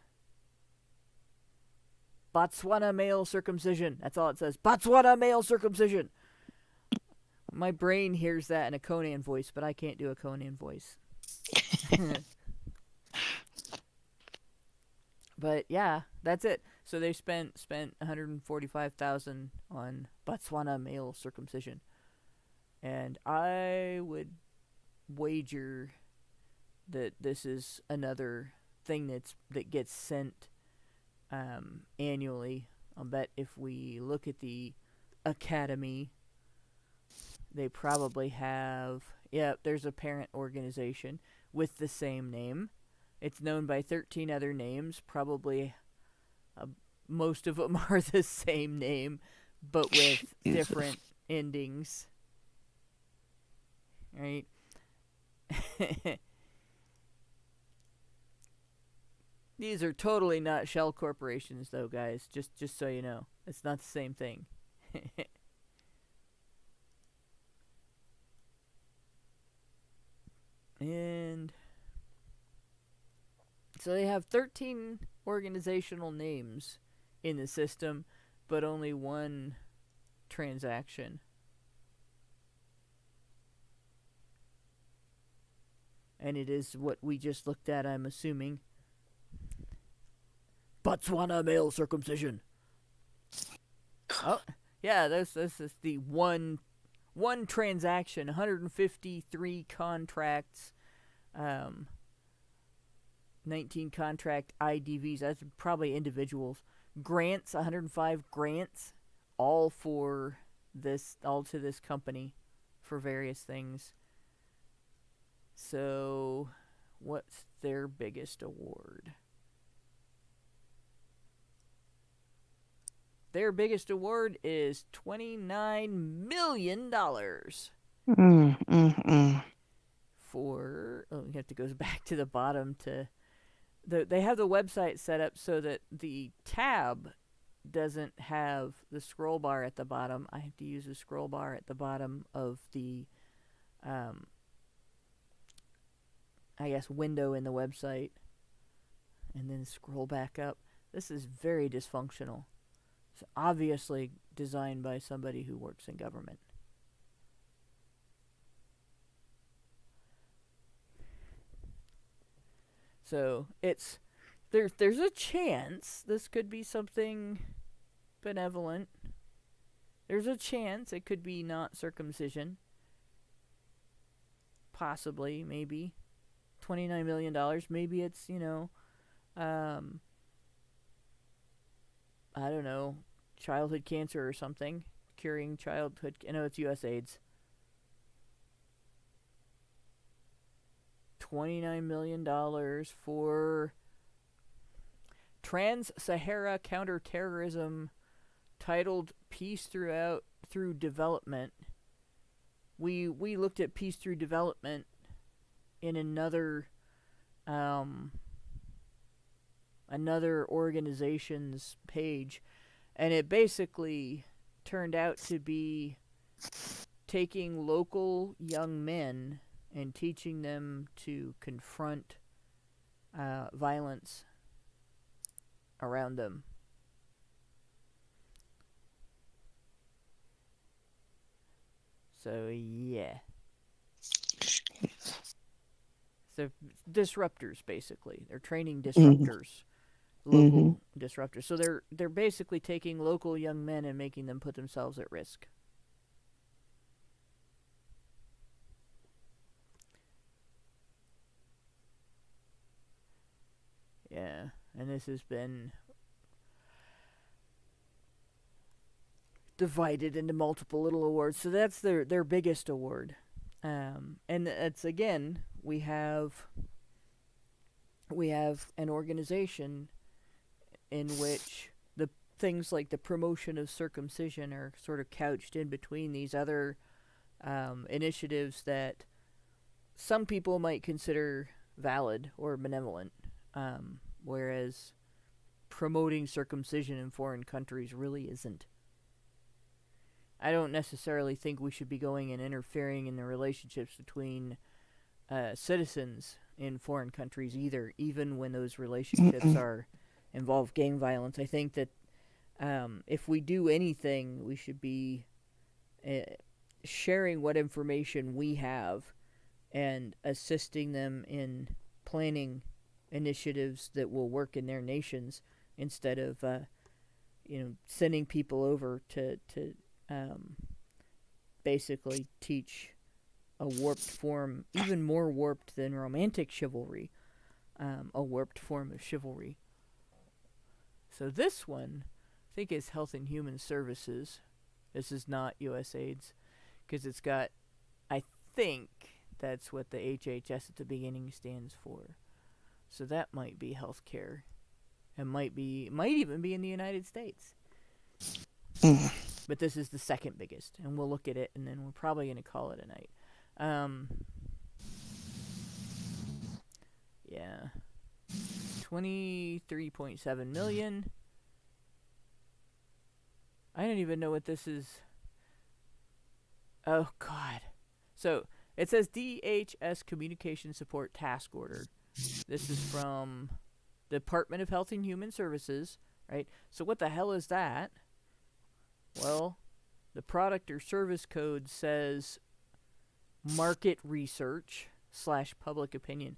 Botswana male circumcision. That's all it says. Botswana male circumcision. My brain hears that in a Conan voice, but I can't do a Conan voice. But yeah, that's it. So they spent 145,000 on Botswana male circumcision, and I would wager that this is another thing that gets sent annually. I'll bet if we look at the Academy, they probably have... Yeah, there's a parent organization with the same name. It's known by 13 other names. Probably most of them are the same name, but with different endings. Right? These are totally not shell corporations, though, guys. Just so you know. It's not the same thing. And... So they have 13 organizational names in the system, but only one transaction. And it is what we just looked at, I'm assuming. Botswana male circumcision. Oh, yeah, this is the one transaction, 153 contracts, 19 contract IDVs. That's probably individuals. Grants, 105 grants, all to this company for various things. So, what's their biggest award? Their biggest award is $29 million. For... Oh, you have to go back to the bottom to... They have the website set up so that the tab doesn't have the scroll bar at the bottom. I have to use the scroll bar at the bottom of the, I guess, window in the website, and then scroll back up. This is very dysfunctional. It's obviously designed by somebody who works in government. So it's there's a chance this could be something benevolent. There's a chance it could be not circumcision. Possibly, maybe. $29 million. Maybe it's, I don't know, childhood cancer or something. Curing childhood... No, it's USAID's. $29 million for Trans-Sahara Counterterrorism, titled Peace Through Development. We looked at Peace Through Development in another another organization's page, and it basically turned out to be taking local young men and teaching them to confront violence around them. So, yeah. So, disruptors, basically. They're training disruptors. Local disruptors. So they're basically taking local young men and making them put themselves at risk. Yeah, and this has been divided into multiple little awards. So that's their biggest award. And it's, again, we have an organization in which the things like the promotion of circumcision are sort of couched in between these other initiatives that some people might consider valid or benevolent, whereas promoting circumcision in foreign countries really isn't. I don't necessarily think we should be going and interfering in the relationships between citizens in foreign countries either, even when those relationships involve gang violence. I think that if we do anything, we should be sharing what information we have and assisting them in planning initiatives that will work in their nations instead of sending people over to basically teach a warped form, even more warped than romantic chivalry, a warped form of chivalry. So this one, I think, is Health and Human Services. This is not USAID's, because it's got, I think that's what the HHS at the beginning stands for. So that might be healthcare, and might even be in the United States. But this is the second biggest, and we'll look at it, and then we're probably going to call it a night. Yeah. 23.7 million. I don't even know what this is. Oh, God. So, it says DHS Communication Support Task Order. This is from the Department of Health and Human Services, right? So what the hell is that? Well, the product or service code says market research / public opinion.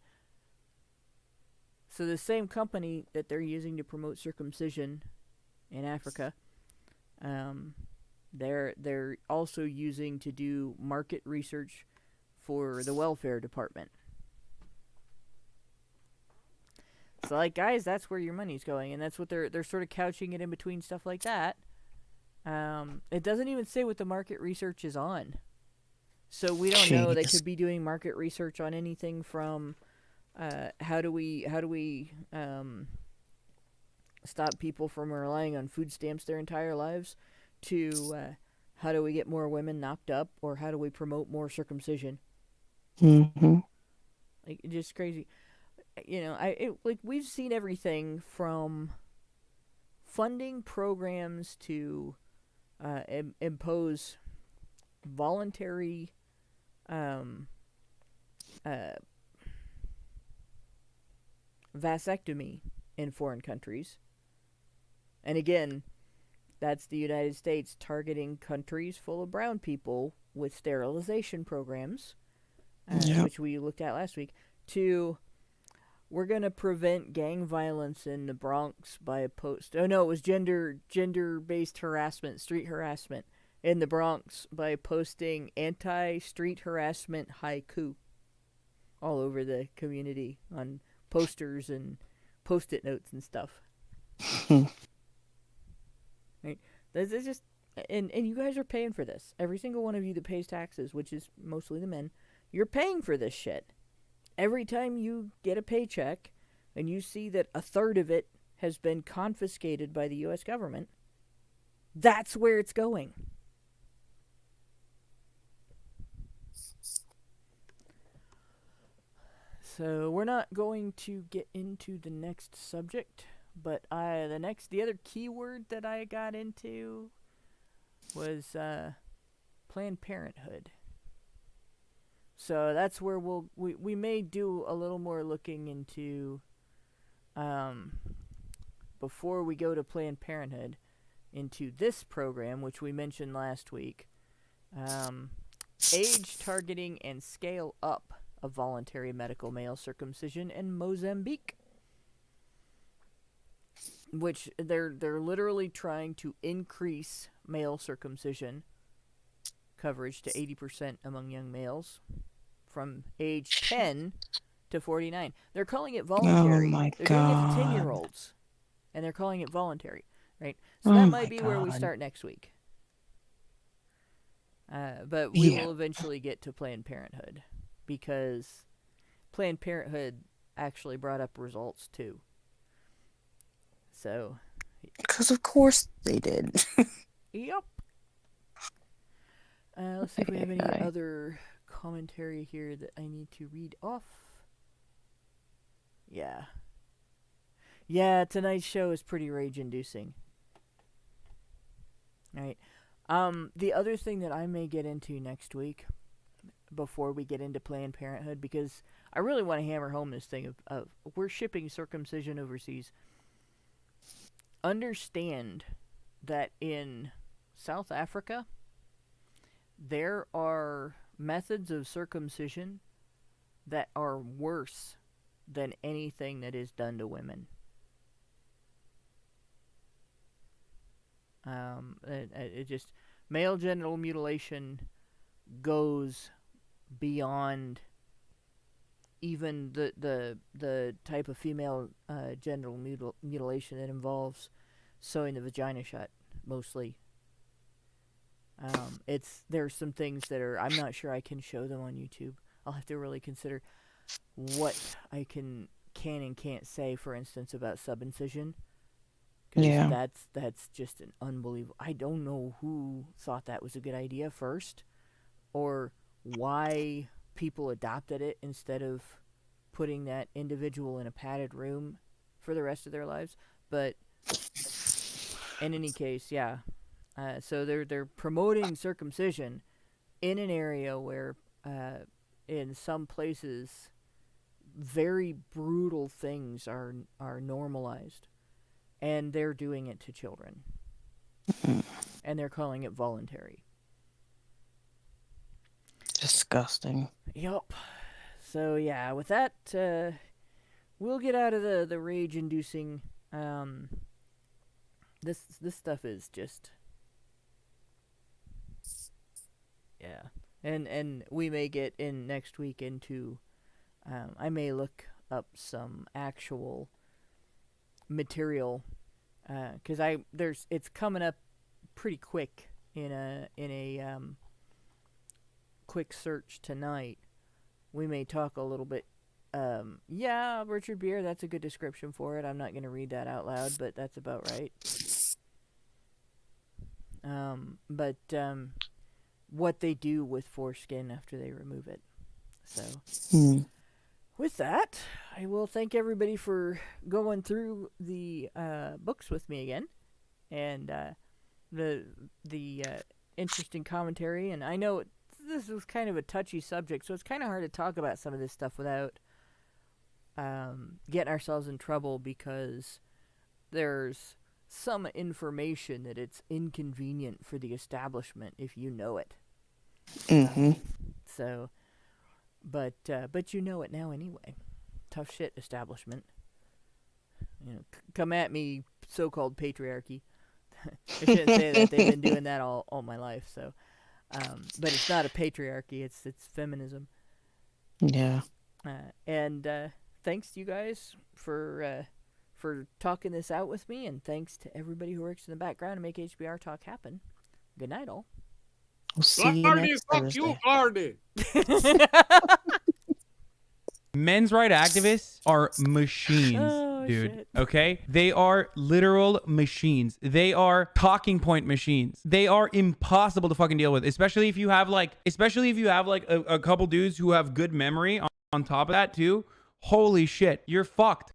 So the same company that they're using to promote circumcision in Africa, they're also using to do market research for the welfare department. So, like, guys, that's where your money's going, and that's what they're sort of couching it in between stuff like that. It doesn't even say what the market research is on. So we don't know. They could be doing market research on anything from how do we stop people from relying on food stamps their entire lives to how do we get more women knocked up, or how do we promote more circumcision. Like, just crazy. We've seen everything from funding programs to impose voluntary vasectomy in foreign countries. And again, that's the United States targeting countries full of brown people with sterilization programs, which we looked at last week, to we're going to prevent gang violence in the Bronx by it was gender-based harassment, street harassment in the Bronx by posting anti-street harassment haiku all over the community on posters and post-it notes and stuff. Right? This is just, and you guys are paying for this. Every single one of you that pays taxes, which is mostly the men, you're paying for this shit. Every time you get a paycheck and you see that a third of it has been confiscated by the U.S. government, that's where it's going. So we're not going to get into the next subject, but the other keyword that I got into was Planned Parenthood. So that's where we may do a little more looking into before we go to Planned Parenthood into this program, which we mentioned last week. Age targeting and scale up of voluntary medical male circumcision in Mozambique, which they're literally trying to increase male circumcision coverage to 80% among young males from age 10 to 49. They're calling it voluntary. Oh my They're doing it to God. 10-year-olds, and they're calling it voluntary, right? So Oh that my might be where we God. start next week. But we Yeah. will eventually get to Planned Parenthood, because Planned Parenthood actually brought up results too. So, Because of course they did. yep. Let's see if we have any Aye. other commentary here that I need to read off. Yeah. Yeah, tonight's show is pretty rage-inducing. Right. The other thing that I may get into next week, before we get into Planned Parenthood, because I really want to hammer home this thing of we're shipping circumcision overseas. Understand that in South Africa, there are methods of circumcision that are worse than anything that is done to women. It just, male genital mutilation goes beyond even the type of female genital mutilation that involves sewing the vagina shut, mostly. There's some things that are, I'm not sure I can show them on YouTube. I'll have to really consider what I can and can't say, for instance, about subincision. Yeah. That's just an unbelievable. I don't know who thought that was a good idea first, or why people adopted it instead of putting that individual in a padded room for the rest of their lives. But in any case, yeah. So they're promoting circumcision in an area where, in some places, very brutal things are normalized. And they're doing it to children. And they're calling it voluntary. Disgusting. Yup. So, yeah, with that, we'll get out of the rage-inducing. This stuff is just... Yeah. And we may get in next week into... I may look up some actual material, because it's coming up pretty quick in a quick search tonight. We may talk a little bit. Yeah, Richard Beer, that's a good description for it. I'm not going to read that out loud, but that's about right. But what they do with foreskin after they remove it. So, with that, I will thank everybody for going through the books with me again, and the interesting commentary. And I know this was kind of a touchy subject, so it's kind of hard to talk about some of this stuff without getting ourselves in trouble, because there's some information that it's inconvenient for the establishment if you know it. So, but you know it now anyway. Tough shit, establishment. You know, come at me, so-called patriarchy. I shouldn't say that. They've been doing that all my life. So, but it's not a patriarchy. It's feminism. Yeah. And thanks to you guys for talking this out with me, and thanks to everybody who works in the background to make HBR Talk happen. Good night, all. We'll see you next Thursday. Clardy. Men's rights activists are machines, dude. Shit. Okay? They are literal machines. They are talking point machines. They are impossible to fucking deal with, especially if you have like a couple dudes who have good memory on top of that too. holy shit, you're fucked.